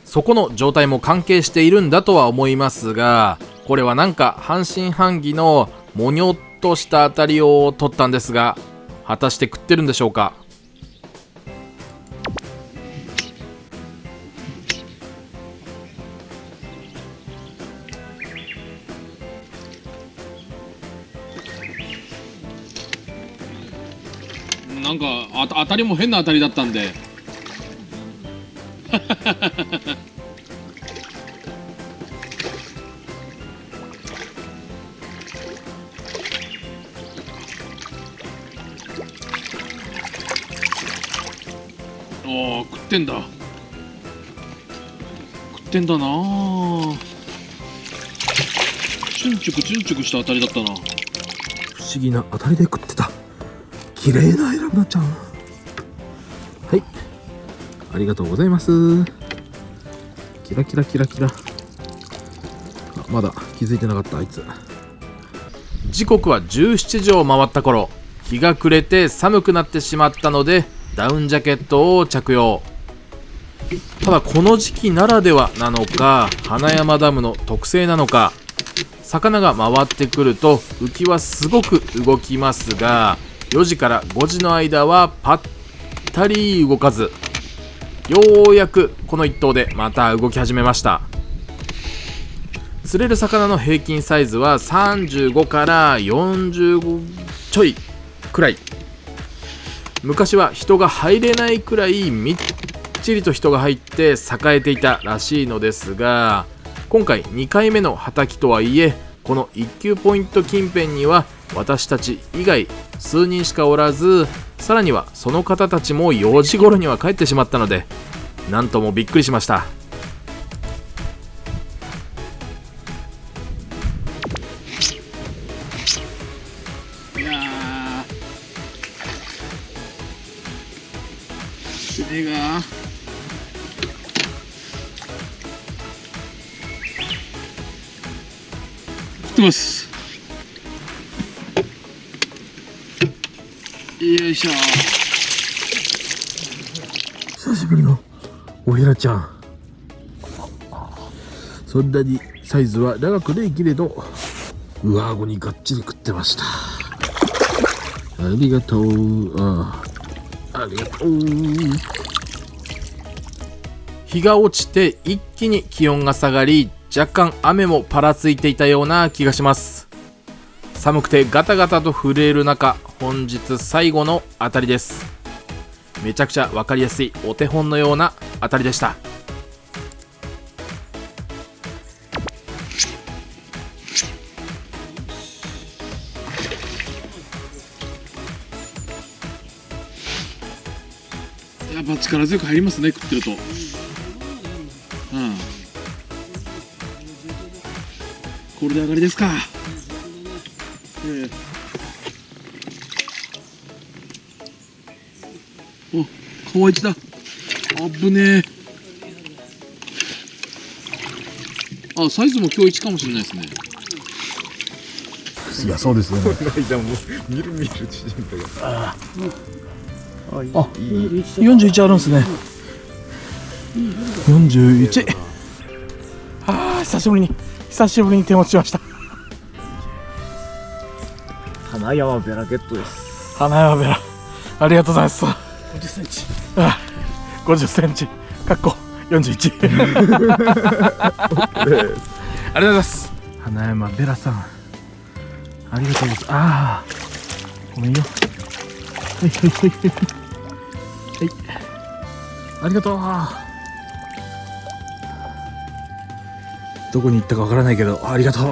そこの状態も関係しているんだとは思いますが、これはなんか半信半疑のもにょっとした当たりを取ったんですが、果たして食ってるんでしょうか。なんか当たりも変な当たりだったんでおー、食ってんだなー。チュンチュクした当たりだったな。不思議な当たりで食ってた。綺麗なヘラブナちゃん。はい、ありがとうございます。キラキラ。まだ気づいてなかったあいつ。時刻は17時を回った頃、日が暮れて寒くなってしまったのでダウンジャケットを着用。ただこの時期ならではなのか、花山ダムの特性なのか、魚が回ってくると浮きはすごく動きますが、4時から5時の間はぱったり動かず、ようやくこの一投でまた動き始めました。釣れる魚の平均サイズは35から45ちょいくらい。昔は人が入れないくらいみっちりと人が入って栄えていたらしいのですが、今回2回目のはたきとはいえ、この一級ポイント近辺には私たち以外数人しかおらず、さらにはその方たちも4時頃には帰ってしまったので、なんともびっくりしました。いやー、爪が食ってます。よいしょ。久しぶりのおひらちゃん。そんなにサイズは長くねえけれど、上顎にがっちり食ってました。ありがとう。ありがとう。日が落ちて一気に気温が下がり、若干雨もぱらついていたような気がします。寒くてガタガタと震える中、本日最後の当たりです。めちゃくちゃ分かりやすいお手本のような当たりでした。やっぱ力強く入りますね、食ってると。これで上がりですか。お、川一だ。あぶねえ。あ、サイズも今日1かもしれないですね。いや、そうですよね。41あるんですね。41。久しぶりに手持ちしました。花山ベラゲットです。花山ベラ、ありがとうございます。50センチ。50センチかっこ41。ありがとうございます。花山ベラさん、ありがとうございます。ああ、ごめんよ。はいはいはいはいはい、ありがとう。どこに行ったかわからないけど、ありがとう。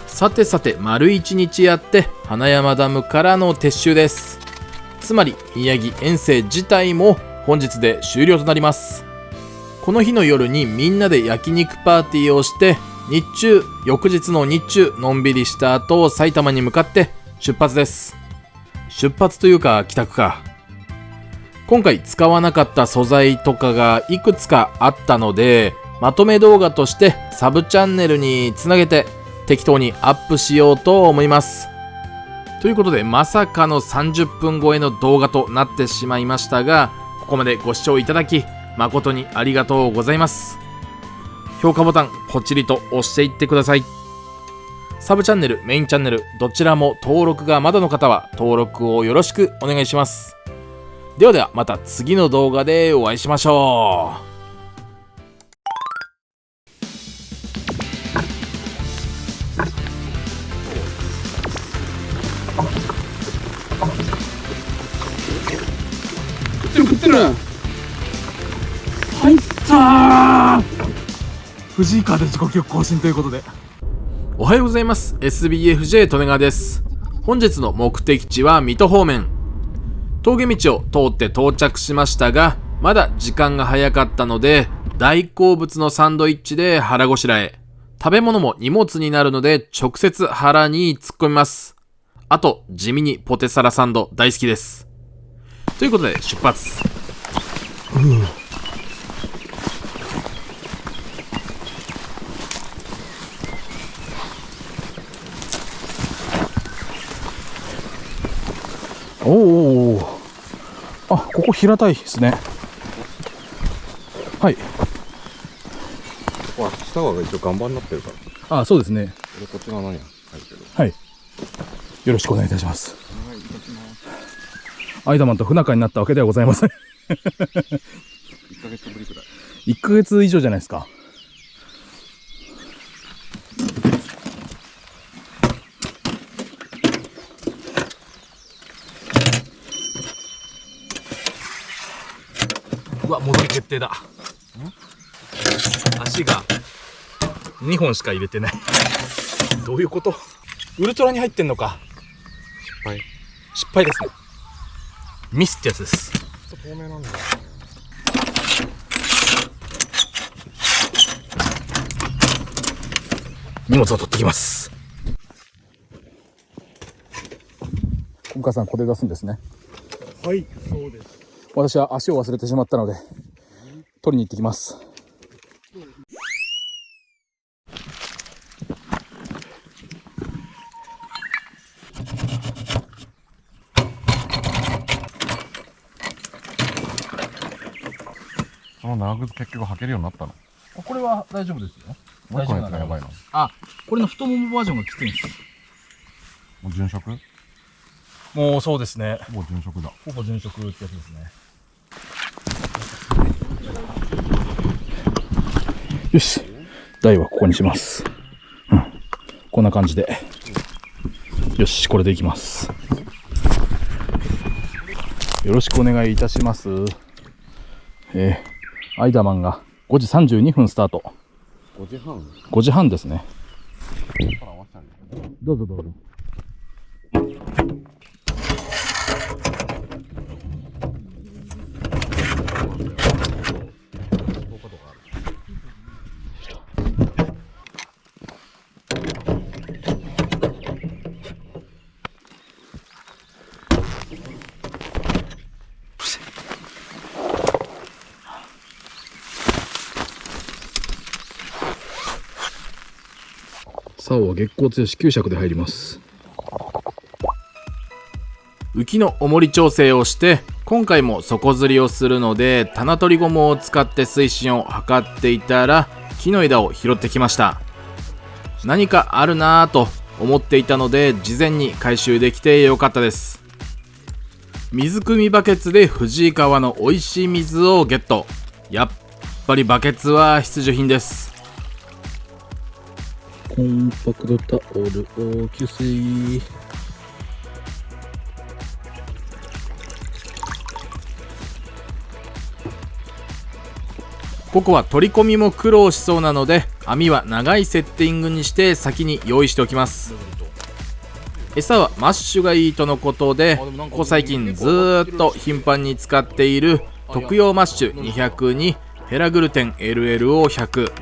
さてさて、丸1日やって花山ダムからの撤収です。つまり宮城遠征自体も本日で終了となります。この日の夜にみんなで焼肉パーティーをして、翌日の日中のんびりした後、埼玉に向かって出発です。出発というか帰宅か。今回使わなかった素材とかがいくつかあったので、まとめ動画としてサブチャンネルにつなげて適当にアップしようと思います。ということで、まさかの30分超えの動画となってしまいましたが、ここまでご視聴いただき誠にありがとうございます。評価ボタンポチリと押していってください。サブチャンネル、メインチャンネル、どちらも登録がまだの方は登録をよろしくお願いします。ではでは、また次の動画でお会いしましょう。食ってる。入ったー。藤井川で自己記録更新ということで、おはようございます。 SBFJ 利根川です。本日の目的地は水戸方面。峠道を通って到着しましたが、まだ時間が早かったので、大好物のサンドイッチで腹ごしらえ。食べ物も荷物になるので直接腹に突っ込みます。あと地味にポテサラサンド大好きです。ということで出発。おお、あ、ここ平たいですね。はい。わ、下が一応岩盤になってるから。あ、そうですね。俺こっち側何や入ってる。はい。よろしくお願いいたします。アイダマンと不仲になったわけではございません。1ヶ月ぶりくらい。1ヶ月以上じゃないですか。うわ、戻り決定だ。足が2本しか入れてない。どういうこと？ウルトラに入ってんのか。失敗ですね。ミスってやつです。透明なんだ。荷物を取ってきます。小深さん、これ出すんですね。はい、そうです。私は足を忘れてしまったので取りに行ってきます。その長靴結局履けるようになったの？これは大丈夫ですよ。もう一個のやつがやばいの？あ、これの太ももバージョンがきついんです。もう殉職？もうそうですね。もう殉職だ。ほぼ殉職ってやつですね。よし、台はここにします。こんな感じで。よし、これでいきます。よろしくお願いいたします。アイダーマンが5時32分スタート。5時半5時半ですね。どうぞどうぞ。竿は月光強し9尺で入ります。浮きの重り調整をして、今回も底釣りをするので棚取りゴムを使って水深を測っていたら木の枝を拾ってきました。何かあるなぁと思っていたので事前に回収できてよかったです。水汲みバケツで藤井川の美味しい水をゲット。やっぱりバケツは必需品です。コンパクトタオルを吸水。ここは取り込みも苦労しそうなので網は長いセッティングにして先に用意しておきます。餌はマッシュがいいとのことで、ここ最近ずーっと頻繁に使っている特用マッシュ200にヘラグルテン LL を100、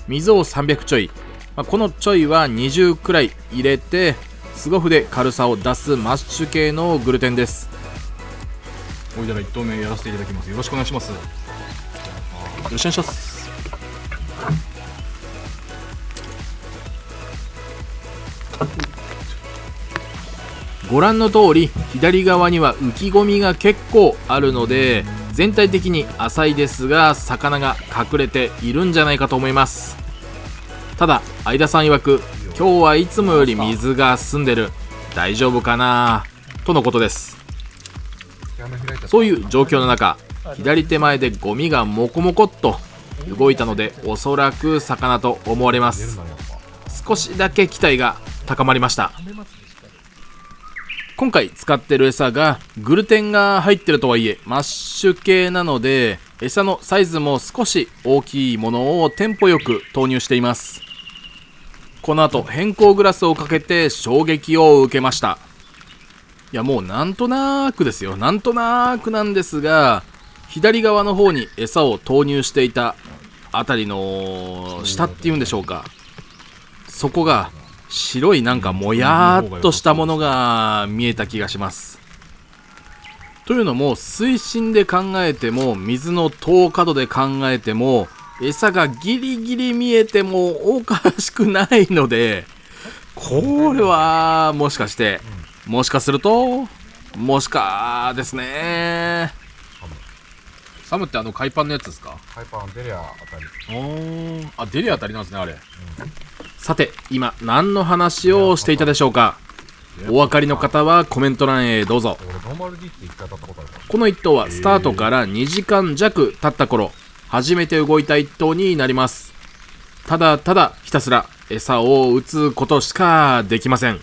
水を300ちょい、このちょいは20くらい入れてスゴフで軽さを出すマッシュ系のグルテンです。おいだら1投目やらせていただきます。よろしくお願いします。よろしくお願いします。ご覧の通り左側には浮き込みが結構あるので全体的に浅いですが魚が隠れているんじゃないかと思います。ただ相田さん曰く今日はいつもより水が澄んでる、大丈夫かなとのことです。そういう状況の中、左手前でゴミがモコモコっと動いたのでおそらく魚と思われます。少しだけ期待が高まりました。今回使ってる餌がグルテンが入ってるとはいえマッシュ系なので餌のサイズも少し大きいものをテンポよく投入しています。この後変更グラスをかけて衝撃を受けました。いやもうなんとなくですよ、なんとなくなんですが左側の方に餌を投入していたあたりの下っていうんでしょうか、そこが白いなんかもやーっとしたものが見えた気がします。というのも水深で考えても水の遠角で考えても餌がギリギリ見えてもおかしくないので、これはもしかしてもしかするともしかですね。サムって海パンのやつですか？海パンデリアあたり。あ、デリアあたりなんですねあれ。さて今何の話をしていたでしょうか。お分かりの方はコメント欄へどうぞ。この一頭はスタートから2時間弱経った頃、初めて動いた一頭になります。ただただひたすら餌を打つことしかできません。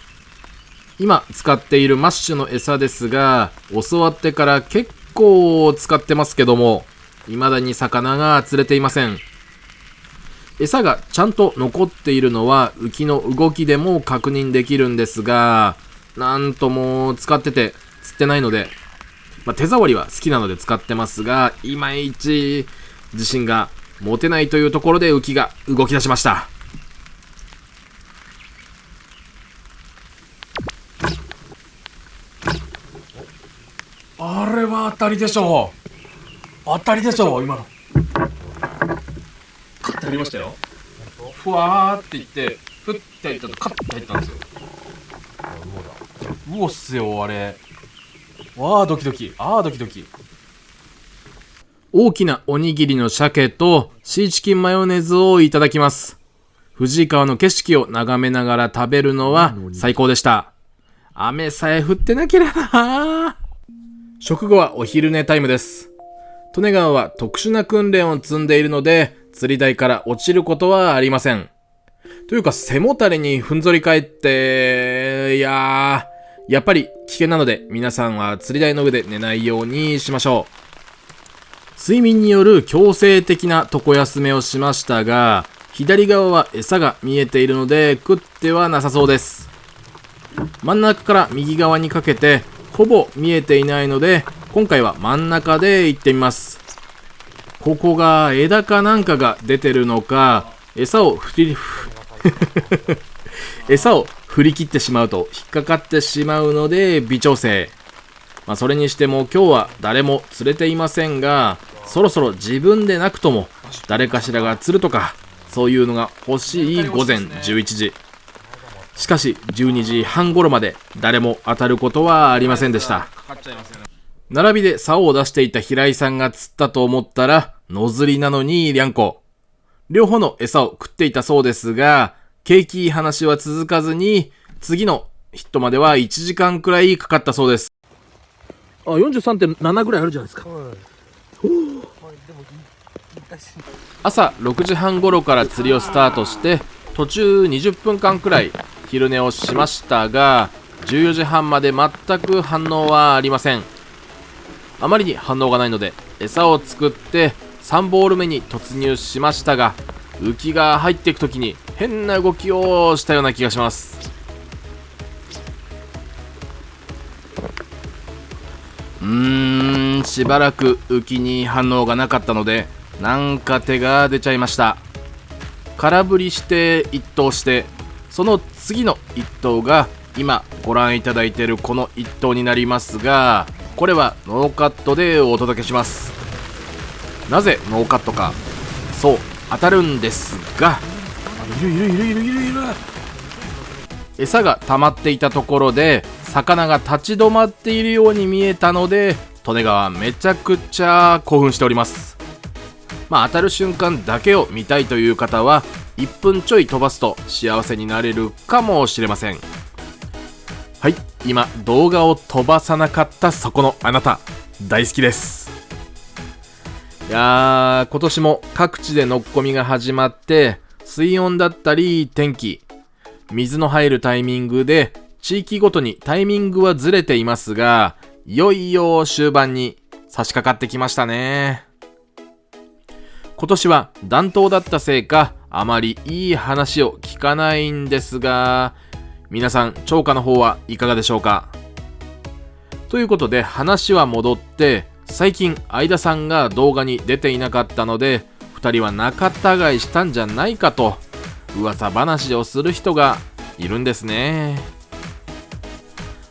今使っているマッシュの餌ですが、教わってから結構使ってますけども、未だに魚が釣れていません。餌がちゃんと残っているのは浮きの動きでも確認できるんですが、なんとも使ってて釣ってないので、手触りは好きなので使ってますが、いまいち自信が持てないというところで浮きが動き出しました。あれは当たりでしょう。当たりでしょう、今の。カッて入りましたよ。ふわーっていって、ふっていったとカッて入ったんですよ。うおっすよ、あれ。わードキドキ。ドキドキ。大きなおにぎりの鮭とシーチキンマヨネーズをいただきます。藤井川の景色を眺めながら食べるのは最高でした。雨さえ降ってなければな。食後はお昼寝タイムです。利根川は特殊な訓練を積んでいるので、釣り台から落ちることはありません。というか背もたれにふんぞり返って、やっぱり危険なので、皆さんは釣り台の上で寝ないようにしましょう。睡眠による強制的な床休めをしましたが、左側は餌が見えているので食ってはなさそうです。真ん中から右側にかけてほぼ見えていないので、今回は真ん中で行ってみます。ここが枝かなんかが出てるのか、餌を振り切ってしまうと引っかかってしまうので微調整。それにしても今日は誰も釣れていませんが、そろそろ自分でなくとも誰かしらが釣るとか、そういうのが欲しい午前11時。しかし12時半頃まで誰も当たることはありませんでした。並びで竿を出していた平井さんが釣ったと思ったら、野釣りなのにリャンコ。両方の餌を食っていたそうですが、景気いい話は続かずに、次のヒットまでは1時間くらいかかったそうです。43.7 ぐらいあるじゃないですか。朝6時半頃から釣りをスタートして、途中20分間くらい昼寝をしましたが、14時半まで全く反応はありません。あまりに反応がないので餌を作って3ボール目に突入しましたが、浮きが入っていく時に変な動きをしたような気がします。しばらく浮きに反応がなかったので、なんか手が出ちゃいました。空振りして一投して、その次の一投が今ご覧いただいているこの一投になりますが、これはノーカットでお届けします。なぜノーカットか、そう当たるんですが、いる餌が溜まっていたところで魚が立ち止まっているように見えたので、利根川めちゃくちゃ興奮しております。当たる瞬間だけを見たいという方は1分ちょい飛ばすと幸せになれるかもしれません。はい、今動画を飛ばさなかったそこのあなた、大好きです。今年も各地でのっこみが始まって、水温だったり天気、水の入るタイミングで地域ごとにタイミングはずれていますが、いよいよ終盤に差し掛かってきましたね。今年は暖冬だったせいか、あまりいい話を聞かないんですが、皆さん釣果の方はいかがでしょうか。ということで話は戻って、最近相田さんが動画に出ていなかったので、2人は仲違いしたんじゃないかと噂話をする人がいるんですね。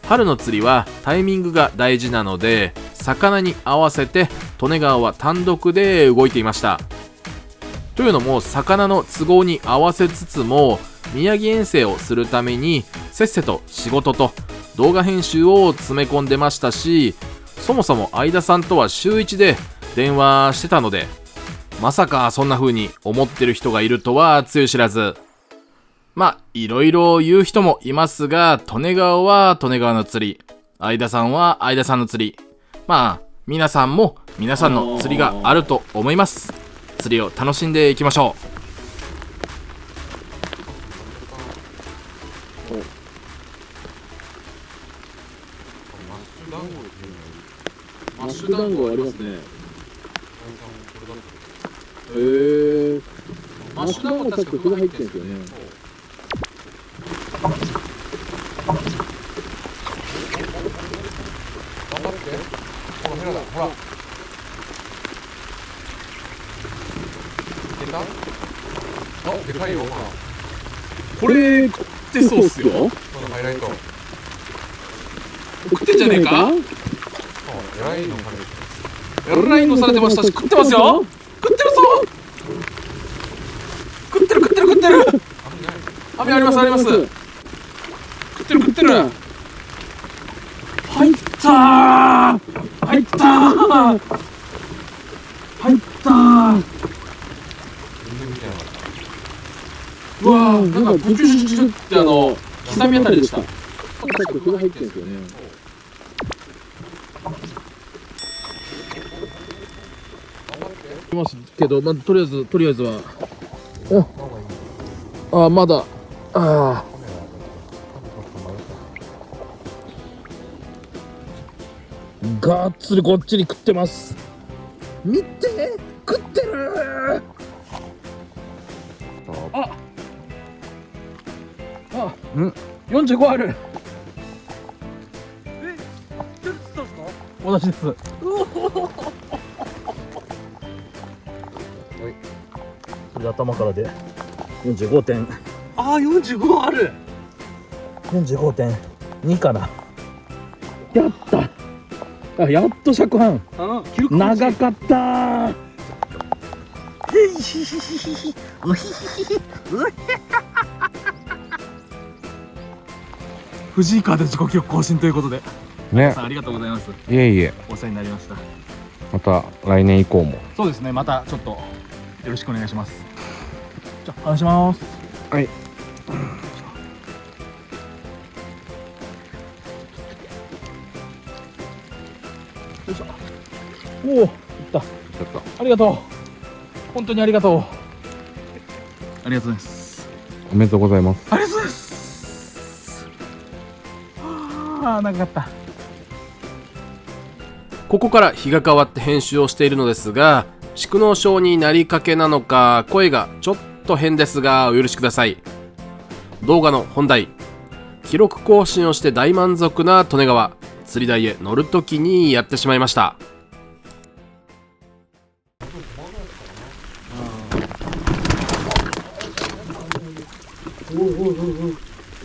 春の釣りはタイミングが大事なので、魚に合わせて利根川は単独で動いていました。というのも、魚の都合に合わせつつも宮城遠征をするためにせっせと仕事と動画編集を詰め込んでましたし、そもそも相田さんとは週1で電話してたので、まさかそんな風に思ってる人がいるとはつゆ知らず。いろいろ言う人もいますが、利根川は利根川の釣り、相田さんは相田さんの釣り、皆さんも皆さんの釣りがあると思います。釣りを楽しんでいきましょマッシュ団子ありますね。へえ。マッシュ団子確か筆入ってるんですよね。これ食ってそうっすよ。食ってんじゃねえか。えらいのされてましたし、食ってますよ。食ってるぞ。食ってる。網あります。食ってる。入ったー。うわー、なんかブチュシュシュって刻みあたりでした。筆入ってるんですよね。いますけど、まあ、とりあえずは。まだ。がっつりこっちに食ってます。見て、食ってる。45ある。同じです。それで頭からで45点。45ある。 45.2 かな。やった。やっと尺半。長かった。藤井川で自己記録更新ということで、ね皆さんありがとうございます。いえいえ、お世話になりました。また来年以降も。そうですね、またちょっとよろしくお願いします。じゃあ話します。はい。よいしょ。おお、いった。ちょっとありがとう。本当にありがとう。ありがとうございます。おめでとうございます。ありがとうございます。長かった。ここから日が変わって編集をしているのですが、蓄膿症になりかけなのか声がちょっと変ですがお許しください。動画の本題、記録更新をして大満足な利根川釣り台へ乗るときにやってしまいました。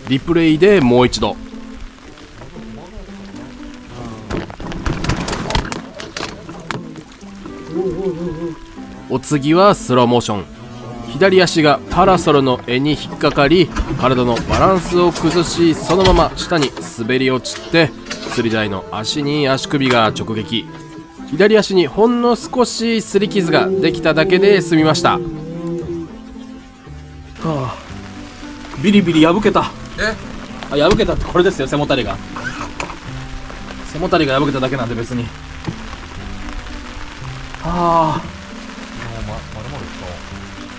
リプレイでもう一度。お次はスローモーション。左足がパラソルの柄に引っかかり、体のバランスを崩し、そのまま下に滑り落ちて、釣り台の足に足首が直撃。左足にほんの少し擦り傷ができただけで済みました。ビリビリ破けた。破けたってこれですよ。背もたれが破けただけなんで別に。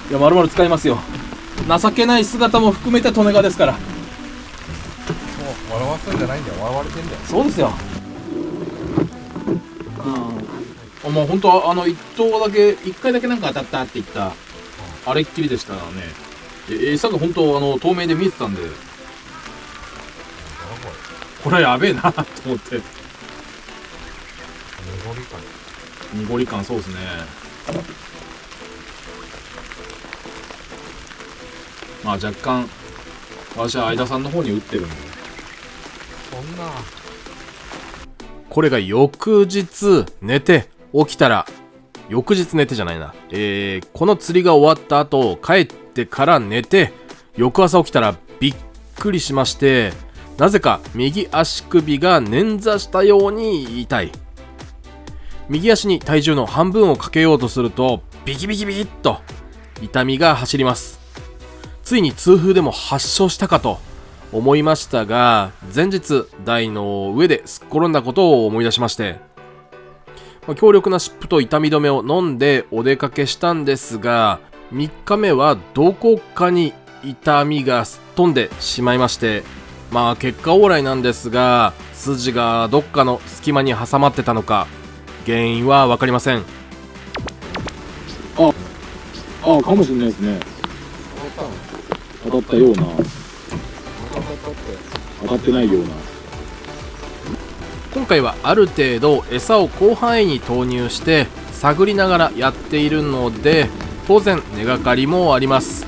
いや、丸々使いますよ。情けない姿も含めて利根川ですから。笑わすんじゃないんだよ。笑われてんだよ。そうですよ。もう本当一回だけなんか当たったって言ったあれっきりでしたね。餌が本当透明で見えてたんで、これはやべえなと思って。濁り感、そうですね。まあ若干私は相田さんの方に打ってるんで。これが翌日寝て起きたら、翌日寝てじゃないな、この釣りが終わった後帰ってから寝て、翌朝起きたらびっくりしまして、なぜか右足首が捻挫したように痛い。右足に体重の半分をかけようとするとビキビキビキッと痛みが走ります。ついに痛風でも発症したかと思いましたが、前日台の上ですっ転んだことを思い出しまして、強力な湿布と痛み止めを飲んでお出かけしたんですが、3日目はどこかに痛みがすっ飛んでしまいまして、結果オーライなんですが、筋がどっかの隙間に挟まってたのか原因は分かりません。かもしれないですね。当たったような、当たってないような。今回はある程度餌を広範囲に投入して探りながらやっているので、当然根がかりもあります。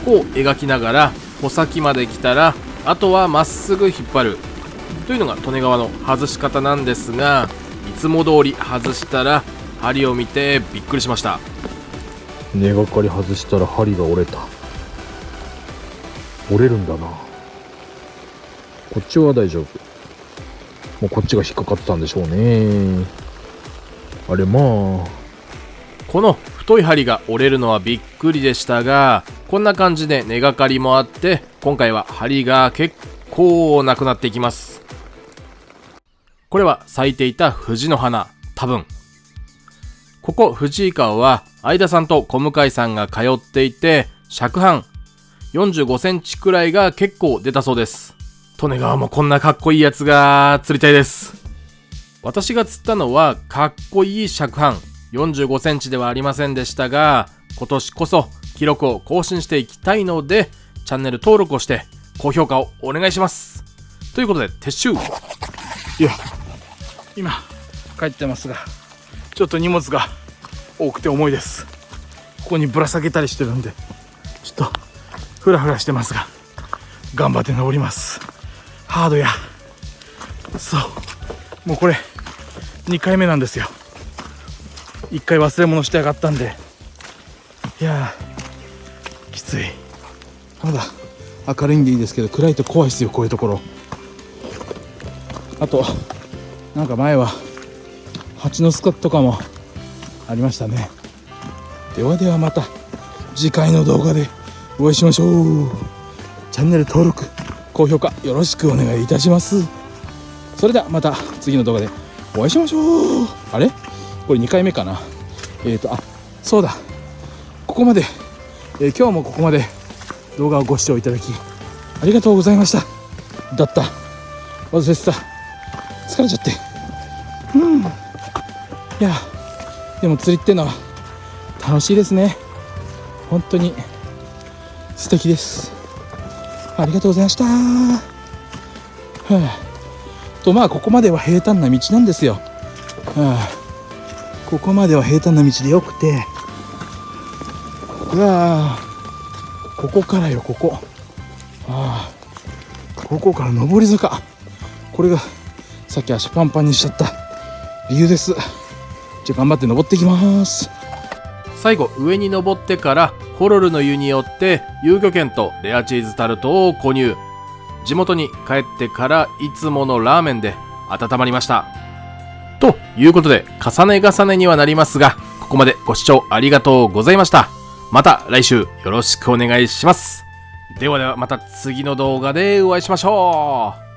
こう描きながら穂先まで来たら、あとはまっすぐ引っ張るというのが利根川の外し方なんですが、いつも通り外したら針を見てびっくりしました。根がかり外したら針が折れた。折れるんだな。こっちは大丈夫。もうこっちが引っかかってたんでしょうね。この太い針が折れるのはびっくりでしたが、こんな感じで根がかりもあって、今回は針が結構なくなっていきます。これは咲いていた藤の花、多分。ここ藤井川は相田さんと小向さんが通っていて、尺半45センチくらいが結構出たそうです。利根川もこんなかっこいいやつが釣りたいです。私が釣ったのはかっこいい尺半45センチではありませんでしたが、今年こそ記録を更新していきたいので、チャンネル登録をして高評価をお願いします。ということで撤収。いや、今帰ってますが、ちょっと荷物が多くて重いです。ここにぶら下げたりしてるんで、ちょっとフラフラしてますが、頑張って登ります。ハードや。そう、もうこれ2回目なんですよ。1回忘れ物して上がったんで、いやーきつい。まだ明るいんでいいですけど、暗いと怖いですよ、こういうところ。あとなんか前は蜂の巣とかもありましたね。ではではまた次回の動画でお会いしましょう。チャンネル登録高評価よろしくお願いいたします。それではまた次の動画でお会いしましょう。あれこれ2回目かな。そうだ、ここまで、今日もここまで動画をご視聴いただきありがとうございました。だった、忘れてた、疲れちゃって。いやでも釣りってのは楽しいですね。本当に素敵です。ありがとうございました。ここまでは平坦な道なんですよ。ここまでは平坦な道でよくて、ここからよ、ここ。ここから上り坂。これがさっき足パンパンにしちゃった理由です。じゃあ頑張って登っていきます。最後上に登ってからホロルの湯によって遊漁券とレアチーズタルトを購入。地元に帰ってからいつものラーメンで温まりました。ということで重ね重ねにはなりますが、ここまでご視聴ありがとうございました。また来週よろしくお願いします。ではではまた次の動画でお会いしましょう。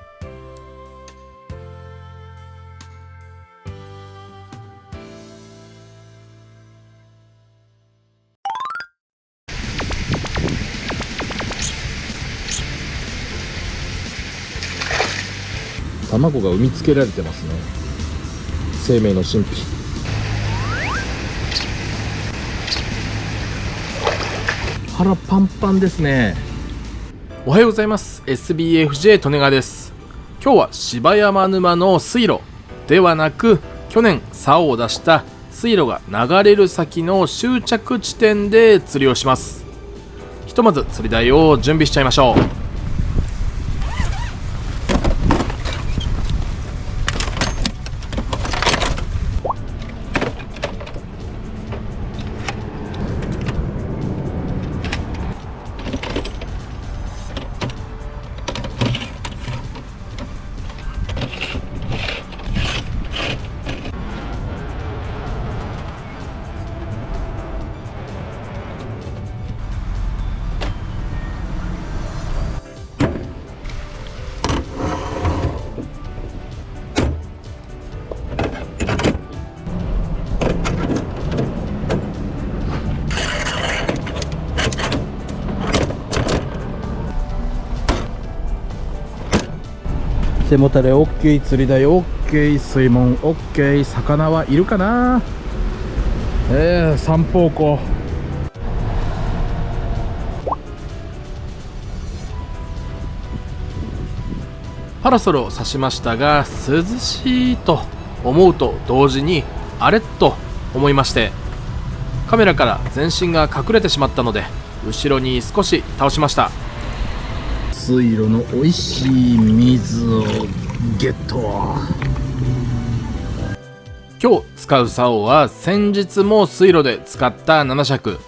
卵が産みつけられてますね。生命の神秘。腹パンパンですね。おはようございます。 SBFJ 利根川です。今日は柴山沼の水路ではなく、去年竿を出した水路が流れる先の終着地点で釣りをします。ひとまず釣り台を準備しちゃいましょう。背もたれ OK、 釣り台 OK、 水門 OK、 魚はいるかな。散歩行こパラソルを差しましたが涼しいと思うと同時にあれと思いまして、カメラから全身が隠れてしまったので後ろに少し倒しました。水路の美味しい水をゲット。今日使う竿は先日も水路で使った7尺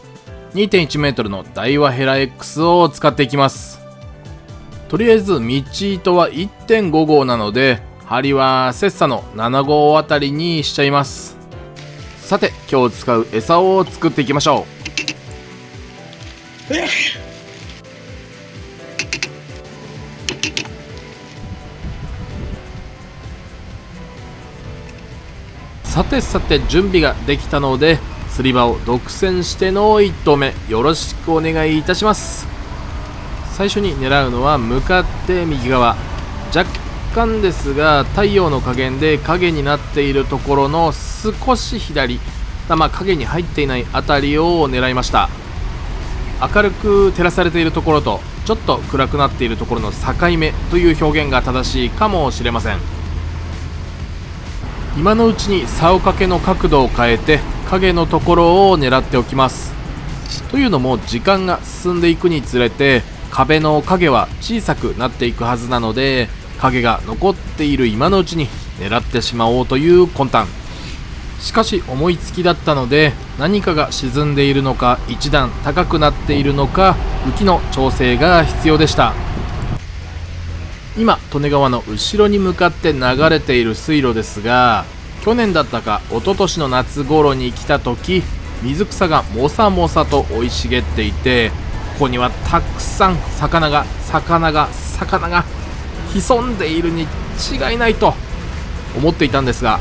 2.1 メートルのダイワヘラ X を使っていきます。とりあえず道糸は 1.5 号なので針はセッサの7号あたりにしちゃいます。さて今日使う餌を作っていきましょう。さて準備ができたので釣り場を独占しての1投目よろしくお願いいたします。最初に狙うのは向かって右側、若干ですが太陽の加減で影になっているところの少し左、影に入っていないあたりを狙いました。明るく照らされているところとちょっと暗くなっているところの境目という表現が正しいかもしれません。今のうちに竿掛けの角度を変えて影のところを狙っておきます。というのも時間が進んでいくにつれて壁の影は小さくなっていくはずなので、影が残っている今のうちに狙ってしまおうという魂胆。しかし思いつきだったので何かが沈んでいるのか一段高くなっているのか浮きの調整が必要でした。今利根川の後ろに向かって流れている水路ですが、去年だったか一昨年の夏頃に来た時水草がもさもさと生い茂っていて、ここにはたくさん魚が潜んでいるに違いないと思っていたんですが、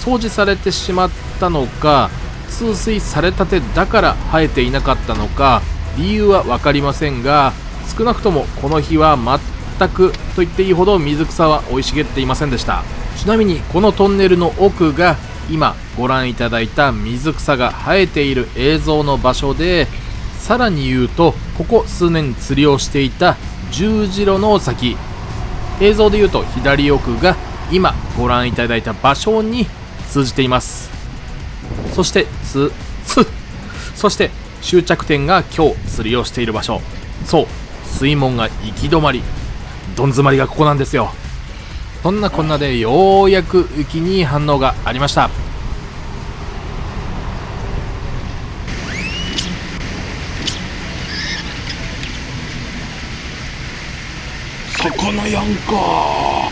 掃除されてしまったのか通水されたてだから生えていなかったのか理由は分かりませんが、少なくともこの日は全くと言っていいほど水草は生い茂っていませんでした。ちなみにこのトンネルの奥が今ご覧いただいた水草が生えている映像の場所で、さらに言うとここ数年釣りをしていた十字路の先、映像で言うと左奥が今ご覧いただいた場所に通じています。そして終着点が今日釣りをしている場所、そう水門が行き止まり、どん詰まりがここなんですよ。そんなこんなでようやく浮きに反応がありました。魚やんか。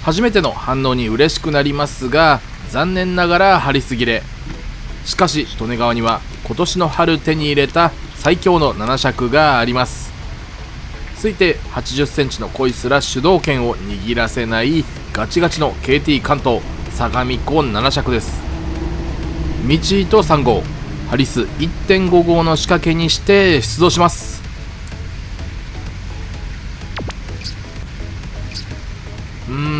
初めての反応に嬉しくなりますが残念ながら張りすぎれ。しかし利根川には今年の春手に入れた最強の7尺があります。推定80センチの鯉すら主導権を握らせないガチガチの KT 関東相模湖7尺です。道糸3号、ハリス 1.5 号の仕掛けにして出動します。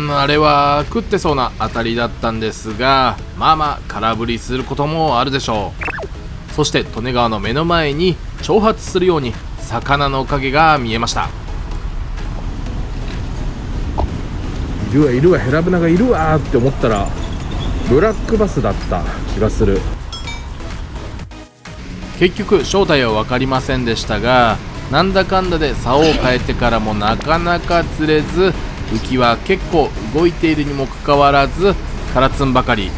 あれは食ってそうな当たりだったんですが、空振りすることもあるでしょう。そして利根川の目の前に挑発するように魚の影が見えました。いるわヘラブナがいるわって思ったらブラックバスだった気がする。結局正体は分かりませんでしたが、なんだかんだで竿を変えてからもなかなか釣れず、浮きは結構動いているにもかかわらず空つんばかり。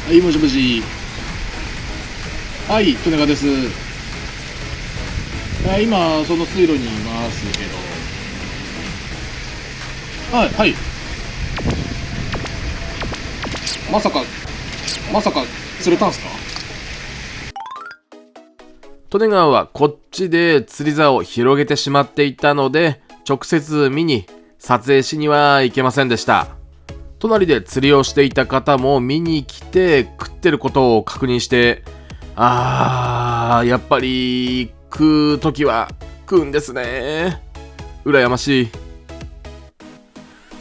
はい、もしもし。はい、利根川です。今その水路にいますけど。はい。まさか釣れたんすか？利根川はこっちで釣り竿を広げてしまっていたので直接見に撮影しには行けませんでした。隣で釣りをしていた方も見に来て食ってることを確認して、やっぱり食う時は食うんですね。羨ましい。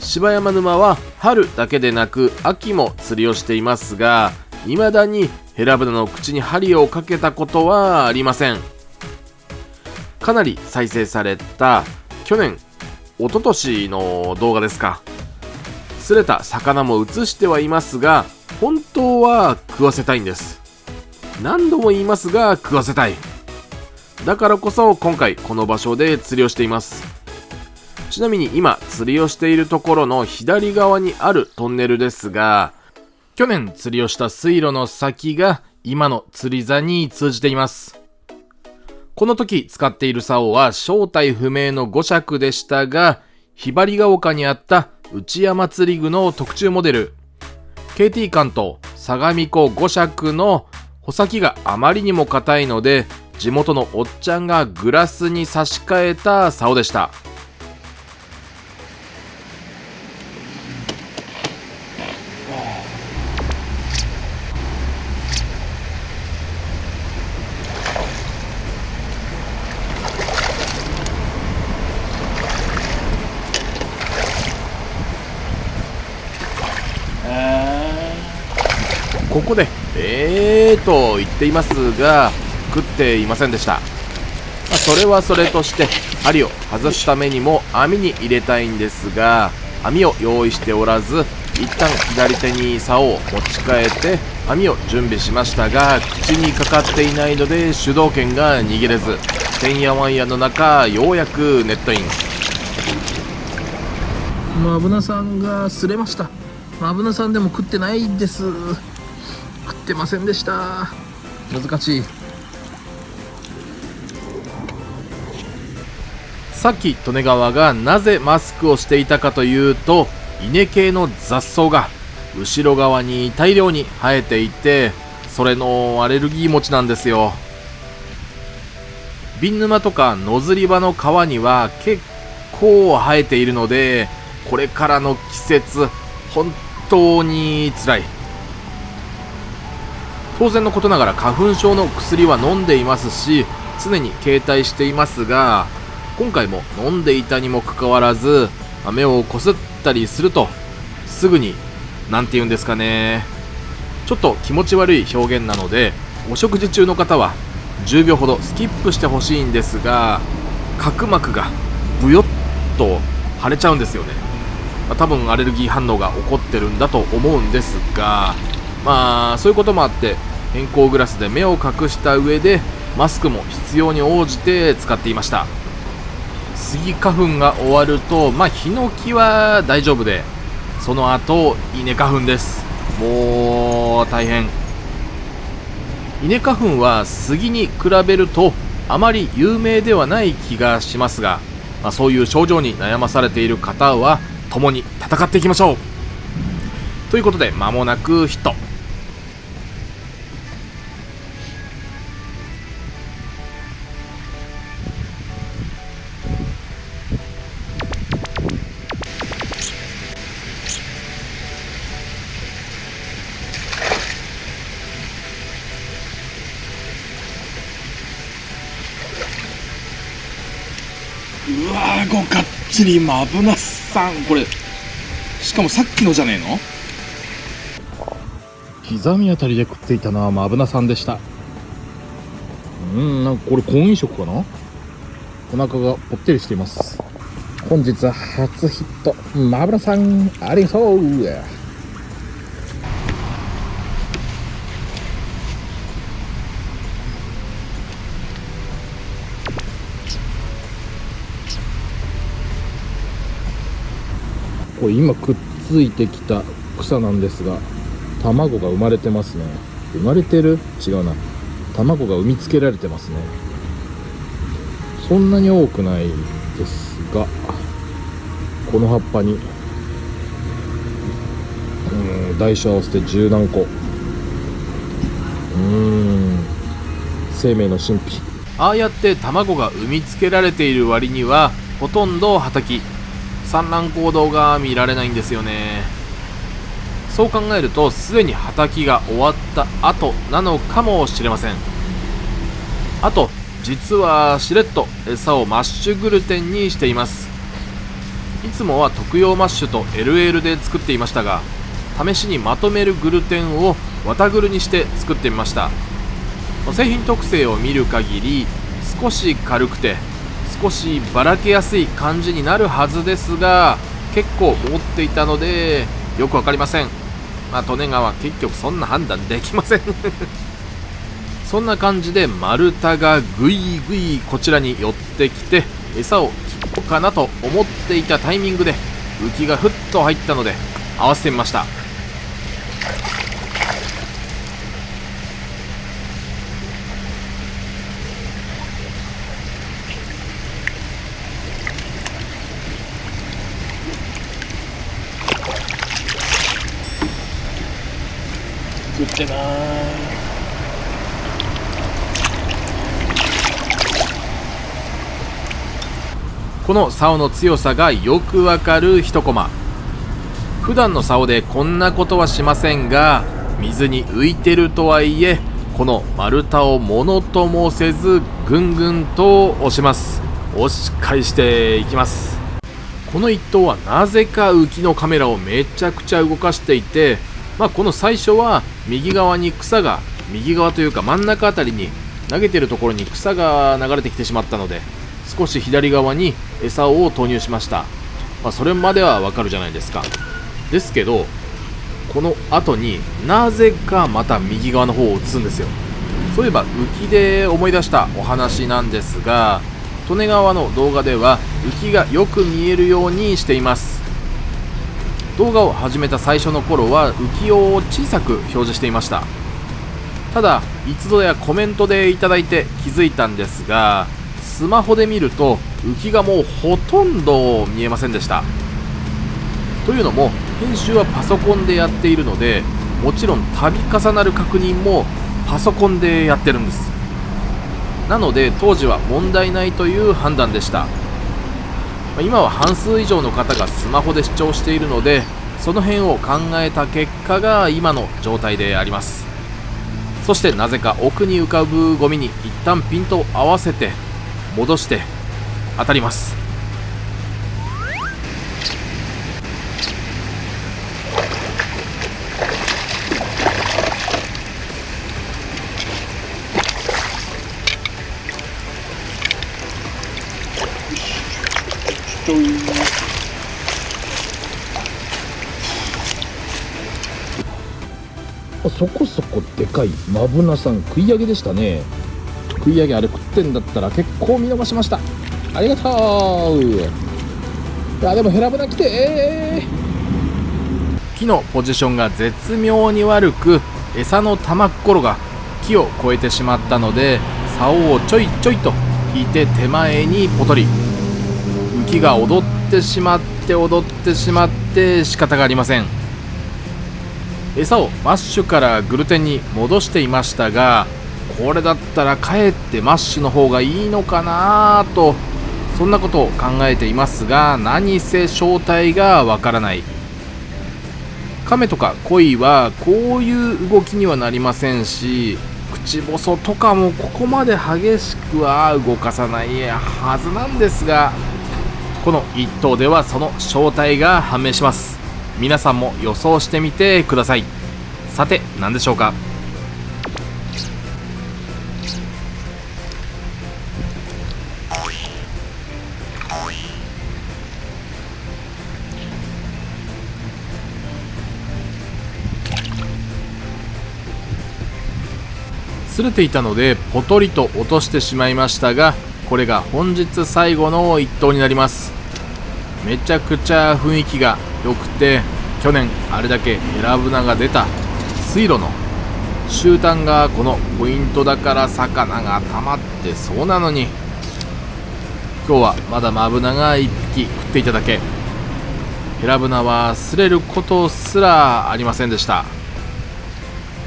柴山沼は春だけでなく秋も釣りをしていますが、未だにヘラブナの口に針をかけたことはありません。かなり再生された去年一昨年の動画ですか。釣れた魚も映してはいますが、本当は食わせたいんです。何度も言いますが食わせたい。だからこそ今回この場所で釣りをしています。ちなみに今釣りをしているところの左側にあるトンネルですが、去年釣りをした水路の先が今の釣り座に通じています。この時使っている竿は正体不明の5尺でしたが、ひばりが丘にあった内山釣り具の特注モデル KT 関東相模湖5尺の穂先があまりにも硬いので、地元のおっちゃんがグラスに差し替えた竿でした。ここでと言っていますが食っていませんでした。それはそれとして針を外すためにも網に入れたいんですが、網を用意しておらず、一旦左手に竿を持ち替えて網を準備しましたが、口にかかっていないので主導権が握れず、てんやわんやの中ようやくネットイン。マブナさんがすれました。マブナさんでも食ってないです。食ってませんでした。難しい。さっき利根川がなぜマスクをしていたかというと、稲系の雑草が後ろ側に大量に生えていて、それのアレルギー持ちなんですよ。瓶沼とか野釣り場の川には結構生えているので、これからの季節本当に辛い。当然のことながら花粉症の薬は飲んでいますし、常に携帯していますが、今回も飲んでいたにもかかわらず、目をこすったりするとすぐに、なんて言うんですかね、ちょっと気持ち悪い表現なので、お食事中の方は10秒ほどスキップしてほしいんですが、角膜がブヨッと腫れちゃうんですよね。多分アレルギー反応が起こってるんだと思うんですが、そういうこともあって偏光グラスで目を隠した上でマスクも必要に応じて使っていました。スギ花粉が終わるとヒノキは大丈夫で、その後稲花粉です。もう大変。稲花粉はスギに比べるとあまり有名ではない気がしますが、そういう症状に悩まされている方は共に戦っていきましょう。ということで間もなくヒット。うわー、ごかっちりマブナさん、これしかもさっきのじゃねえの。刻みあたりで食っていたのはマブナさんでした。なんかこれ婚姻食かな。お腹がぽってりしています。本日は初ヒット、マブナさんありがとう。これ今くっついてきた草なんですが、卵が生まれてますね。生まれてる？違うな。卵が産みつけられてますね。そんなに多くないですが、この葉っぱに大小合わせて10何個。生命の神秘。ああやって卵が産みつけられている割にはほとんど畑産卵行動が見られないんですよね。そう考えるとすでに畑が終わった後なのかもしれません。あと実はしれっと餌をマッシュグルテンにしています。いつもは特用マッシュと LL で作っていましたが、試しにまとめるグルテンを綿グルにして作ってみました。製品特性を見る限り少し軽くて少しばらけやすい感じになるはずですが、結構持っていたのでよくわかりません。利根川結局そんな判断できませんそんな感じで丸太がぐいぐいこちらに寄ってきて、餌を切ろうかなと思っていたタイミングで浮きがふっと入ったので合わせてみました。食ってなー。この竿の強さがよくわかる一コマ。普段の竿でこんなことはしませんが、水に浮いてるとはいえこの丸太をものともせずぐんぐんと押します。押し返していきます。この一頭はなぜか浮きのカメラをめちゃくちゃ動かしていて、この最初は右側に草が、右側というか真ん中あたりに投げてるところに草が流れてきてしまったので、少し左側に餌を投入しました。それまではわかるじゃないですか。ですけどこの後になぜかまた右側の方を映すんですよ。そういえば浮きで思い出したお話なんですが、利根川の動画では浮きがよく見えるようにしています。動画を始めた最初の頃は浮きを小さく表示していました。ただいつぞやコメントでいただいて気づいたんですが、スマホで見ると浮きがもうほとんど見えませんでした。というのも編集はパソコンでやっているので、もちろん度重なる確認もパソコンでやってるんです。なので当時は問題ないという判断でした。今は半数以上の方がスマホで視聴しているので、その辺を考えた結果が今の状態であります。そしてなぜか奥に浮かぶゴミに一旦ピントを合わせて戻して当たります。そこそこでかいマブナさん食い上げでしたね。食い上げあれ食ってんだったら結構見逃しました。ありがとう。いやでもヘラブナ来て木のポジションが絶妙に悪く、餌の玉っころが木を越えてしまったので、竿をちょいちょいと引いて手前にポトリ。浮きが踊ってしまって仕方がありません。餌をマッシュからグルテンに戻していましたが、これだったらかえってマッシュの方がいいのかなと、そんなことを考えていますが、何せ正体がわからない。カメとかコイはこういう動きにはなりませんし、口細とかもここまで激しくは動かさないはずなんですが、この一頭ではその正体が判明します。皆さんも予想してみてください。さて何でしょうか。擦れていたのでポトリと落としてしまいましたが、これが本日最後の一頭になります。めちゃくちゃ雰囲気が良くて、去年あれだけヘラブナが出た水路の終端がこのポイントだから魚が溜まってそうなのに、今日はまだマブナが1匹食っていただけ、ヘラブナは擦れることすらありませんでした。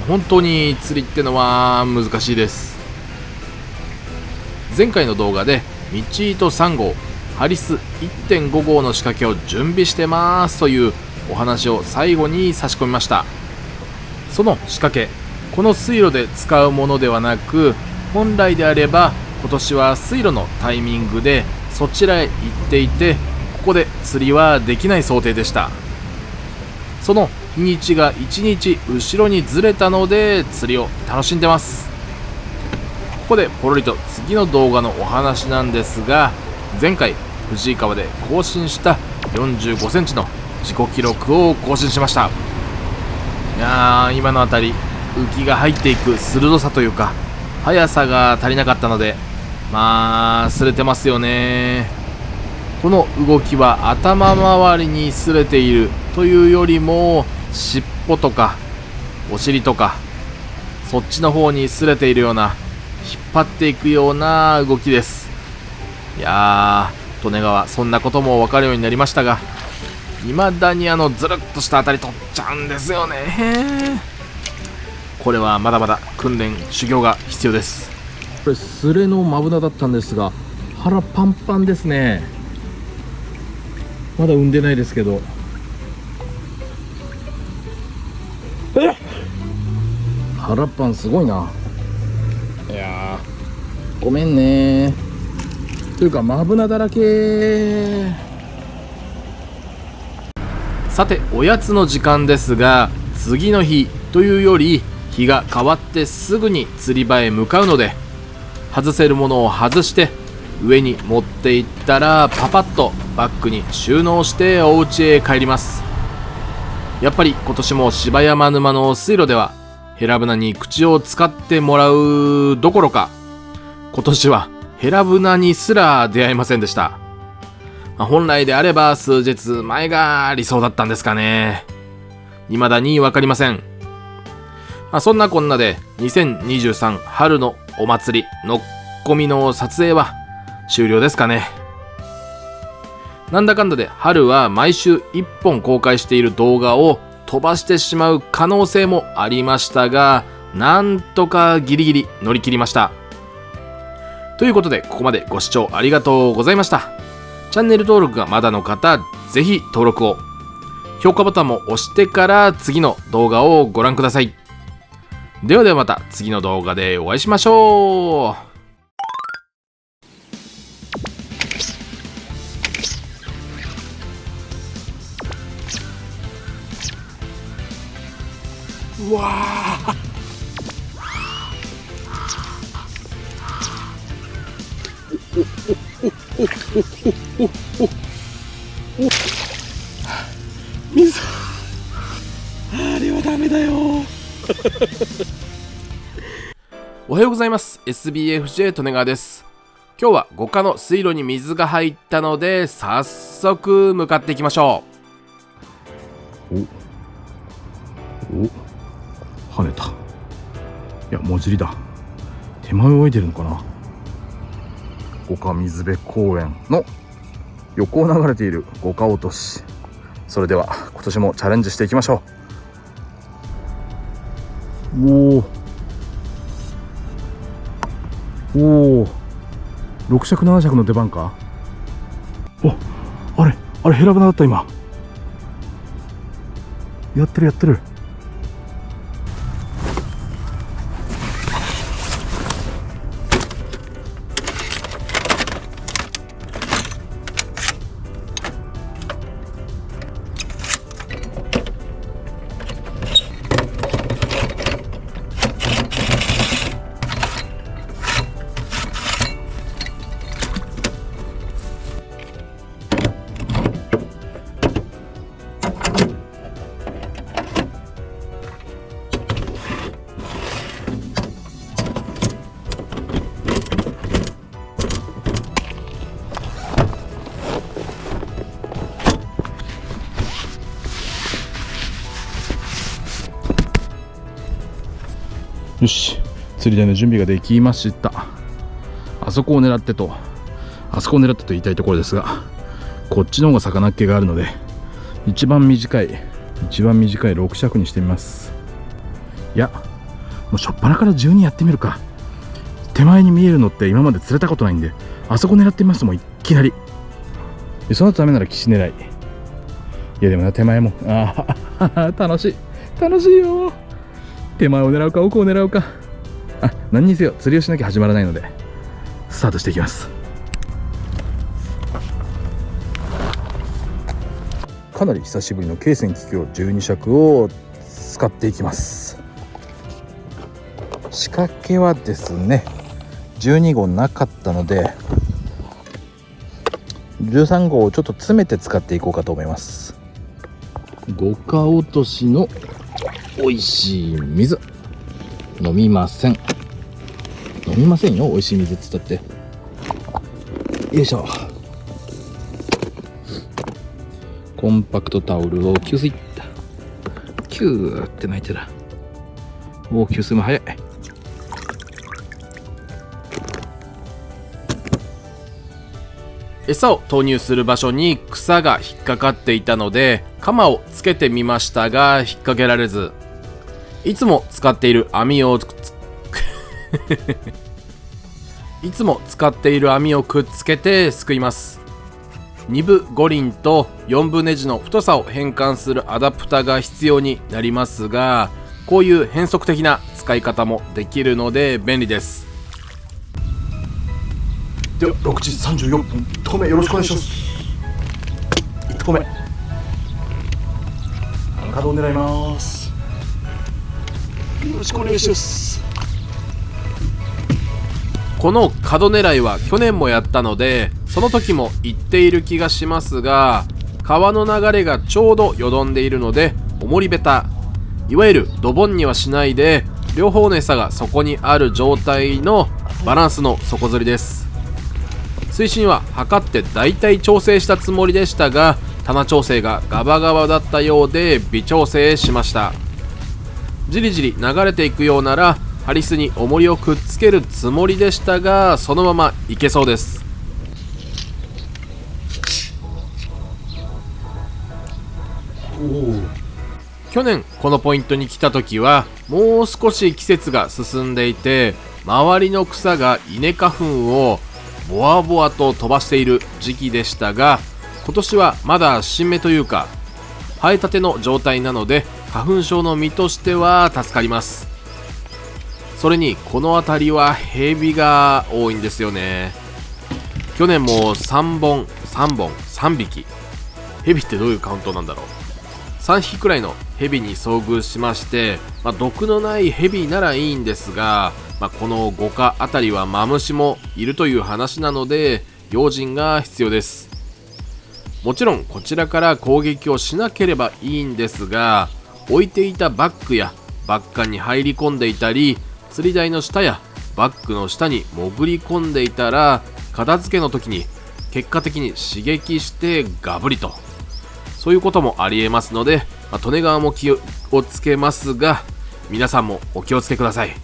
本当に釣りってのは難しいです。前回の動画でミチイト3号ハリス 1.5 号の仕掛けを準備してますというお話を最後に差し込みました。その仕掛け、この水路で使うものではなく、本来であれば今年は水路のタイミングでそちらへ行っていて、こで釣りはできない想定でした。その日にちが1日後ろにずれたので釣りを楽しんでます。ここでポロリと次の動画のお話なんですが、前回藤井川で更新した45センチの自己記録を更新しました。いやー、今のあたり浮きが入っていく鋭さというか速さが足りなかったので、まあ擦れてますよね。この動きは頭周りに擦れているというよりも尻尾とかお尻とかそっちの方に擦れているような、引っ張っていくような動きです。いやー、利根川そんなことも分かるようになりましたが、未だにずるっとした当たり取っちゃうんですよね。これはまだまだ訓練修行が必要です。これスレのマブナだったんですが、腹パンパンですね。まだ産んでないですけど、腹パンすごいな。いやー、ごめんねというかマブナだらけ。さて、おやつの時間ですが、次の日というより日が変わってすぐに釣り場へ向かうので、外せるものを外して上に持っていったらパパッとバッグに収納してお家へ帰ります。やっぱり今年も柴山沼の水路ではヘラブナに口を使ってもらうどころか、今年はヘラブナにすら出会えませんでした。本来であれば数日前が理想だったんですかね。未だに分かりません。そんなこんなで2023春のお祭りのっこみの撮影は終了ですかね。なんだかんだで春は毎週1本公開している動画を飛ばしてしまう可能性もありましたが、なんとかギリギリ乗り切りました。ということで、ここまでご視聴ありがとうございました。チャンネル登録がまだの方、ぜひ登録を。評価ボタンも押してから次の動画をご覧ください。ではではまた次の動画でお会いしましょう。うわー、水、あれはダメだよ。おはようございます。 SBFJ 利根川です。今日は五箇の水路に水が入ったので早速向かっていきましょ跳ねた。いや、もじりだ。手前を泳いでるのかな。五箇水辺公園の横を流れている五箇落とし。それでは今年もチャレンジしていきましょう。おお、6尺7尺の出番か。あれヘラブナだった。今やってる。よし、釣り台の準備ができました。あそこを狙ってと言いたいところですが、こっちの方が魚っ気があるので一番短い6尺にしてみます。いや、もう初っ端から12やってみるか。手前に見えるのって今まで釣れたことないんで、あそこ狙ってみます。もういきなり。そのためなら岸狙い。いやでもな、手前も楽しいよ。手前を狙うか奥を狙うか、何にせよ釣りをしなきゃ始まらないのでスタートしていきます。かなり久しぶりの軽線機器を12尺を使っていきます。仕掛けはですね12号なかったので13号をちょっと詰めて使っていこうかと思います。五花落としの美味しい水飲みませんよ。美味しい水っつったって。よいしょ。コンパクトタオルを吸水、キューって泣いてた。おお、吸水も早い。餌を投入する場所に草が引っかかっていたので鎌をつけてみましたが引っ掛けられず、いつも使っている網をくっつけてすくいます。2分5輪と4分ネジの太さを変換するアダプターが必要になりますが、こういう変則的な使い方もできるので便利です。では6時34分1投目よろしくお願いします。1投目角を狙います。よろしくお願いします。この角狙いは去年もやったのでその時も言っている気がしますが、川の流れがちょうどよどんでいるので重りベタ、いわゆるドボンにはしないで両方の餌がそこにある状態のバランスの底釣りです。水深は測って大体調整したつもりでしたが、棚調整がガバガバだったようで微調整しました。じりじり流れていくようならハリスに重りをくっつけるつもりでしたが、そのままいけそうです。去年このポイントに来た時はもう少し季節が進んでいて周りの草が稲花粉をボワボワと飛ばしている時期でしたが、今年はまだ新芽というか生えたての状態なので花粉症の身としては助かります。それにこの辺りはヘビが多いんですよね。去年も3匹、ヘビってどういうカウントなんだろう、3匹くらいのヘビに遭遇しまして、毒のないヘビならいいんですが、この五花あたりはマムシもいるという話なので用心が必要です。もちろんこちらから攻撃をしなければいいんですが、置いていたバッグやバッカに入り込んでいたり、釣り台の下やバッグの下に潜り込んでいたら片付けの時に結果的に刺激してガブリと、そういうこともありえますので、利根川も気をつけますが皆さんもお気をつけください。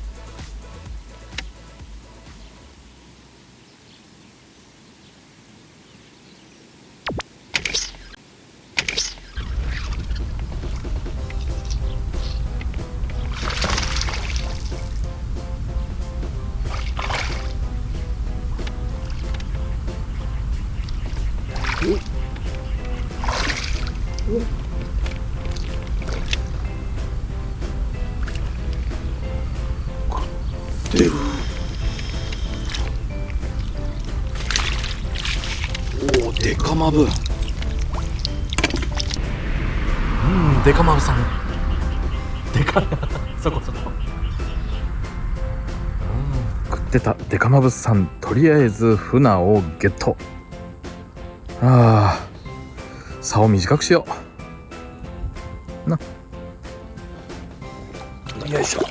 おお、デカマブ。デカマブさんでかいそこ食ってたデカマブさん、とりあえず船をゲット。竿を短くしような。よいしょ。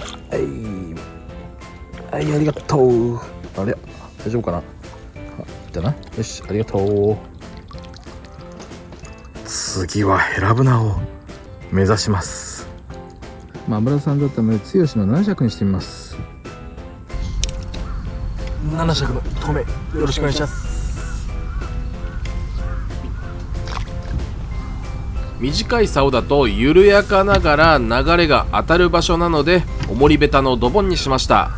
はい、ありがとう。あれ大丈夫かな。いったな。よし、ありがとう。次はヘラブナを目指します。油さんだったので剛の7尺にしてみます。7尺の1投目よろしくお願いします。短い竿だと緩やかながら流れが当たる場所なので重りベタのドボンにしました。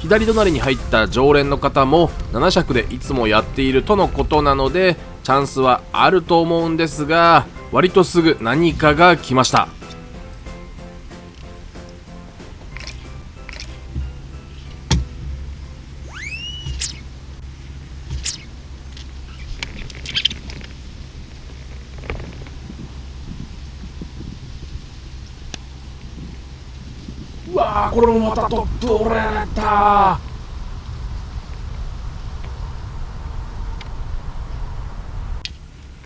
左隣に入った常連の方も7尺でいつもやっているとのことなのでチャンスはあると思うんですが、割とすぐ何かが来ました。わー、これもまたトップ折れた。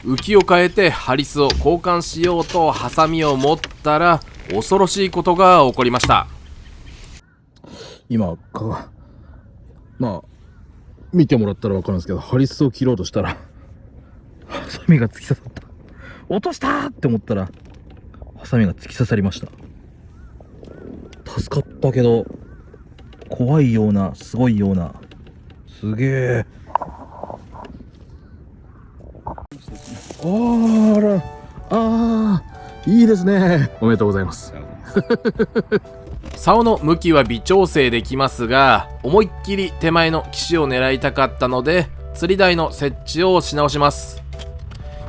浮きを変えてハリスを交換しようとハサミを持ったら恐ろしいことが起こりました。今まあ見てもらったら分かるんですけど、ハリスを切ろうとしたらハサミが突き刺さった。落としたーって思ったらハサミが突き刺さりました。助かったけど怖いようなすごいような、すげえ。いいですね。おめでとうございます。竿の向きは微調整できますが、思いっきり手前の岸を狙いたかったので釣り台の設置をし直します。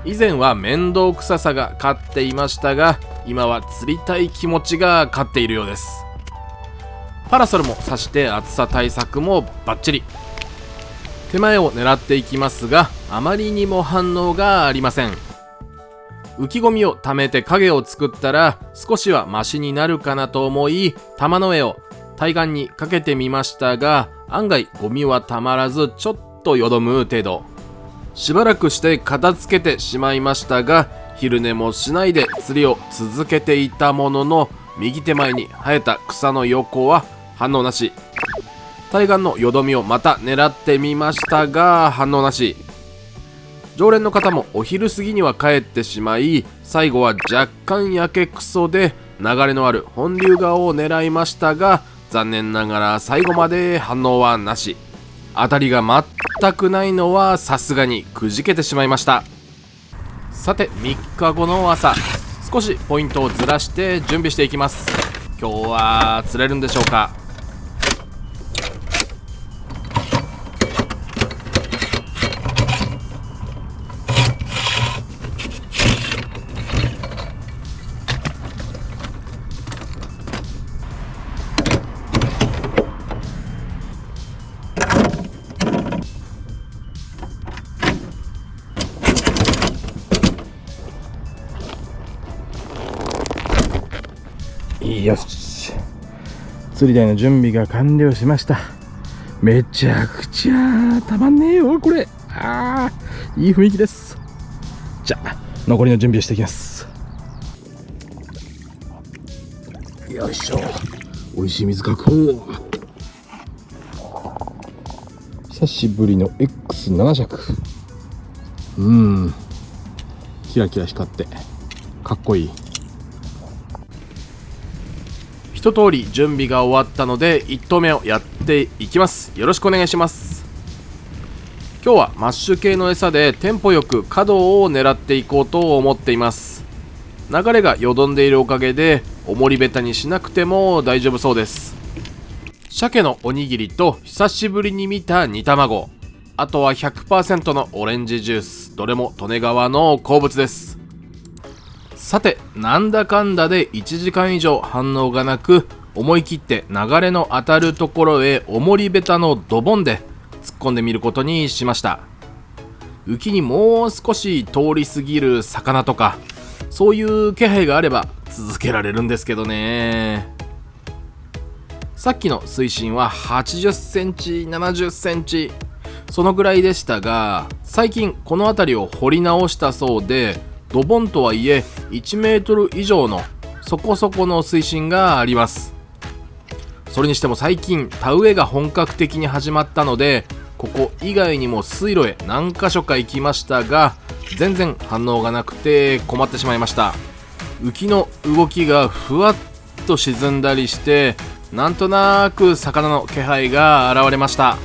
以前は面倒くささが勝っていましたが、今は釣りたい気持ちが勝っているようです。パラソルもさして暑さ対策もバッチリ。手前を狙っていきますが、あまりにも反応がありません。浮きゴミを溜めて影を作ったら少しはマシになるかなと思い、玉の上を対岸にかけてみましたが、案外ゴミはたまらずちょっとよどむ程度。しばらくして片付けてしまいましたが、昼寝もしないで釣りを続けていたものの、右手前に生えた草の横は反応なし。対岸のよどみをまた狙ってみましたが反応なし。常連の方もお昼過ぎには帰ってしまい、最後は若干やけくそで流れのある本流側を狙いましたが、残念ながら最後まで反応はなし。当たりが全くないのはさすがにくじけてしまいました。さて3日後の朝、少しポイントをずらして準備していきます。今日は釣れるんでしょうか。よし、釣り台の準備が完了しました。めちゃくちゃたまんねえよこれ。いい雰囲気です。じゃあ残りの準備をしていきます。よいしょ、美味しい水確保。久しぶりの X7 尺。キラキラ光ってかっこいい。一通り準備が終わったので1投目をやっていきます。よろしくお願いします。今日はマッシュ系の餌でテンポよく角を狙っていこうと思っています。流れがよどんでいるおかげで重りベタにしなくても大丈夫そうです。鮭のおにぎりと久しぶりに見た煮卵、あとは 100% のオレンジジュース、どれも利根川の好物です。さてなんだかんだで1時間以上反応がなく、思い切って流れの当たるところへ重りベタのドボンで突っ込んでみることにしました。浮きにもう少し通り過ぎる魚とかそういう気配があれば続けられるんですけどね。さっきの水深は80センチ70センチそのぐらいでしたが、最近この辺りを掘り直したそうで、ドボンとはいえ1メートル以上のそこそこの水深があります。それにしても最近田植えが本格的に始まったので、ここ以外にも水路へ何箇所か行きましたが全然反応がなくて困ってしまいました。浮きの動きがふわっと沈んだりして、なんとなく魚の気配が現れました。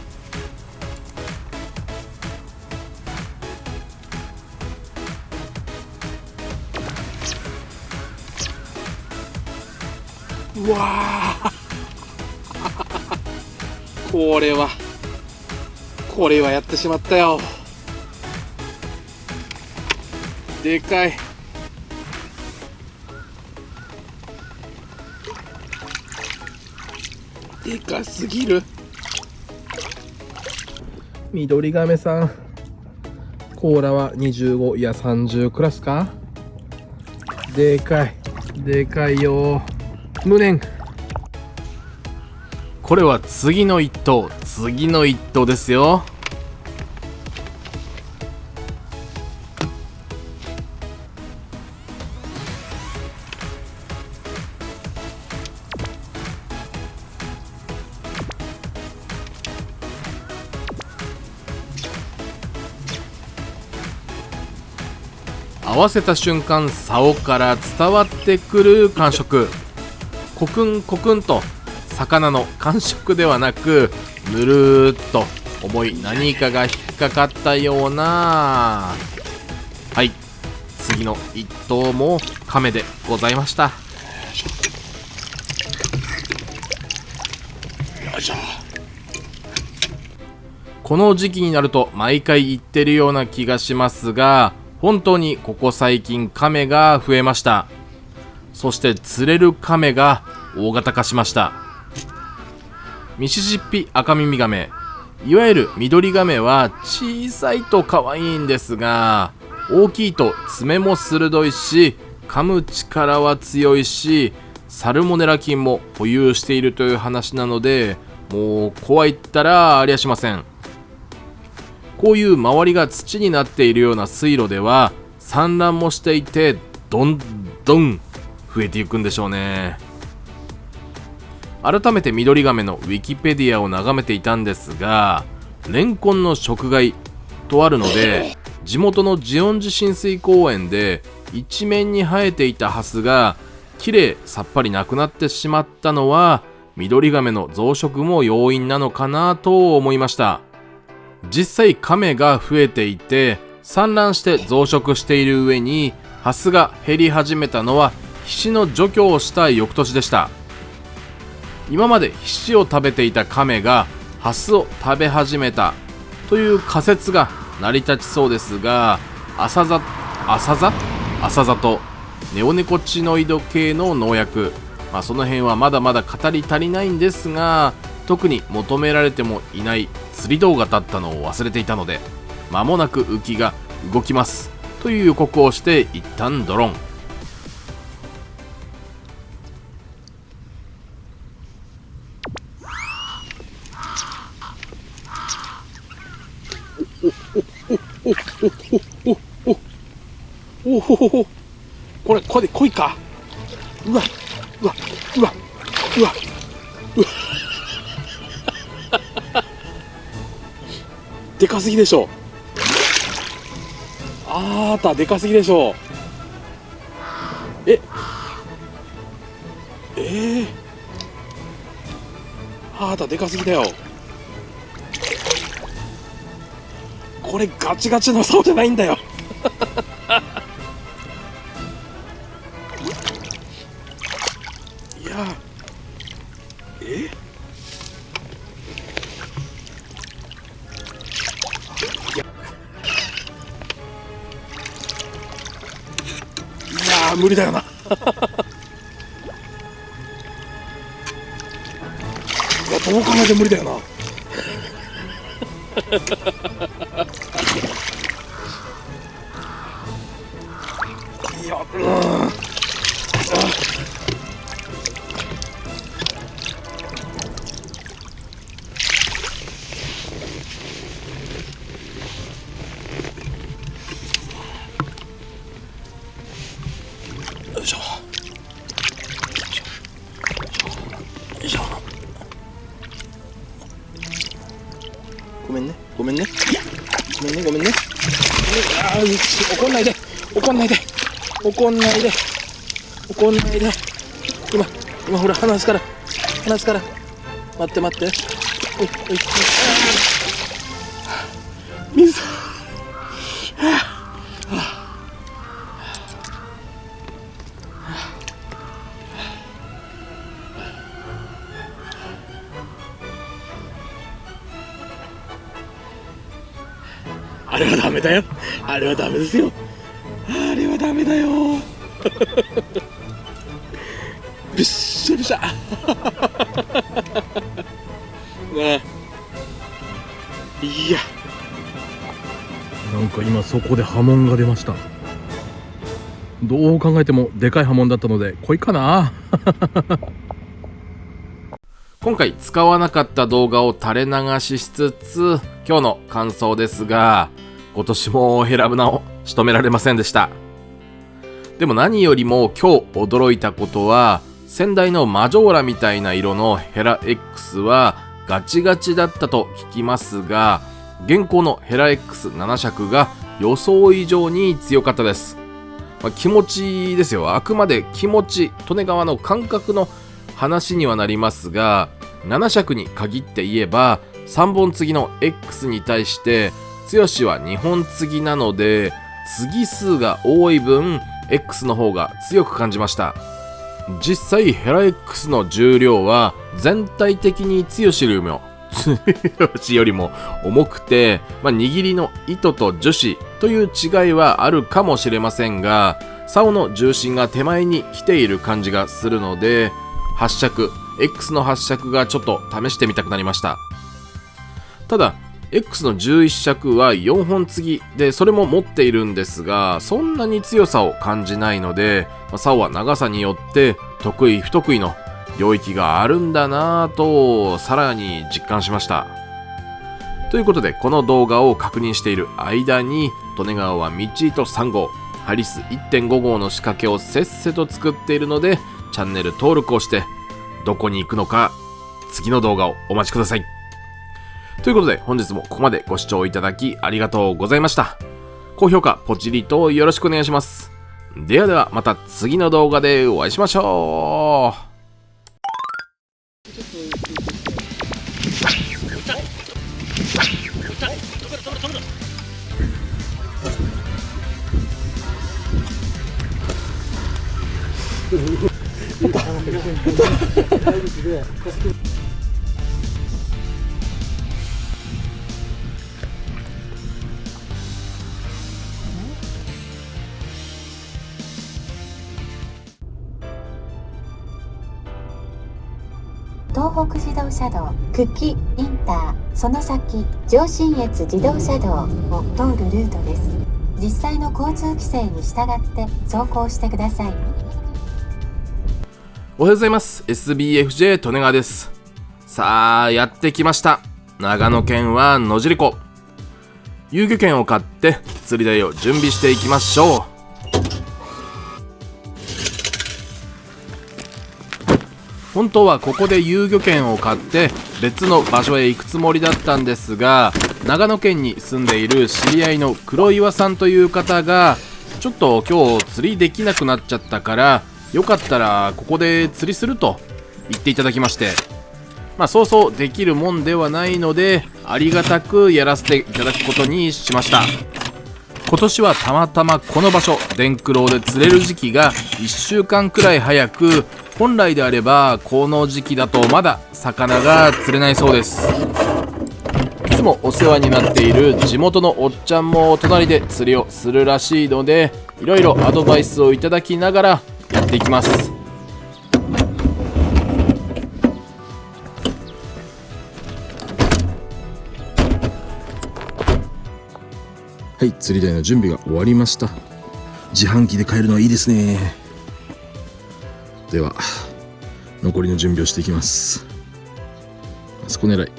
うわーこれはやってしまったよ。でかい。でかすぎる。緑亀さん、甲羅は25いや30クラスか。でかいでかいよ。無念。これは次の一投ですよ。合わせた瞬間、竿から伝わってくる感触、コクンコクンと魚の感触ではなく、ぬるーっと重い何かが引っかかったような。はい、次の一投も亀でございました。この時期になると毎回言ってるような気がしますが、本当にここ最近亀が増えました。そして釣れる亀が大型化しました。ミシシッピアカミミガメ、いわゆる緑ガメは小さいと可愛いんですが、大きいと爪も鋭いし、噛む力は強いし、サルモネラ菌も保有しているという話なので、もう怖いったらありゃしません。こういう周りが土になっているような水路では産卵もしていて、どんどん増えていくんでしょうね。改めてミドリガメのウィキペディアを眺めていたんですが、レンコンの食害とあるので、地元の慈恩寺親水公園で一面に生えていたハスがきれいさっぱりなくなってしまったのは、ミドリガメの増殖も要因なのかなと思いました。実際カメが増えていて産卵して増殖している上に、ハスが減り始めたのはヒシの除去をした翌年でした。今までヒシを食べていたカメがハスを食べ始めたという仮説が成り立ちそうですが、アサザとネオネコチノイド系の農薬、その辺はまだまだ語り足りないんですが、特に求められてもいない釣り動画だったのを忘れていたので、間もなく浮きが動きますという予告をして一旦ドロン。おお、これ濃いか。うわうわうわうわうわでかすぎでしょ。あーたでかすぎでしょ。あーたでかすぎだよ。これガチガチの竿じゃないんだよ。いや無理だよな。どう考えても無理だよな。いや、よいしょ。よいしょ。ごめんね。ごめんね。怒んないで。今ほら離すから。待って。水。あれはダメだよ。あれはダメですよ。あれはダメだよ。びっしゃびしゃ。なあ。いや。なんか今そこで波紋が出ました。どう考えてもでかい波紋だったので、濃いかな。今回使わなかった動画を垂れ流ししつつ、今日の感想ですが、今年もヘラブナを仕留められませんでした。でも何よりも今日驚いたことは、先代のマジョーラみたいな色のヘラ X はガチガチだったと聞きますが、現行のヘラ X7 尺が予想以上に強かったです。気持ちですよ。あくまで気持ち、利根川の感覚の話にはなりますが、7尺に限って言えば3本継ぎの X に対して剛は2本継ぎなので、継ぎ数が多い分 X の方が強く感じました。実際ヘラ X の重量は全体的に剛よりも重くて、握りの糸と樹脂という違いはあるかもしれませんが、竿の重心が手前に来ている感じがするので、発尺 X の発尺がちょっと試してみたくなりました。ただ X の11尺は4本継ぎで、それも持っているんですが、そんなに強さを感じないので、竿は長さによって得意不得意の領域があるんだなぁとさらに実感しました。ということで、この動画を確認している間に、利根川は道糸3号、ハリス 1.5 号の仕掛けをせっせと作っているので、チャンネル登録をしてどこに行くのか次の動画をお待ちください。ということで、本日もここまでご視聴いただきありがとうございました。高評価ポチリとよろしくお願いします。ではではまた次の動画でお会いしましょう。東北自動車道久喜インター、その先上信越自動車道を通るルートです。実際の交通規制に従って走行してください。おはようございます。 SBFJ 利根川です。さあやってきました。長野県は野尻湖。遊漁券を買って釣り台を準備していきましょう。本当はここで遊漁券を買って別の場所へ行くつもりだったんですが、長野県に住んでいる知り合いの黒岩さんという方が、ちょっと今日釣りできなくなっちゃったからよかったらここで釣りすると言っていただきまして、そうそうできるもんではないのでありがたくやらせていただくことにしました。今年はたまたまこの場所電九郎で釣れる時期が1週間くらい早く、本来であればこの時期だとまだ魚が釣れないそうです。いつもお世話になっている地元のおっちゃんも隣で釣りをするらしいので、いろいろアドバイスをいただきながらやっていきます。はい、釣り台の準備が終わりました。自販機で買えるのはいいですね。では残りの準備をしていきます。あそこ狙い。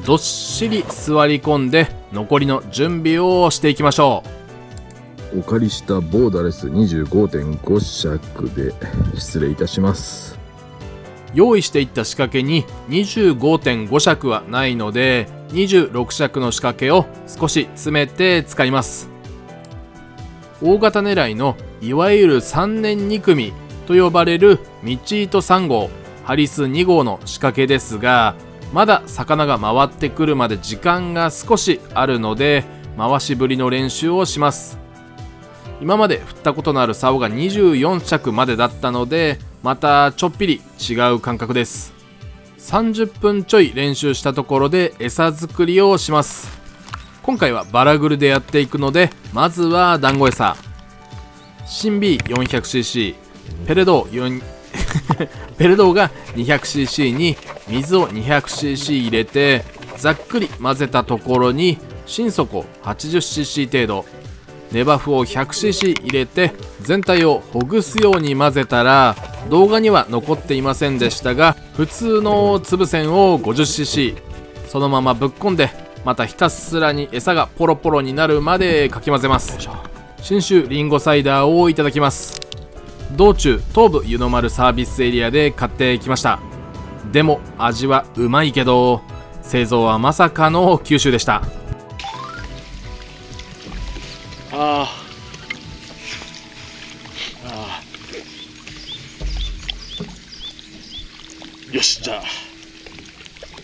どっしり座り込んで残りの準備をしていきましょお借りしたボーダレス 25.5 尺で失礼いたします。う。用意していった仕掛けに 25.5 尺はないので、26尺の仕掛けを少し詰めて使います。大型狙いのいわゆる3年2組と呼ばれる道糸3号、ハリス2号の仕掛けですが、まだ魚が回ってくるまで時間が少しあるので、回し振りの練習をします。今まで振ったことのある竿が24尺までだったので、またちょっぴり違う感覚です。30分ちょい練習したところで餌作りをします。今回はバラグルでやっていくので、まずは団子餌、新 B400cc、ペレドーが 200cc に水を 200cc 入れて、ざっくり混ぜたところに新底 80cc 程度、ネバフを 100cc 入れて全体をほぐすように混ぜたら、動画には残っていませんでしたが、普通の粒線を 50cc そのままぶっこんで、またひたすらに餌がポロポロになるまでかき混ぜます。信州りんごサイダーをいただきます。道中東武湯の丸サービスエリアで買ってきました。でも味はうまいけど、製造はまさかの九州でした。よし、じゃあ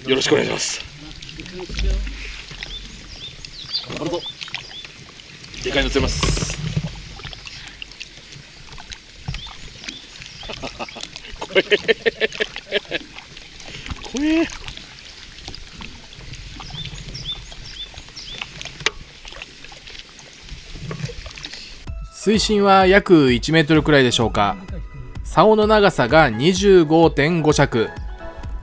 よろしくお願いします。頑張るぞ。でかいの釣れます。怖え。水深は約1メートルくらいでしょうか。竿の長さが 25.5 尺、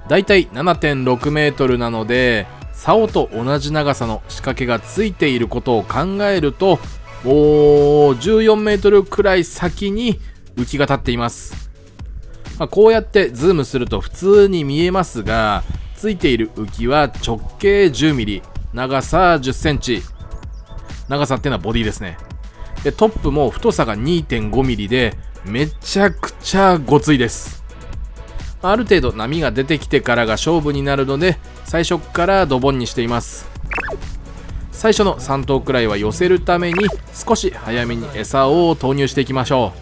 だいたい 7.6 メートルなので、竿と同じ長さの仕掛けがついていることを考えると、もう14メートルくらい先に浮きが立っています。こうやってズームすると普通に見えますが、ついている浮きは直径 10mm、 長さ 10cm、 長さっていうのはボディですね。でトップも太さが 2.5mm でめちゃくちゃごついです。ある程度波が出てきてからが勝負になるので、最初からドボンにしています。最初の3頭くらいは寄せるために少し早めに餌を投入していきましょう。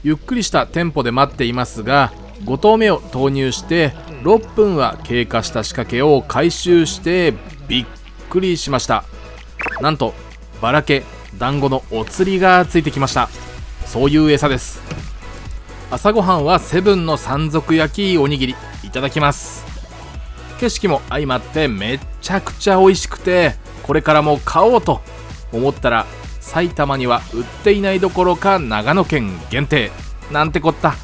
ゆっくりしたテンポで待っていますが、5頭目を投入して6分は経過した仕掛けを回収してびっくりしました。なんとバラケ団子のお釣りがついてきました。そういう餌です。朝ごはんはセブンの山賊焼きおにぎりいただきます。景色も相まってめっちゃくちゃ美味しくて、これからも買おうと思ったら、埼玉には売っていないどころか長野県限定なんてこった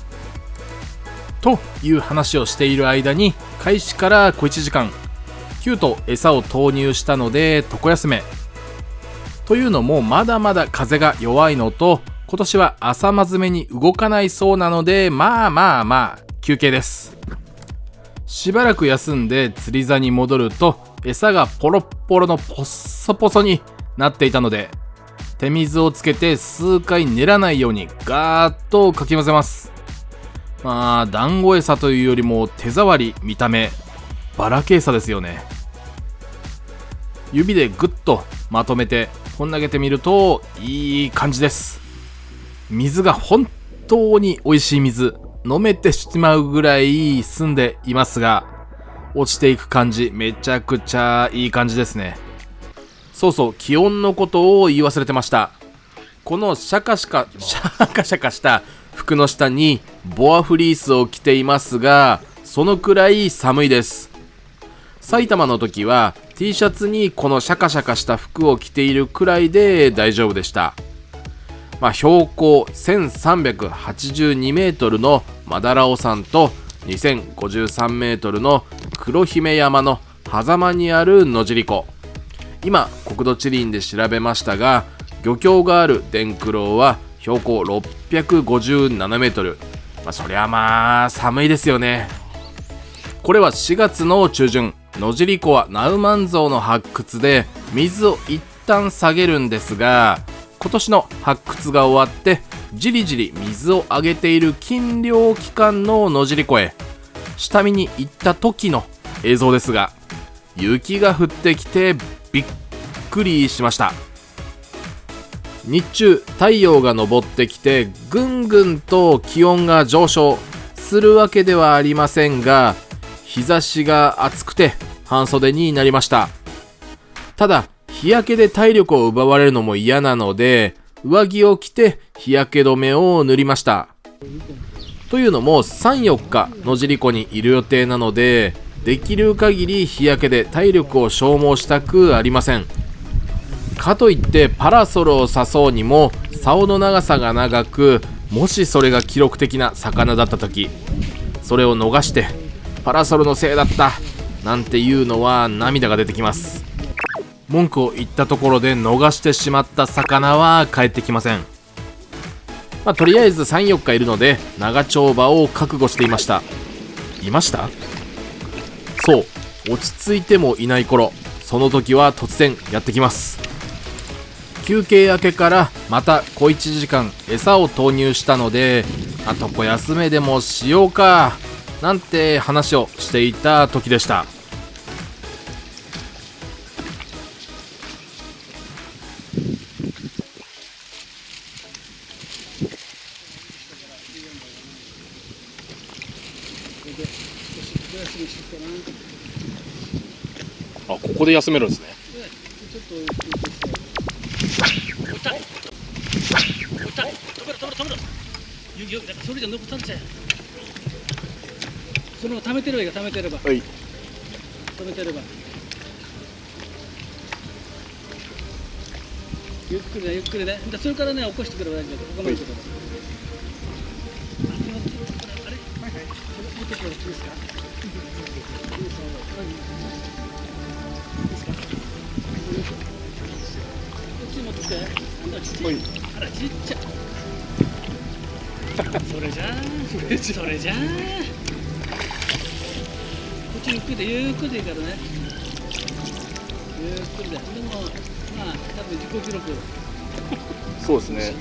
という話をしている間に、開始から小1時間9頭餌を投入したので床休めというのも、まだまだ風が弱いのと、今年は朝まずめに動かないそうなので、まあ休憩です。しばらく休んで釣り竿に戻ると、餌がポロッポロのポッソポソになっていたので、手水をつけて数回練らないようにガーッとかき混ぜます。団子餌というよりも手触り、見た目バラケ餌ですよね。指でグッとまとめてこん投げてみるといい感じです。水が本当に美味しい水、飲めてしまうぐらい澄んでいますが、落ちていく感じめちゃくちゃいい感じですね。そうそう、気温のことを言い忘れてました。このシャカシャカした服の下にボアフリースを着ていますが、そのくらい寒いです。埼玉の時は T シャツにこのシャカシャカした服を着ているくらいで大丈夫でした。標高1382メートルのマダラオ山と2053メートルの黒姫山の狭間にある野尻湖。今国土地理院で調べましたが、漁協がある伝九郎は標高657メートル。そりゃ寒いですよね。これは4月の中旬、野尻湖はナウマンゾウの発掘で水を一旦下げるんですが、今年の発掘が終わってじりじり水をあげている禁漁期間の野尻湖へ下見に行った時の映像ですが、雪が降ってきてびっくりしました。日中太陽が昇ってきてぐんぐんと気温が上昇するわけではありませんが、日差しが暑くて半袖になりました。ただ日焼けで体力を奪われるのも嫌なので、上着を着て日焼け止めを塗りました。というのも 3,4 日野尻湖にいる予定なので、できる限り日焼けで体力を消耗したくありません。かといってパラソルを刺そうにも竿の長さが長く、もしそれが記録的な魚だった時、それを逃してパラソルのせいだったなんていうのは涙が出てきます。文句を言ったところで逃してしまった魚は帰ってきません。とりあえず 3,4 日いるので長丁場を覚悟していました。そう、落ち着いてもいない頃、その時は突然やってきます。休憩明けからまた小1時間餌を投入したので、床休めでもしようかなんて話をしていた時でした。あ、ここで休めるんですね。それじゃ残さんちゃう。その溜めてればいいか、溜めてれば。はい。溜めてれば。ゆっくりね、ゆっくりね。それからね、起こしてくれば大丈夫。ここまで来るから。あれ？はいはい。見てくれていいですか？いいですか？こっち持ってきて。ちっちゃい。あら、ちっちゃい。それじゃーそれじゃーこっちゆっくりでゆっくりでいいからね。ゆっくりで。でもまあ多分自己記録。そうですね。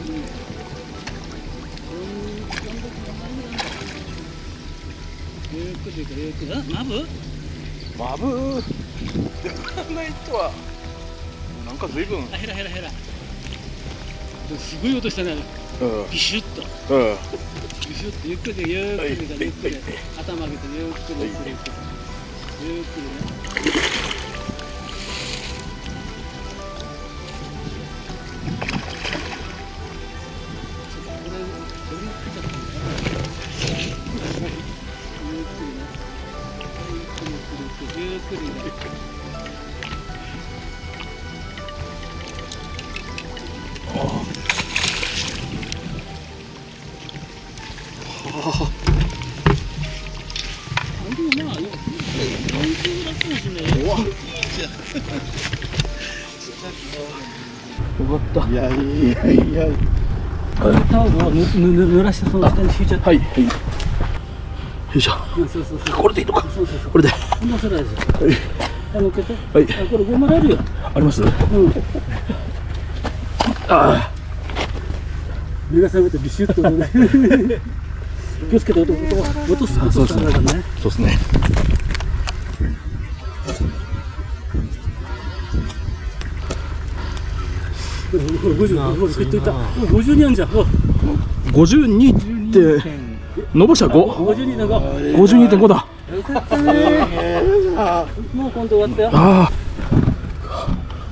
ゆっくりでいいからゆっくり。あ、マブないとはなんか随分。あ、ヘラヘラヘラ。すごい音したね。ビシュッと。ビシュッとゆっくりでゆっくりでゆっくりで頭上げてゆっくりゆっくりゆっくりゆっくりね。ゆっくりね。いやいやいや。タオルを濡らしてその下に敷いちゃって。はいはい。よいしょ。そうそうそう。これでいいのか。そうそうそう。これで。こんなそれですよ。はい。乗っけて。はい。あ、これゴムあるよ。あります？うん。ああ。目が覚めてビシュッとね。気をつけて落とすからね。そうですね。50いった。52あんじゃん。52って伸ばしたら 5？ 52.5 だ。もう今度終わったよ。ああ。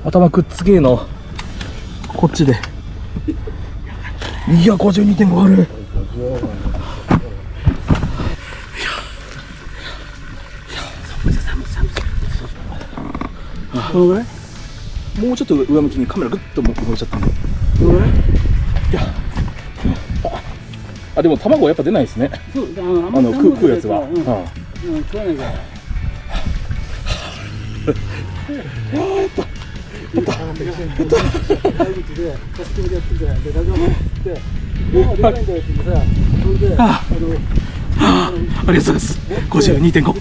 頭くっつけーの。こっちで。いや 52.5 ある。このぐらい？もうちょっと上向きにカメラグッと動いちゃったんで。このぐらい？いや。あ、でも卵はやっぱ出ないですね。そう、食うやつは。食わないから。ありがとうございます。52.5。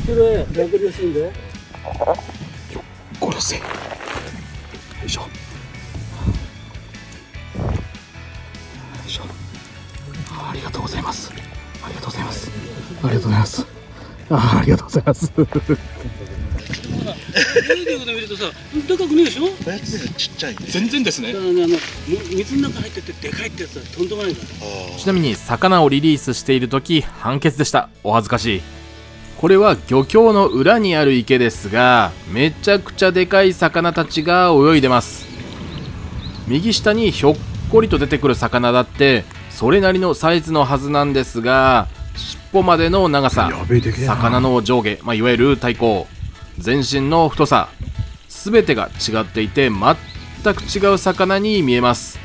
殺せ。よいしょ。よいしょ。ありがとうございます。ありがとうございます。ありがとうございます。ありがとうございます。video で見るとさ、でかくねえでしょ？ちっちゃい。全然ですね。だからね、水の中入っててでかいってやつはとんでもないから。ちなみに魚をリリースしている時判決でした。お恥ずかしい。これは漁協の裏にある池ですが、めちゃくちゃでかい魚たちが泳いでます。右下にひょっこりと出てくる魚だってそれなりのサイズのはずなんですが、尻尾までの長さ、魚の上下、いわゆる体高、全身の太さ、全てが違っていて全く違う魚に見えます。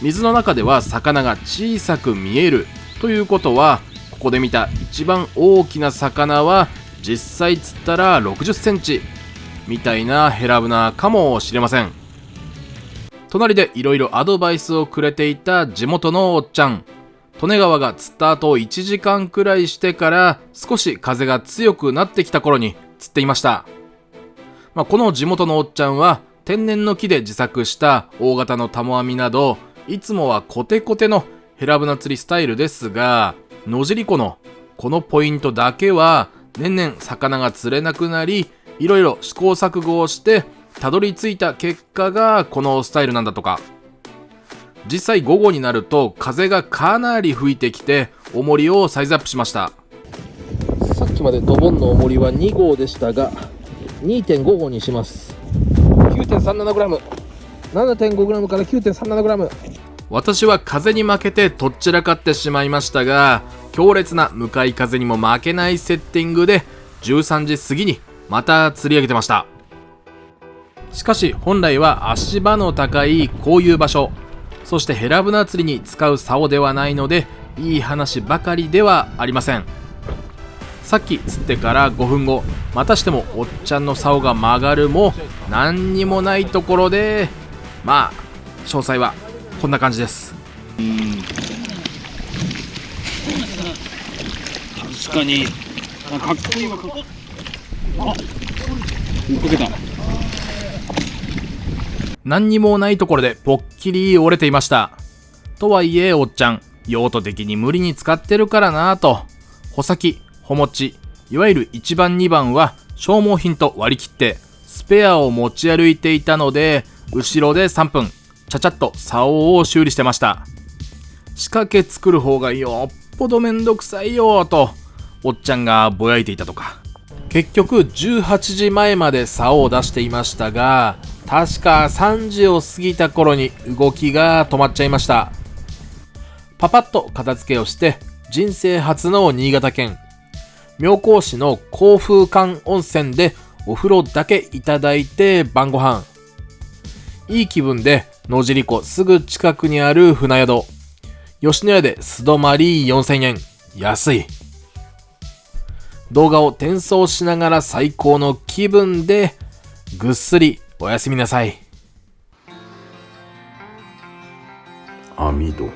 水の中では魚が小さく見えるということは、ここで見た一番大きな魚は実際釣ったら60センチみたいなヘラブナかもしれません。隣でいろいろアドバイスをくれていた地元のおっちゃん。利根川が釣った後1時間くらいしてから少し風が強くなってきた頃に釣っていました。この地元のおっちゃんは天然の木で自作した大型のタモ網など、いつもはコテコテのヘラブナ釣りスタイルですが、野尻湖のこのポイントだけは年々魚が釣れなくなり、いろいろ試行錯誤をしてたどり着いた結果がこのスタイルなんだとか。実際午後になると風がかなり吹いてきて重りをサイズアップしました。さっきまでドボンの重りは2号でしたが 2.5 号にします。 9.37g、 7.5g から 9.37g。 私は風に負けてとっちらかってしまいましたが、強烈な向かい風にも負けないセッティングで13時過ぎにまた釣り上げてました。しかし本来は足場の高いこういう場所、そしてヘラブナ釣りに使う竿ではないので、いい話ばかりではありません。さっき釣ってから5分後、またしてもおっちゃんの竿が曲がるも何にもないところで、詳細はこんな感じです。確かにかっこいいわ。あ、追っかけた。何にもないところでぽっきり折れていました。とはいえおっちゃん、用途的に無理に使ってるからなぁと、穂先、穂持ち、いわゆる1番2番は消耗品と割り切ってスペアを持ち歩いていたので、後ろで3分ちゃちゃっと竿を修理してました。仕掛け作る方がよっぽどめんどくさいよとおっちゃんがぼやいていたとか。結局18時前まで竿を出していましたが、確か3時を過ぎた頃に動きが止まっちゃいました。パパッと片付けをして、人生初の新潟県妙高市の甲風館温泉でお風呂だけいただいて晩ご飯。いい気分で野尻湖すぐ近くにある船宿吉野家で素泊まり4000円、安い。動画を転送しながら最高の気分でぐっすりおやすみなさい。網戸。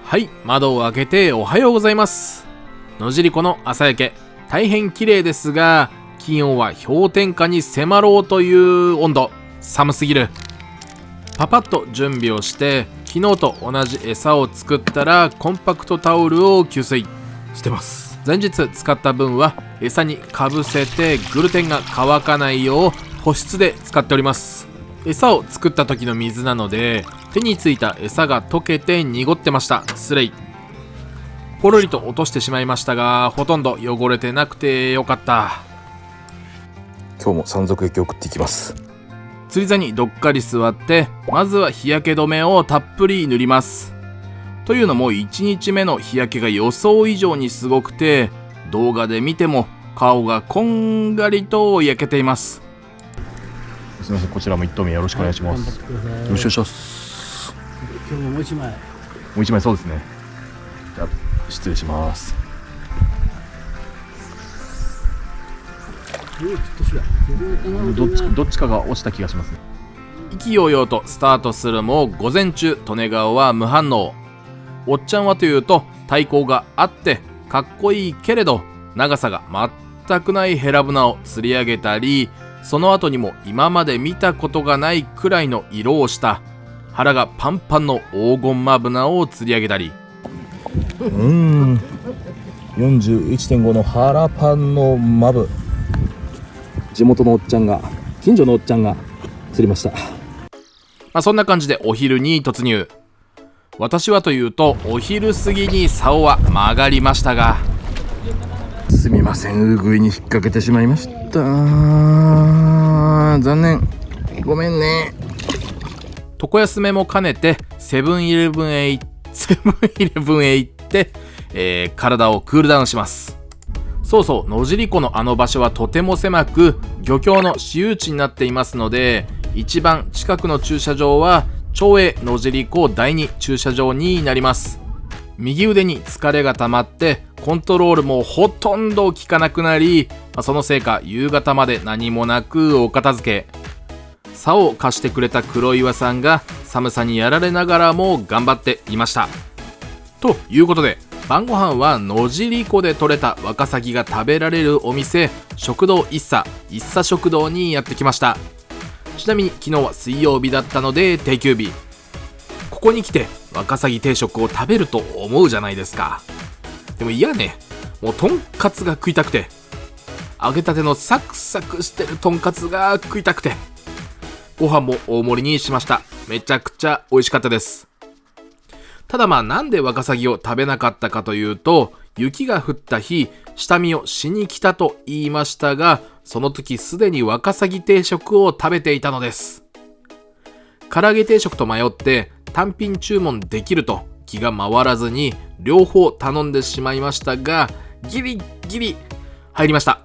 はい、窓を開けておはようございます。野尻湖の朝焼け、大変綺麗ですが、気温は氷点下に迫ろうという温度。寒すぎる。パパッと準備をして、昨日と同じ餌を作ったらコンパクトタオルを吸水してます。前日使った分は餌にかぶせてグルテンが乾かないよう保湿で使っております。餌を作った時の水なので手についた餌が溶けて濁ってました。失礼。ポロリと落としてしまいましたが、ほとんど汚れてなくてよかった。今日も山賊液を送っていきます。釣り座にどっかり座って、まずは日焼け止めをたっぷり塗ります。というのも1日目の日焼けが予想以上にすごくて、動画で見ても顔がこんがりと焼けています。すみません、こちらも一投目よろしくお願いします。よろしくお願いします。今日ももう一枚。もう一枚、そうですね。じゃあ失礼します。どっちかが落ちた気がしますね。意気揚々とスタートするも午前中利根川は無反応。おっちゃんはというと体高があってかっこいいけれど長さが全くないヘラブナを釣り上げたり、その後にも今まで見たことがないくらいの色をした腹がパンパンの黄金マブナを釣り上げたり、41.5 の腹パンのマブ、地元のおっちゃんが、近所のおっちゃんが釣りました。そんな感じでお昼に突入。私はというとお昼過ぎに竿は曲がりましたが、すみません、ウグイに引っ掛けてしまいました。残念、ごめんね。床休めも兼ねてセブンイレブンへ行って、体をクールダウンします。そうそう、野尻湖のあの場所はとても狭く漁協の私有地になっていますので、一番近くの駐車場は町営野尻湖第2駐車場になります。右腕に疲れが溜まってコントロールもほとんど効かなくなり、そのせいか夕方まで何もなくお片付け。竿を貸してくれた黒岩さんが寒さにやられながらも頑張っていました。ということで晩ご飯は野尻湖で採れたワカサギが食べられるお店、食堂一茶食堂にやってきました。ちなみに昨日は水曜日だったので定休日。ここに来てワカサギ定食を食べると思うじゃないですか。でも嫌ね、もうとんかつが食いたくて、揚げたてのサクサクしてるとんかつが食いたくて、ご飯も大盛りにしました。めちゃくちゃ美味しかったです。ただなんでワカサギを食べなかったかというと、雪が降った日下見をしに来たと言いましたが、その時すでにワカサギ定食を食べていたのです。唐揚げ定食と迷って単品注文できると気が回らずに両方頼んでしまいましたが、ギリギリ入りました。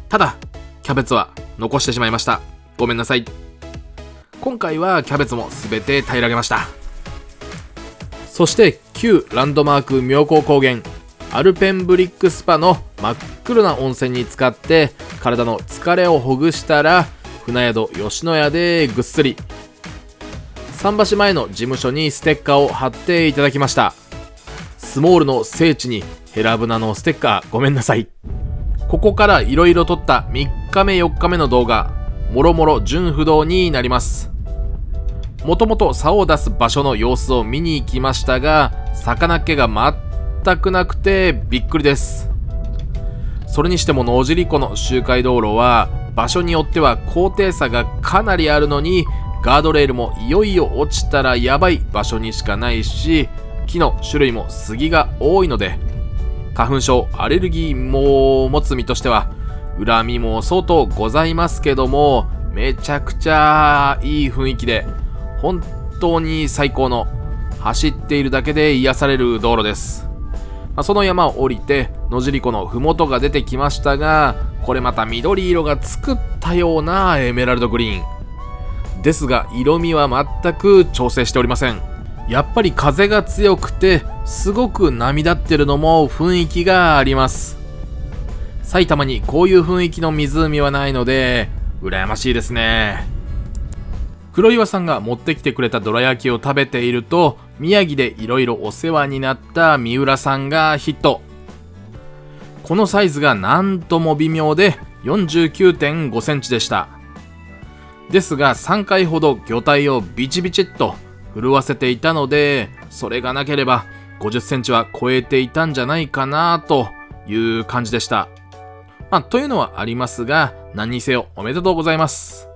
ただキャベツは残してしまいました。ごめんなさい。今回はキャベツも全て平らげました。そして旧ランドマーク妙高高原アルペンブリックスパの真っ黒な温泉に浸かって体の疲れをほぐしたら、船宿吉野家でぐっすり。桟橋前の事務所にステッカーを貼っていただきました。スモールの聖地にヘラブナのステッカーごめんなさい。ここからいろいろ撮った3日目4日目の動画、もろもろ順不動になります。もともと竿を出す場所の様子を見に行きましたが、魚っ気が全くなくてびっくりです。それにしても野尻湖の周回道路は場所によっては高低差がかなりあるのに、ガードレールもいよいよ落ちたらやばい場所にしかないし、木の種類も杉が多いので、花粉症アレルギーも持つ身としては恨みも相当ございますけども、めちゃくちゃいい雰囲気で本当に最高の、走っているだけで癒される道路です。その山を降りて野尻湖の麓が出てきましたが、これまた緑色が作ったようなエメラルドグリーンですが、色味は全く調整しておりません。やっぱり風が強くてすごく波立ってるのも雰囲気があります。埼玉にこういう雰囲気の湖はないので羨ましいですね。黒岩さんが持ってきてくれたどら焼きを食べていると、宮城でいろいろお世話になった三浦さんがヒット。このサイズがなんとも微妙で 49.5 センチでした。ですが3回ほど魚体をビチビチっと震わせていたので、それがなければ50センチは超えていたんじゃないかなという感じでした。というのはありますが、何にせよおめでとうございます。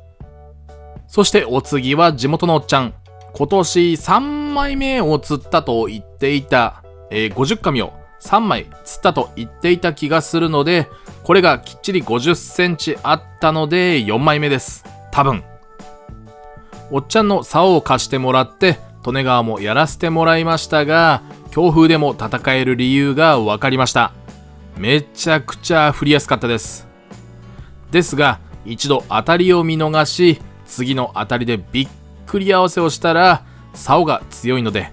そしてお次は地元のおっちゃん。今年3枚目を釣ったと言っていた、50紙を3枚釣ったと言っていた気がするので、これがきっちり50センチあったので4枚目です。多分。おっちゃんの竿を貸してもらって利根川もやらせてもらいましたが、強風でも戦える理由が分かりました。めちゃくちゃ振りやすかったです。ですが一度当たりを見逃し、次の当たりでびっくり合わせをしたら竿が強いので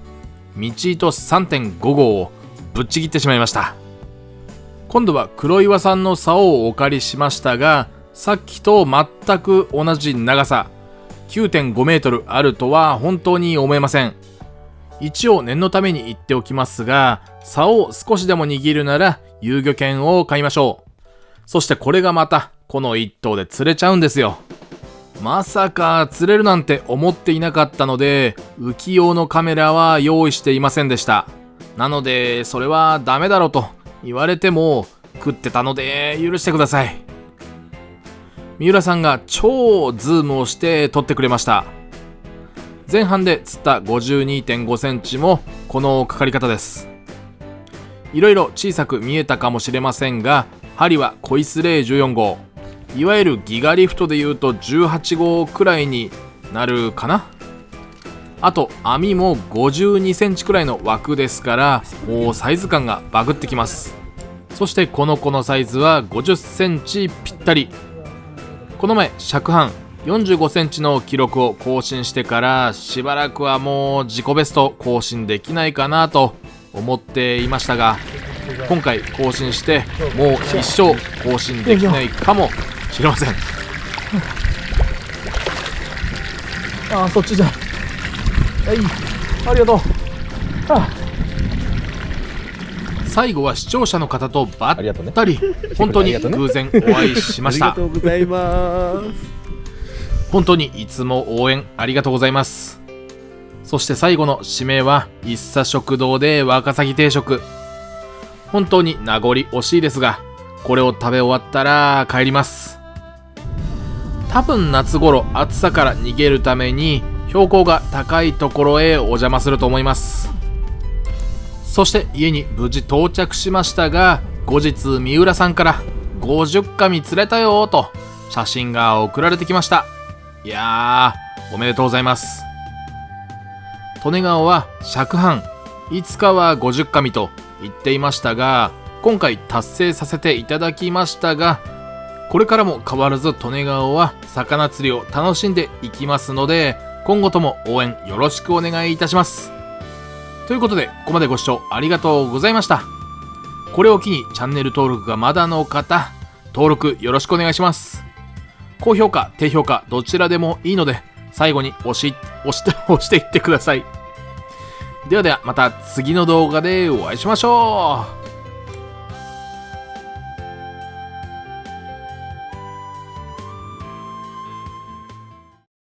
道糸 3.5 号をぶっちぎってしまいました。今度は黒岩さんの竿をお借りしましたが、さっきと全く同じ長さ 9.5 メートルあるとは本当に思えません。一応念のために言っておきますが、竿を少しでも握るなら遊漁券を買いましょう。そしてこれがまたこの一頭で釣れちゃうんですよ。まさか釣れるなんて思っていなかったので、浮き用のカメラは用意していませんでした。なのでそれはダメだろうと言われても食ってたので許してください。三浦さんが超ズームをして撮ってくれました。前半で釣った 52.5 センチもこのかかり方です。いろいろ小さく見えたかもしれませんが、針はコイスレイ14号、いわゆるギガリフトでいうと18号くらいになるかな。あと網も52センチくらいの枠ですから、もうサイズ感がバグってきます。そしてこの子のサイズは50センチぴったり。この前尺半45センチの記録を更新してからしばらくはもう自己ベスト更新できないかなと思っていましたが、今回更新してもう一生更新できないかもしれません。ああ、そっちじゃ。はい、ありがとう。最後は視聴者の方とばありがとうねったり、本当に偶然お会いしました。うございます。本当にいつも応援ありがとうございます。そして最後の締めは一茶食堂でワカサギ定食。本当に名残惜しいですが、これを食べ終わったら帰ります。多分夏頃暑さから逃げるために標高が高いところへお邪魔すると思います。そして家に無事到着しましたが、後日三浦さんから50紙釣れたよーと写真が送られてきました。いやー、おめでとうございます。利根川は尺半、いつかは50紙と言っていましたが、今回達成させていただきましたが、これからも変わらず利根川は魚釣りを楽しんでいきますので、今後とも応援よろしくお願いいたします。ということで、ここまでご視聴ありがとうございました。これを機にチャンネル登録がまだの方、登録よろしくお願いします。高評価、低評価、どちらでもいいので、最後に押していってください。ではでは、また次の動画でお会いしましょう。